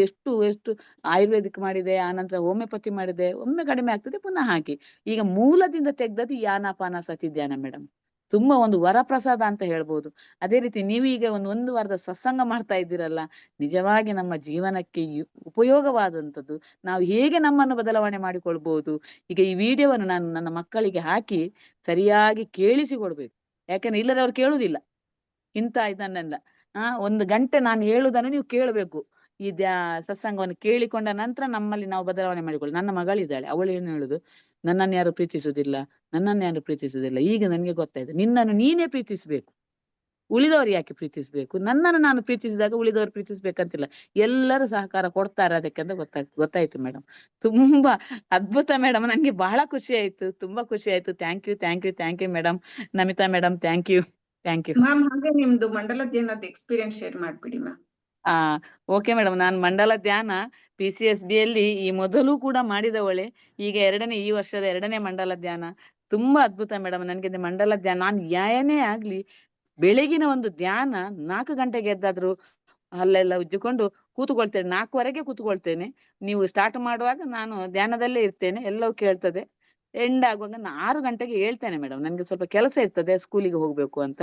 ಎಷ್ಟು ಆಯುರ್ವೇದಿಕ್ ಮಾಡಿದೆ, ಆನಂತರ ಹೋಮಿಯೋಪತಿ ಮಾಡಿದೆ, ಒಮ್ಮೆ ಕಡಿಮೆ ಆಗ್ತದೆ, ಪುನಃ ಹಾಗೆ. ಈಗ ಮೂಲದಿಂದ ತೆಗ್ದದ್ದು ಯಾನಾಪಾನ ಸತಿ ಧ್ಯಾನ ಮೇಡಮ್. ತುಂಬಾ ಒಂದು ವರಪ್ರಸಾದ ಅಂತ ಹೇಳ್ಬೋದು. ಅದೇ ರೀತಿ ನೀವು ಈಗ ಒಂದು ವಾರದ ಸತ್ಸಂಗ ಮಾಡ್ತಾ ಇದ್ದೀರಲ್ಲ, ನಿಜವಾಗಿ ನಮ್ಮ ಜೀವನಕ್ಕೆ ಉಪಯೋಗವಾದಂಥದ್ದು. ನಾವು ಹೇಗೆ ನಮ್ಮನ್ನು ಬದಲಾವಣೆ ಮಾಡಿಕೊಳ್ಬಹುದು. ಈಗ ಈ ವಿಡಿಯೋವನ್ನು ನಾನು ನನ್ನ ಮಕ್ಕಳಿಗೆ ಹಾಕಿ ಸರಿಯಾಗಿ ಕೇಳಿಸಿಕೊಡ್ಬೇಕು. ಯಾಕಂದ್ರೆ ಇಲ್ಲದ್ರೆ ಅವ್ರು ಕೇಳುವುದಿಲ್ಲ ಇದನ್ನೆಲ್ಲ. 1 ಗಂಟೆ ನಾನು ಹೇಳುವುದನ್ನು ನೀವು ಕೇಳಬೇಕು. ಈ ಸತ್ಸಂಗವನ್ನು ಕೇಳಿಕೊಂಡ ನಂತರ ನಮ್ಮಲ್ಲಿ ನಾವು ಬದಲಾವಣೆ ಮಾಡಿಕೊಳ್ಳಿ. ನನ್ನ ಮಗಳಿದ್ದಾಳೆ, ಅವಳು ಏನು ಹೇಳುದು, ನನ್ನನ್ನು ಯಾರು ಪ್ರೀತಿಸುವುದಿಲ್ಲ. ಈಗ ನನಗೆ ಗೊತ್ತಾಯ್ತು, ನಿನ್ನನ್ನು ನೀನೇ ಪ್ರೀತಿಸ್ಬೇಕು, ಉಳಿದವರು ಯಾಕೆ ಪ್ರೀತಿಸ್ಬೇಕು. ನನ್ನನ್ನು ನಾನು ಪ್ರೀತಿಸಿದಾಗ ಉಳಿದವರು ಪ್ರೀತಿಸ್ಬೇಕಂತಿಲ್ಲ, ಎಲ್ಲರೂ ಸಹಕಾರ ಕೊಡ್ತಾರೆ ಅದಕ್ಕೆ ಅಂತ ಗೊತ್ತಾಯ್ತು ಮೇಡಮ್. ತುಂಬಾ ಅದ್ಭುತ ಮೇಡಮ್, ನಂಗೆ ಬಹಳ ಖುಷಿ ಆಯ್ತು, ತುಂಬಾ ಖುಷಿ ಆಯ್ತು. Thank you madam. Namita madam, thank you. Ma'am, ಹಾಗೆ ನಿಮ್ದು ಮಂಡಲ ಧ್ಯಾನದ ಎಕ್ಸ್ಪೀರಿಯನ್ಸ್ ಶೇರ್ ಮಾಡ್ಬಿಡಿ ಮ್ಯಾಮ್. Okay madam. ನಾನು ಮಂಡಲ ಧ್ಯಾನ PCSB ಯಲ್ಲಿ ಈ ಮೊದಲು ಕೂಡ ಮಾಡಿದವಳೆ. ಈಗ ಈ ವರ್ಷದ 2ನೇ ಮಂಡಲ ಧ್ಯಾನ. ತುಂಬಾ ಅದ್ಭುತ ಮೇಡಮ್. ನನ್ಗೆ ಮಂಡಲ ಧ್ಯಾನ, ನಾನು ಏನೇ ಆಗ್ಲಿ ಬೆಳಗಿನ ಒಂದು ಧ್ಯಾನ 4 ಗಂಟೆಗೆ ಎದ್ದಾದ್ರು ಅಲ್ಲೆಲ್ಲ ಉಜ್ಜಿಕೊಂಡು ಕೂತ್ಕೊಳ್ತೇನೆ. 4ವರೆಗೆ ಕೂತ್ಕೊಳ್ತೇನೆ. ನೀವು ಸ್ಟಾರ್ಟ್ ಮಾಡುವಾಗ ನಾನು ಧ್ಯಾನದಲ್ಲೇ ಇರ್ತೇನೆ, ಎಲ್ಲವೂ ಕೇಳ್ತದೆ. ಎಂಡ್ ಆಗುವಾಗ ನಾನು 6 ಗಂಟೆಗೆ ಹೇಳ್ತೇನೆ ಮೇಡಮ್. ನನ್ಗೆ ಸ್ವಲ್ಪ ಕೆಲಸ ಇರ್ತದೆ, ಸ್ಕೂಲಿಗೆ ಹೋಗ್ಬೇಕು ಅಂತ.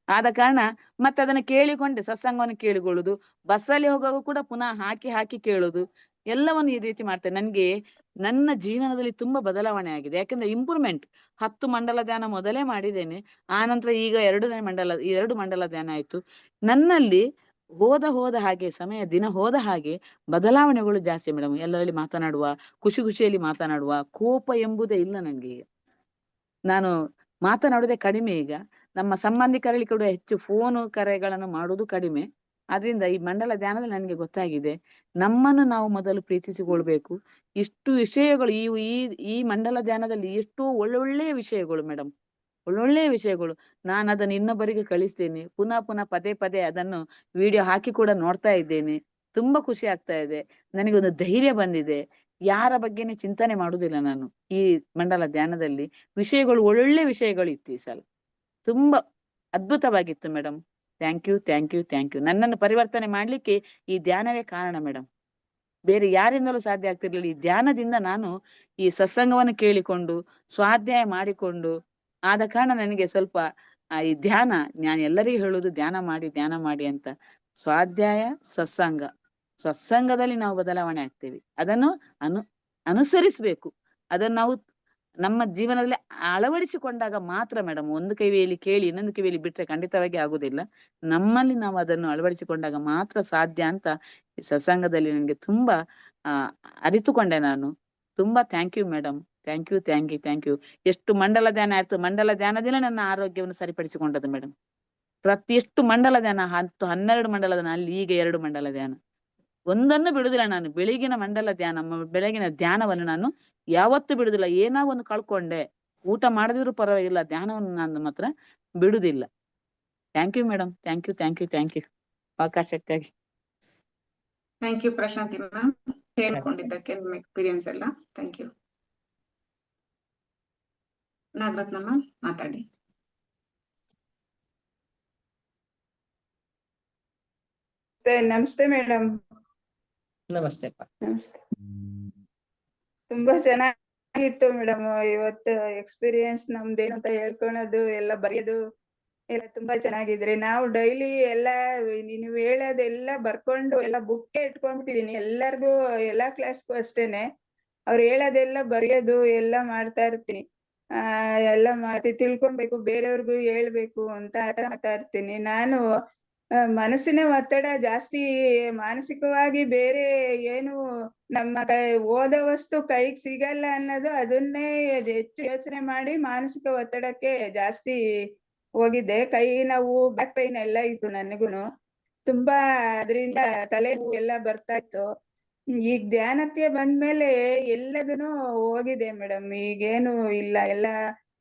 ಆದ ಕಾರಣ ಮತ್ತೆ ಅದನ್ನ ಕೇಳಿಕೊಂಡೆ, ಸತ್ಸಂಗವನ್ನು ಕೇಳಿಕೊಳ್ಳುದು, ಬಸ್ಸಲ್ಲಿ ಹೋಗುವಾಗ ಕೂಡ ಪುನಃ ಹಾಕಿ ಕೇಳುದು, ಎಲ್ಲವನ್ನು ಈ ರೀತಿ ಮಾಡ್ತೇನೆ. ನನ್ಗೆ ನನ್ನ ಜೀವನದಲ್ಲಿ ತುಂಬಾ ಬದಲಾವಣೆ ಆಗಿದೆ. ಯಾಕಂದ್ರೆ ಇಂಪ್ರೂವ್ಮೆಂಟ್. 10 ಮಂಡಲ ಧ್ಯಾನ ಮೊದಲೇ ಮಾಡಿದ್ದೇನೆ, ಆನಂತರ ಈಗ 2 ಮಂಡಲ ಧ್ಯಾನ ಆಯ್ತು. ನನ್ನಲ್ಲಿ ಹೋದ ಹಾಗೆ ದಿನ ಹೋದ ಹಾಗೆ ಬದಲಾವಣೆಗಳು ಜಾಸ್ತಿ ಮೇಡಮ್. ಎಲ್ಲರಲ್ಲಿ ಮಾತನಾಡುವ, ಖುಷಿಯಲ್ಲಿ ಮಾತನಾಡುವ, ಕೋಪ ಎಂಬುದೇ ಇಲ್ಲ ನನ್ಗೆ. ನಾನು ಮಾತನಾಡುವುದೇ ಕಡಿಮೆ. ಈಗ ನಮ್ಮ ಸಂಬಂಧಿಕರಲ್ಲಿ ಕೂಡ ಹೆಚ್ಚು ಫೋನ್ ಕರೆಗಳನ್ನು ಮಾಡುವುದು ಕಡಿಮೆ. ಆದ್ರಿಂದ ಈ ಮಂಡಲ ಧ್ಯಾನದಲ್ಲಿ ನನಗೆ ಗೊತ್ತಾಗಿದೆ, ನಮ್ಮನ್ನು ನಾವು ಮೊದಲು ಪ್ರೀತಿಸಿಕೊಳ್ಬೇಕು. ಇಷ್ಟು ವಿಷಯಗಳು ಈ ಮಂಡಲ ಧ್ಯಾನದಲ್ಲಿ ಎಷ್ಟೋ ಒಳ್ಳೊಳ್ಳೆಯ ವಿಷಯಗಳು ಮೇಡಮ್, ಒಳ್ಳೊಳ್ಳೆಯ ವಿಷಯಗಳು. ನಾನು ಅದನ್ನು ಇನ್ನೊಬ್ಬರಿಗೆ ಕಳಿಸ್ತೇನೆ, ಪುನಃ ಪದೇ ಅದನ್ನು ವಿಡಿಯೋ ಹಾಕಿ ಕೂಡ ನೋಡ್ತಾ ಇದ್ದೇನೆ. ತುಂಬಾ ಖುಷಿ ಆಗ್ತಾ ಇದೆ. ನನಗೊಂದು ಧೈರ್ಯ ಬಂದಿದೆ. ಯಾರ ಬಗ್ಗೆನೇ ಚಿಂತನೆ ಮಾಡುದಿಲ್ಲ ನಾನು. ಈ ಮಂಡಲ ಧ್ಯಾನದಲ್ಲಿ ವಿಷಯಗಳು, ಒಳ್ಳೊಳ್ಳೆ ವಿಷಯಗಳು ಇತ್ತು ಈ ಸಲ. ತುಂಬಾ ಅದ್ಭುತವಾಗಿತ್ತು ಮೇಡಮ್. Thank you. ನನ್ನನ್ನು ಪರಿವರ್ತನೆ ಮಾಡ್ಲಿಕ್ಕೆ ಈ ಧ್ಯಾನವೇ ಕಾರಣ ಮೇಡಮ್. ಬೇರೆ ಯಾರಿಂದಲೂ ಸಾಧ್ಯ ಆಗ್ತಿರ್ಲಿಲ್ಲ. ಈ ಧ್ಯಾನದಿಂದ ನಾನು ಈ ಸತ್ಸಂಗವನ್ನು ಕೇಳಿಕೊಂಡು ಸ್ವಾಧ್ಯಾಯ ಮಾಡಿಕೊಂಡು, ಆದ ಕಾರಣ ನನಗೆ ಸ್ವಲ್ಪ ಈ ಧ್ಯಾನ, ನಾನು ಎಲ್ಲರಿಗೂ ಹೇಳುದು ಧ್ಯಾನ ಮಾಡಿ ಅಂತ. ಸ್ವಾಧ್ಯಾಯ, ಸತ್ಸಂಗದಲ್ಲಿ ನಾವು ಬದಲಾವಣೆ ಆಗ್ತೇವೆ. ಅದನ್ನು ಅನುಸರಿಸ್ಬೇಕು. ಅದನ್ನು ನಾವು ನಮ್ಮ ಜೀವನದಲ್ಲಿ ಅಳವಡಿಸಿಕೊಂಡಾಗ ಮಾತ್ರ ಮೇಡಮ್. ಒಂದು ಕಿವಿಯಲ್ಲಿ ಕೇಳಿ ಇನ್ನೊಂದು ಕಿವಿಯಲ್ಲಿ ಬಿಟ್ರೆ ಖಂಡಿತವಾಗಿ ಆಗುದಿಲ್ಲ. ನಮ್ಮಲ್ಲಿ ನಾವು ಅದನ್ನು ಅಳವಡಿಸಿಕೊಂಡಾಗ ಮಾತ್ರ ಸಾಧ್ಯ ಅಂತ ಈ ಸತ್ಸಂಗದಲ್ಲಿ ನನಗೆ ತುಂಬಾ ಅರಿತುಕೊಂಡೆ ನಾನು. ತುಂಬಾ thank you madam. Thank you. ಎಷ್ಟು ಮಂಡಲ ಧ್ಯಾನ ಆಯ್ತು. ಮಂಡಲ ಧ್ಯಾನದಿಂದ ನನ್ನ ಆರೋಗ್ಯವನ್ನು ಸರಿಪಡಿಸಿಕೊಂಡದ್ದು ಮೇಡಮ್. ಎಷ್ಟು ಮಂಡಲ ಧ್ಯಾನ, 12 ಮಂಡಲ ಧ್ಯಾನ, ಅಲ್ಲಿ ಈಗ 2 ಮಂಡಲ ಧ್ಯಾನ. ಒಂದನ್ನು ಬಿಡುದಿಲ್ಲ ನಾನು. ಬೆಳಗಿನ ಧ್ಯಾನವನ್ನು ನಾನು ಯಾವತ್ತೂ ಬಿಡುದಿಲ್ಲ. ಏನೋ ಒಂದು ಕಳ್ಕೊಂಡೆ, ಊಟ ಮಾಡದಿದ್ರು ಪರವಾಗಿಲ್ಲ, ಧ್ಯಾನವನ್ನು ನಾನು ಮಾತ್ರ ಬಿಡುದಿಲ್ಲ. Thank you madam. Thank you ಅವಕಾಶಕ್ಕಾಗಿ. ಥ್ಯಾಂಕ್ ಯು ಪ್ರಶಾಂತಿ ಮ್ಯಾಮ್, ಹೇಳ್ಕೊಂಡಿದ್ದಕ್ಕೆ ನಿಮ್ಮ ಎಕ್ಸ್ಪೀರಿಯನ್ಸ್ ಎಲ್ಲ. Thank you. ನಾಗರತ್ನ ಮ್ಯಾಮ್, ಮಾತಾಡಿ. ನಮಸ್ತೆ ಮೇಡಮ್. ನಮಸ್ತೆ. ನಮಸ್ತೆ. ತುಂಬಾ ಚೆನ್ನಾಗಿತ್ತು ಮೇಡಮ್. ಇವತ್ತು ಎಕ್ಸ್ಪೀರಿಯನ್ಸ್ ನಮ್ದೇನಂತ ಹೇಳ್ಕೊಳೋದು ಎಲ್ಲ ಬರೆಯೋದು ಎಲ್ಲ ತುಂಬಾ ಚೆನ್ನಾಗಿದ್ರಿ. ನಾವು ಡೈಲಿ ಎಲ್ಲ ನೀವು ಹೇಳೋದೆಲ್ಲ ಬರ್ಕೊಂಡು ಎಲ್ಲ ಬುಕ್ ಇಟ್ಕೊಂಡ್ಬಿಟ್ಟಿದೀನಿ. ಎಲ್ಲರಿಗೂ ಎಲ್ಲಾ ಕ್ಲಾಸ್ಗೂ ಅಷ್ಟೇನೆ ಅವ್ರು ಹೇಳೋದೆಲ್ಲ ಬರೆಯೋದು ಎಲ್ಲ ಮಾಡ್ತಾ ಇರ್ತೀನಿ. ಎಲ್ಲ ತಿಳ್ಕೊಬೇಕು, ಬೇರೆಯವ್ರಿಗೂ ಹೇಳ್ಬೇಕು ಅಂತ ಆತರ ಮಾಡ್ತಾ ಇರ್ತೀನಿ. ನಾನು ಮನಸ್ಸಿನ ಒತ್ತಡ ಜಾಸ್ತಿ, ಮಾನಸಿಕವಾಗಿ ಬೇರೆ ಏನು ನಮ್ಮ ಓದೋ ವಸ್ತು ಕೈಗೆ ಸಿಗಲ್ಲ ಅನ್ನೋದು ಅದನ್ನೇ ಹೆಚ್ಚು ಯೋಚನೆ ಮಾಡಿ ಮಾನಸಿಕ ಒತ್ತಡಕ್ಕೆ ಜಾಸ್ತಿ ಹೋಗಿದ್ದೆ. ಕೈ ನೋವು, ಬ್ಯಾಕ್ ಪೈನ್ ಎಲ್ಲ ಇತ್ತು ನನಗೂನು. ತುಂಬಾ ಅದರಿಂದ ತಲೆ ನೋವು ಎಲ್ಲ ಬರ್ತಾ ಇತ್ತು. ಈಗ ಧ್ಯಾನಕ್ಕೆ ಬಂದ್ಮೇಲೆ ಎಲ್ಲದನ್ನು ಹೋಗಿದೆ ಮೇಡಮ್. ಈಗೇನು ಇಲ್ಲ, ಎಲ್ಲ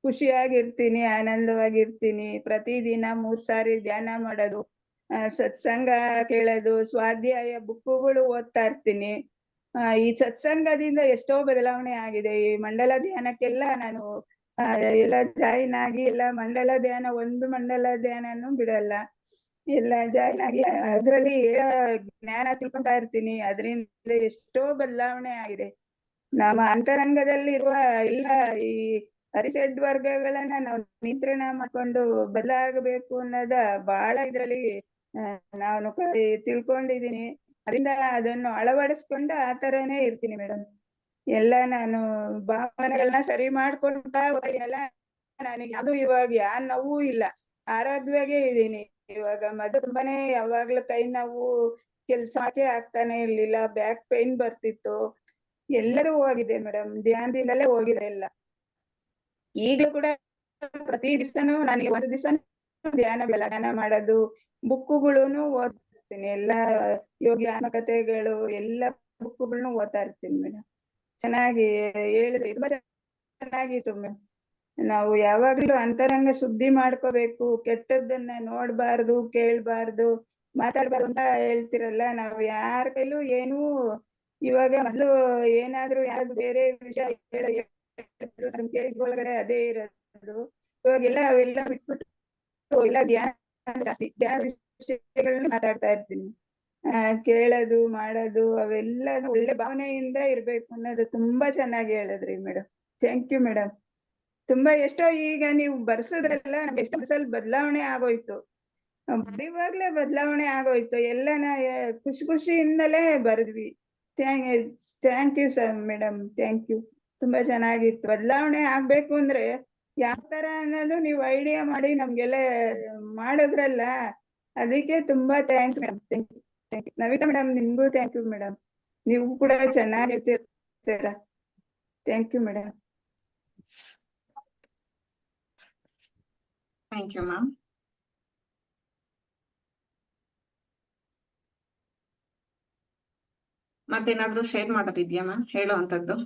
ಖುಷಿಯಾಗಿರ್ತೀನಿ, ಆನಂದವಾಗಿರ್ತೀನಿ. ಪ್ರತಿದಿನ 3 ಸಾರಿ ಧ್ಯಾನ ಮಾಡೋದು, ಸತ್ಸಂಗ ಕೇಳೋದು, ಸ್ವಾಧ್ಯಾಯ ಬುಕ್ಕುಗಳು ಓದ್ತಾ ಇರ್ತೀನಿ. ಈ ಸತ್ಸಂಗದಿಂದ ಎಷ್ಟೋ ಬದಲಾವಣೆ ಆಗಿದೆ. ಈ ಮಂಡಲ ಧ್ಯಾನಕ್ಕೆಲ್ಲ ನಾನು ಎಲ್ಲ ಜಾಯಿನ್ ಆಗಿ ಎಲ್ಲ ಮಂಡಲ ಧ್ಯಾನ, ಒಂದು ಮಂಡಲ ಧ್ಯಾನನೂ ಬಿಡಲ್ಲ, ಎಲ್ಲ ಜಾಯಿನ್ ಆಗಿ ಅದ್ರಲ್ಲಿ ಜ್ಞಾನ ತಿಳ್ಕೊಂತಾ ಇರ್ತೀನಿ. ಅದರಿಂದ ಎಷ್ಟೋ ಬದಲಾವಣೆ ಆಗಿದೆ. ನಮ್ಮ ಅಂತರಂಗದಲ್ಲಿ ಇರುವ ಎಲ್ಲ ಈ ಅರಿಷಡ್ ವರ್ಗಗಳನ್ನ ನಾವು ನಿಯಂತ್ರಣ ಮಾಡ್ಕೊಂಡು ಬದಲಾಗಬೇಕು ಅನ್ನೋದ ಬಹಳ ಇದ್ರಲ್ಲಿ ನಾನು ತಿಳ್ಕೊಂಡಿದೀನಿ. ಅದರಿಂದ ಅದನ್ನು ಅಳವಡಿಸ್ಕೊಂಡು ಆ ತರನೇ ಇರ್ತೀನಿ ಮೇಡಮ್. ಎಲ್ಲ ನಾನು ಭಾವನೆಗಳನ್ನ ಸರಿ ಮಾಡ್ಕೊಂತಾ ಎಲ್ಲ ನನಗೆ ಅದು ಇವಾಗ ಯಾ ನೋವು ಇಲ್ಲ, ಆರೋಗ್ಯವಾಗೇ ಇದ್ದೀನಿ ಇವಾಗ. ತುಂಬಾನೇ ಯಾವಾಗ್ಲೂ ಕೈ ನೋವು, ಕೆಲ್ಸಕ್ಕೆ ಆಗ್ತಾನೆ ಇರ್ಲಿಲ್ಲ, ಬ್ಯಾಕ್ ಪೈನ್ ಬರ್ತಿತ್ತು, ಎಲ್ಲರೂ ಹೋಗಿದೆ ಮೇಡಮ್. ಧ್ಯಾನದಿಂದಲೇ ಹೋಗಿದೆ ಎಲ್ಲ. ಈಗ್ಲೂ ಕೂಡ ಪ್ರತಿ ದಿವಸನೂ ನನಗೆ ಒಂದು ದಿವಸ ಧ್ಯಾನ ಮಾಡೋದು, ಬುಕ್ಕುಗಳನ್ನು ಓದ್ತೀನಿ. ಎಲ್ಲ ಯೋಗಿ ಆತ್ಮಕಥೆಗಳು ಎಲ್ಲ ಬುಕ್ಕುಗಳನ್ನು ಓದ್ತಾ ಇರ್ತೀನಿ ಮೇಡಮ್. ಚೆನ್ನಾಗಿ ಹೇಳಿದ್ರಿ, ತುಂಬಾ ಚೆನ್ನಾಗಿತ್ತು ಮೇಡಮ್. ನಾವು ಯಾವಾಗ್ಲೂ ಅಂತರಂಗ ಶುದ್ಧಿ ಮಾಡ್ಕೋಬೇಕು, ಕೆಟ್ಟದ್ದನ್ನ ನೋಡ್ಬಾರ್ದು, ಕೇಳ್ಬಾರ್ದು, ಮಾತಾಡ್ಬಾರ್ದು ಅಂತ ಹೇಳ್ತಿರಲ್ಲ. ನಾವು ಯಾರ ಕೈಲೂ ಏನೂ ಇವಾಗ ಮೊದ್ಲು ಏನಾದ್ರೂ ಯಾರು ಬೇರೆ ವಿಷಯ ಕೇಳಿದ್ರೊಳಗಡೆ ಅದೇ ಇರೋದು. ಇವಾಗೆಲ್ಲ ಅವೆಲ್ಲ ಬಿಟ್ಬಿಟ್ಟು ಎಲ್ಲ ಧ್ಯಾನ ಜಾಸ್ತಿ, ಧ್ಯಾನ ವಿಷಯಗಳನ್ನ ಮಾತಾಡ್ತಾ ಇರ್ತೀನಿ. ಕೇಳೋದು, ಮಾಡೋದು ಅವೆಲ್ಲ ಒಳ್ಳೆ ಭಾವನೆಯಿಂದ ಇರ್ಬೇಕು ಅನ್ನೋದು ತುಂಬಾ ಚೆನ್ನಾಗಿ ಹೇಳಿದ್ರಿ ಮೇಡಮ್. Thank you madam. ತುಂಬಾ ಎಷ್ಟೋ ಈಗ ನೀವು ಬರ್ಸೋದ್ರೆಲ್ಲ ನಮ್ಗೆ ಎಷ್ಟೋ ಸಲ ಬದಲಾವಣೆ ಆಗೋಯ್ತು, ಬರೀವಾಗ್ಲೇ ಬದಲಾವಣೆ ಆಗೋಯ್ತು. ಎಲ್ಲನ ಖುಷಿಯಿಂದಲೇ ಬರೆದ್ವಿ. Thank you sir madam, thank you. ತುಂಬಾ ಚೆನ್ನಾಗಿತ್ತು. ಬದಲಾವಣೆ ಆಗ್ಬೇಕು ಅಂದ್ರೆ ಯಾವ ತರ ಅನ್ನೋದು ನೀವು ಐಡಿಯಾ ಮಾಡಿ ನಮ್ಗೆಲ್ಲ ಮಾಡೋದ್ರಲ್ಲ, ಅದಕ್ಕೆ ತುಂಬಾ thanks madam. Thank you. Navita madam, ನಿಮ್ಗೂ ಥ್ಯಾಂಕ್ ಯು ಮೇಡಮ್. ನೀವು ಕೂಡ ಚೆನ್ನಾಗಿರ್ತೀರ. Thank you madam. Thank you ma'am. ಮತ್ತೇನಾದ್ರೂ ಶೇರ್ ಮಾಡೋದಿದ್ಯಾ ಮ್ಯಾಮ್, ಹೇಳುವಂತದ್ದು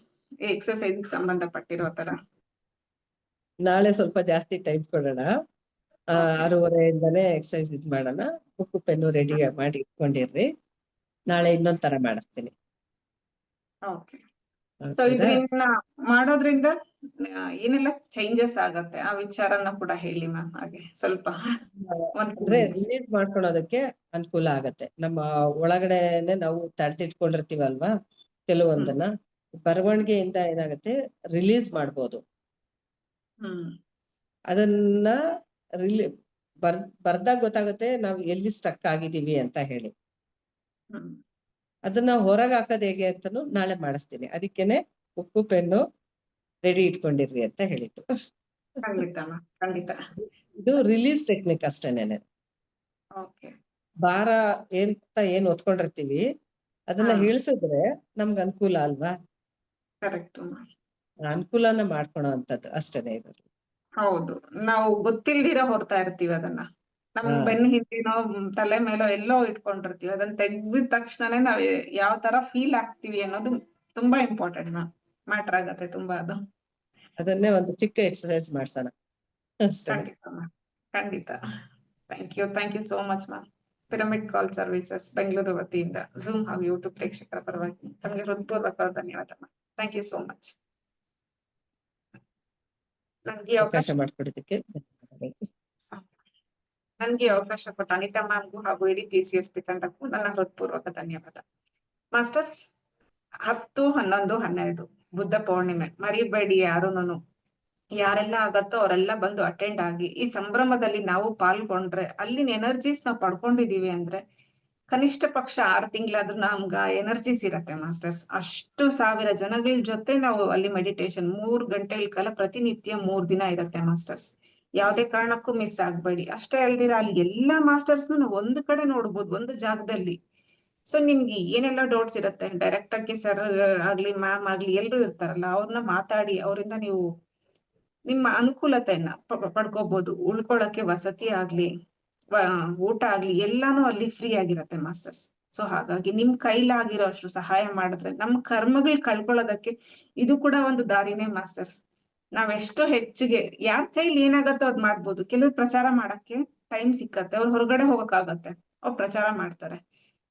ಎಕ್ಸರ್ಸೈಸ್ ಸಂಬಂಧಪಟ್ಟಿರೋ ತರ? ನಾಳೆ ಸ್ವಲ್ಪ ಜಾಸ್ತಿ ಟೈಮ್ ಕೊಡೋಣ. 6:30ಇಂದನೇ ಎಕ್ಸರ್ಸೈಸ್ ಇದ್ ಮಾಡೋಣ. ಬುಕ್ ಪೆನ್ನು ರೆಡಿ ಮಾಡಿ ಇಟ್ಕೊಂಡಿರ್ರಿ. ನಾಳೆ ಇನ್ನೊಂದ್ ತರ ಮಾಡಿಸ್ತೀನಿ. ಓಕೆ. ಸೊ ಇದನ್ನ ಮಾಡೋದ್ರಿಂದ ಏನೆಲ್ಲ ಚೇಂಜಸ್ ಆಗತ್ತೆ ಆ ವಿಚಾರನ ಕೂಡ ಹೇಳಿ ಮ್ಯಾಮ್. ಹಾಗೆ ಸ್ವಲ್ಪ ಅಂದ್ರೆ ರಿಲೀಸ್ ಮಾಡ್ಕೊಳೋದಕ್ಕೆ ಅನುಕೂಲ ಆಗತ್ತೆ. ನಮ್ಮ ಒಳಗಡೆನೆ ನಾವು ತಡೆದಿಟ್ಕೊಂಡಿರ್ತೀವಲ್ವಾ ಕೆಲವೊಂದನ್ನ, ಬರವಣಿಗೆಯಿಂದ ಏನಾಗತ್ತೆ ರಿಲೀಸ್ ಮಾಡ್ಬೋದು. ಅದನ್ನ ಬರ್ದಾಗ ಗೊತ್ತಾಗುತ್ತೆ ನಾವು ಎಲ್ಲಿ ಸ್ಟಕ್ ಆಗಿದೀವಿ ಅಂತ ಹೇಳಿ. ಅದನ್ನ ಹೊರಗೆ ಹಾಕೋದ್ ಹೇಗೆ ಅಂತಾನು ನಾಳೆ ಮಾಡಿಸ್ತೀನಿ. ಅದಕ್ಕೇನೆ ಬುಕ್ಕು ಪೆನ್ನು ರೆಡಿ ಇಟ್ಕೊಂಡಿರ್ರಿ ಅಂತ ಹೇಳಿದ್ದು. ಖಂಡಿತ. ಇದು ರಿಲೀಸ್ ಟೆಕ್ನಿಕ್ ಅಷ್ಟೇನೆ. ಭಾರ ಏನ್ ಒತ್ಕೊಂಡಿರ್ತೀವಿ ಅದನ್ನ ಇಳಿಸಿದ್ರೆ ನಮ್ಗೆ ಅನುಕೂಲ ಅಲ್ವಾ? ಕರೆಕ್ಟ್. ಅನುಕೂಲನ ಮಾಡ್ಕೊಳೋ ಅಂತದ್ದು ಅಷ್ಟೇನೆ ಇರೋದು. ಹೌದು, ನಾವು ಗೊತ್ತಿಲ್ದಿರ ಹೊರ್ತಾ ಇರ್ತೀವಿ ಅದನ್ನ. ನಮ್ ಬೆನ್ನ ಹಿಂದಿನೋ ತಲೆ ಮೇಲೋ ಎಲ್ಲೋ ಇಟ್ಕೊಂಡಿರ್ತೀವಿ. ಅದನ್ನ ತೆಗ್ದಿದ ತಕ್ಷಣನೇ ನಾವ್ ಯಾವ ತರ ಫೀಲ್ ಆಗ್ತೀವಿ ಅನ್ನೋದು ತುಂಬಾ ಇಂಪಾರ್ಟೆಂಟ್ ಮ್ಯಾಟರ್ ಆಗತ್ತೆ ತುಂಬಾ ಅದು. ಅದನ್ನೇ ಒಂದು ಚಿಕ್ಕ ಎಕ್ಸರ್ಸೈಸ್ ಮಾಡ್ಸೋಣ. ಖಂಡಿತ ಮ್ಯಾಮ್, ಖಂಡಿತ. Thank you so much ma'am. Pyramid call services Bengaluru ವತಿಯಿಂದ ಝೂಮ್ ಹಾಗೂ ಯೂಟ್ಯೂಬ್ ಪ್ರೇಕ್ಷಕರ ಪರವಾಗಿ ತಮಗೆ ಹೃತ್ಪೂರ್ವಕ ಧನ್ಯವಾದ ma'am. Thank you so much. ನನ್ಗೆ ಅವಕಾಶ ಕೊಟ್ಟ ಅನಿತಾ ಮ್ಯಾಮ್ಗೂ ಹಾಗೂ ಇಡೀ PCSP ತಂಡಕ್ಕೂ ನನ್ನ ಹೃತ್ಪೂರ್ವಕ ಧನ್ಯವಾದ. ಮಾಸ್ಟರ್ಸ್ 10, 11, 12 ಬುದ್ಧ ಪೌರ್ಣಿಮೆ ಮರಿಬೇಡಿ ಯಾರುನು. ಯಾರೆಲ್ಲ ಆಗತ್ತೋ ಅವರೆಲ್ಲ ಬಂದು ಅಟೆಂಡ್ ಆಗಿ ಈ ಸಂಭ್ರಮದಲ್ಲಿ ನಾವು ಪಾಲ್ಗೊಂಡ್ರೆ ಅಲ್ಲಿನ ಎನರ್ಜೀಸ್ ನಾವು ಪಡ್ಕೊಂಡಿದೀವಿ ಅಂದ್ರೆ ಕನಿಷ್ಠ ಪಕ್ಷ 6 ತಿಂಗಳಾದ್ರೂ ನಮ್ಗ ಎನರ್ಜೀಸ್ ಇರತ್ತೆ ಮಾಸ್ಟರ್ಸ್. ಅಷ್ಟು ಸಾವಿರ ಜನಗಳ ಜೊತೆ ನಾವು ಅಲ್ಲಿ ಮೆಡಿಟೇಷನ್ 3 ಗಂಟೆಗಳ ಕಾಲ ಪ್ರತಿನಿತ್ಯ 3 ದಿನ ಇರತ್ತೆ ಮಾಸ್ಟರ್ಸ್. ಯಾವ್ದೇ ಕಾರಣಕ್ಕೂ ಮಿಸ್ ಆಗ್ಬೇಡಿ. ಅಷ್ಟೇ ಅಲ್ದಿರ ಅಲ್ಲಿ ಎಲ್ಲಾ ಮಾಸ್ಟರ್ಸ್ನು ನಾವು ಒಂದು ಕಡೆ ನೋಡ್ಬೋದು, ಒಂದು ಜಾಗದಲ್ಲಿ. ಸೊ ನಿಮ್ಗೆ ಏನೆಲ್ಲ ಡೌಟ್ಸ್ ಇರುತ್ತೆ ಡೈರೆಕ್ಟ್ ಆಗಿ ಸರ್ ಆಗ್ಲಿ ಮ್ಯಾಮ್ ಆಗ್ಲಿ ಎಲ್ರು ಇರ್ತಾರಲ್ಲ, ಅವ್ರನ್ನ ಮಾತಾಡಿ ಅವರಿಂದ ನೀವು ನಿಮ್ಮ ಅನುಕೂಲತೆಯನ್ನ ಪಡ್ಕೋಬಹುದು. ಉಳ್ಕೊಳಕ್ಕೆ ವಸತಿ ಆಗ್ಲಿ ಊಟ ಆಗ್ಲಿ ಎಲ್ಲಾನು ಅಲ್ಲಿ ಫ್ರೀ ಆಗಿರತ್ತೆ ಮಾಸ್ಟರ್ಸ್. ಸೊ ಹಾಗಾಗಿ ನಿಮ್ ಕೈಲಾಗಿರೋ ಅಷ್ಟು ಸಹಾಯ ಮಾಡಿದ್ರೆ ನಮ್ ಕರ್ಮಗಳು ಕಳ್ಕೊಳ್ಳೋದಕ್ಕೆ ಇದು ಕೂಡ ಒಂದು ದಾರಿನೇ ಮಾಸ್ಟರ್ಸ್. ನಾವೆಷ್ಟು ಹೆಚ್ಚಿಗೆ ಯಾರ ಕೈಲಿ ಏನಾಗತ್ತೋ ಅದ್ ಮಾಡ್ಬೋದು. ಕೆಲವು ಪ್ರಚಾರ ಮಾಡಕ್ಕೆ ಟೈಮ್ ಸಿಕ್ಕತ್ತೆ, ಅವ್ರು ಹೊರಗಡೆ ಹೋಗಕ್ಕಾಗತ್ತೆ, ಅವ್ರು ಪ್ರಚಾರ ಮಾಡ್ತಾರೆ.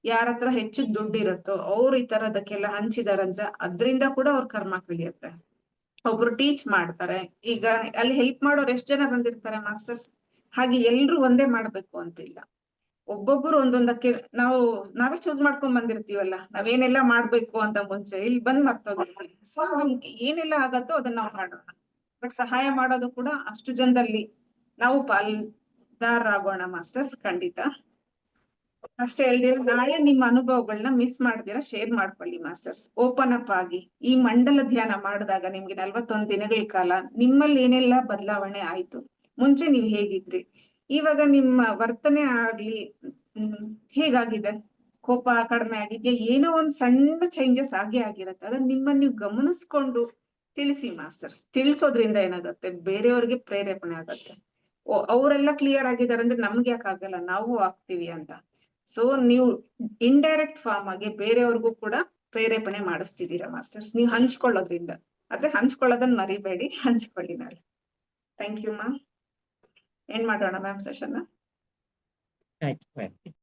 ಯಾರ ಹತ್ರ ಹೆಚ್ಚು ದುಡ್ಡು ಇರುತ್ತೋ ಅವ್ರು ಈ ತರದಕ್ಕೆಲ್ಲ ಹಂಚಿದಾರಂದ್ರೆ ಅದ್ರಿಂದ ಕೂಡ ಅವ್ರ ಕರ್ಮ ಕಳಿಯತ್ತೆ. ಒಬ್ರು ಟೀಚ್ ಮಾಡ್ತಾರೆ. ಈಗ ಅಲ್ಲಿ ಹೆಲ್ಪ್ ಮಾಡೋರು ಎಷ್ಟ್ ಜನ ಬಂದಿರ್ತಾರೆ ಮಾಸ್ಟರ್ಸ್. ಹಾಗೆ ಎಲ್ರು ಒಂದೇ ಮಾಡ್ಬೇಕು ಅಂತಿಲ್ಲ. ಒಬ್ಬೊಬ್ರು ಒಂದೊಂದಕ್ಕೆ ನಾವೇ ಚೂಸ್ ಮಾಡ್ಕೊಂಡ್ ಬಂದಿರ್ತೀವಲ್ಲ, ನಾವೇನೆಲ್ಲ ಮಾಡ್ಬೇಕು ಅಂತ ಮುಂಚೆ ಇಲ್ಲಿ ಬಂದ್ ಮರ್ತೋಗಿರ್ತೀವಿ. ಸೊ ನಮ್ಗೆ ಏನೆಲ್ಲ ಆಗತ್ತೋ ಅದನ್ನ ನಾವು ಮಾಡೋಣ. ಬಟ್ ಸಹಾಯ ಮಾಡೋದು ಕೂಡ ಅಷ್ಟು ಜನದಲ್ಲಿ ನಾವು ಪಾಲ್ದಾರರಾಗೋಣ ಮಾಸ್ಟರ್ಸ್, ಖಂಡಿತ. ಅಷ್ಟೇ ಹೇಳ್ದಿರ ನಾಳೆ ನಿಮ್ಮ ಅನುಭವಗಳನ್ನ ಮಿಸ್ ಮಾಡ್ದಿರ ಶೇರ್ ಮಾಡ್ಕೊಳ್ಳಿ ಮಾಸ್ಟರ್ಸ್. ಓಪನ್ ಅಪ್ ಆಗಿ ಈ ಮಂಡಲ ಧ್ಯಾನ ಮಾಡಿದಾಗ ನಿಮ್ಗೆ 41 ದಿನಗಳ ಕಾಲ ನಿಮ್ಮಲ್ಲಿ ಏನೆಲ್ಲ ಬದಲಾವಣೆ ಆಯ್ತು, ಮುಂಚೆ ನೀವ್ ಹೇಗಿದ್ರಿ, ಇವಾಗ ನಿಮ್ಮ ವರ್ತನೆ ಆಗ್ಲಿ ಹೇಗಾಗಿದೆ, ಕೋಪ ಕಡಿಮೆ ಆಗಿದ್ಯಾ, ಏನೋ ಒಂದ್ ಸಣ್ಣ ಚೇಂಜಸ್ ಆಗಿರತ್ತೆ. ಅದನ್ನ ನಿಮ್ಮನ್ನ ನೀವು ಗಮನಿಸ್ಕೊಂಡು ತಿಳಿಸಿ ಮಾಸ್ಟರ್ಸ್. ತಿಳಿಸೋದ್ರಿಂದ ಏನಾಗತ್ತೆ, ಬೇರೆಯವ್ರಿಗೆ ಪ್ರೇರೇಪಣೆ ಆಗತ್ತೆ. ಅವರೆಲ್ಲ ಕ್ಲಿಯರ್ ಆಗಿದ್ದಾರೆ ಅಂದ್ರೆ ನಮ್ಗೆ ಯಾಕೆ ಆಗಲ್ಲ, ನಾವು ಆಗ್ತೀವಿ ಅಂತ. ಸೊ ನೀವು ಇಂಡೈರೆಕ್ಟ್ ಫಾರ್ಮ್ ಆಗಿ ಬೇರೆಯವ್ರಿಗೂ ಕೂಡ ಪ್ರೇರೇಪಣೆ ಮಾಡಿಸ್ತಿದ್ದೀರಾ ಮಾಸ್ಟರ್ಸ್, ನೀವು ಹಂಚ್ಕೊಳ್ಳೋದ್ರಿಂದ. ಆದ್ರೆ ಹಂಚ್ಕೊಳ್ಳೋದನ್ನ ಮರಿಬೇಡಿ, ಹಂಚ್ಕೊಳ್ಳಿ ನಾಳೆ. Thank you ma'am. ಏನ್ ಮಾಡೋಣ ಮ್ಯಾಮ್ ಸೆಷನ್? ಆಯ್ತು.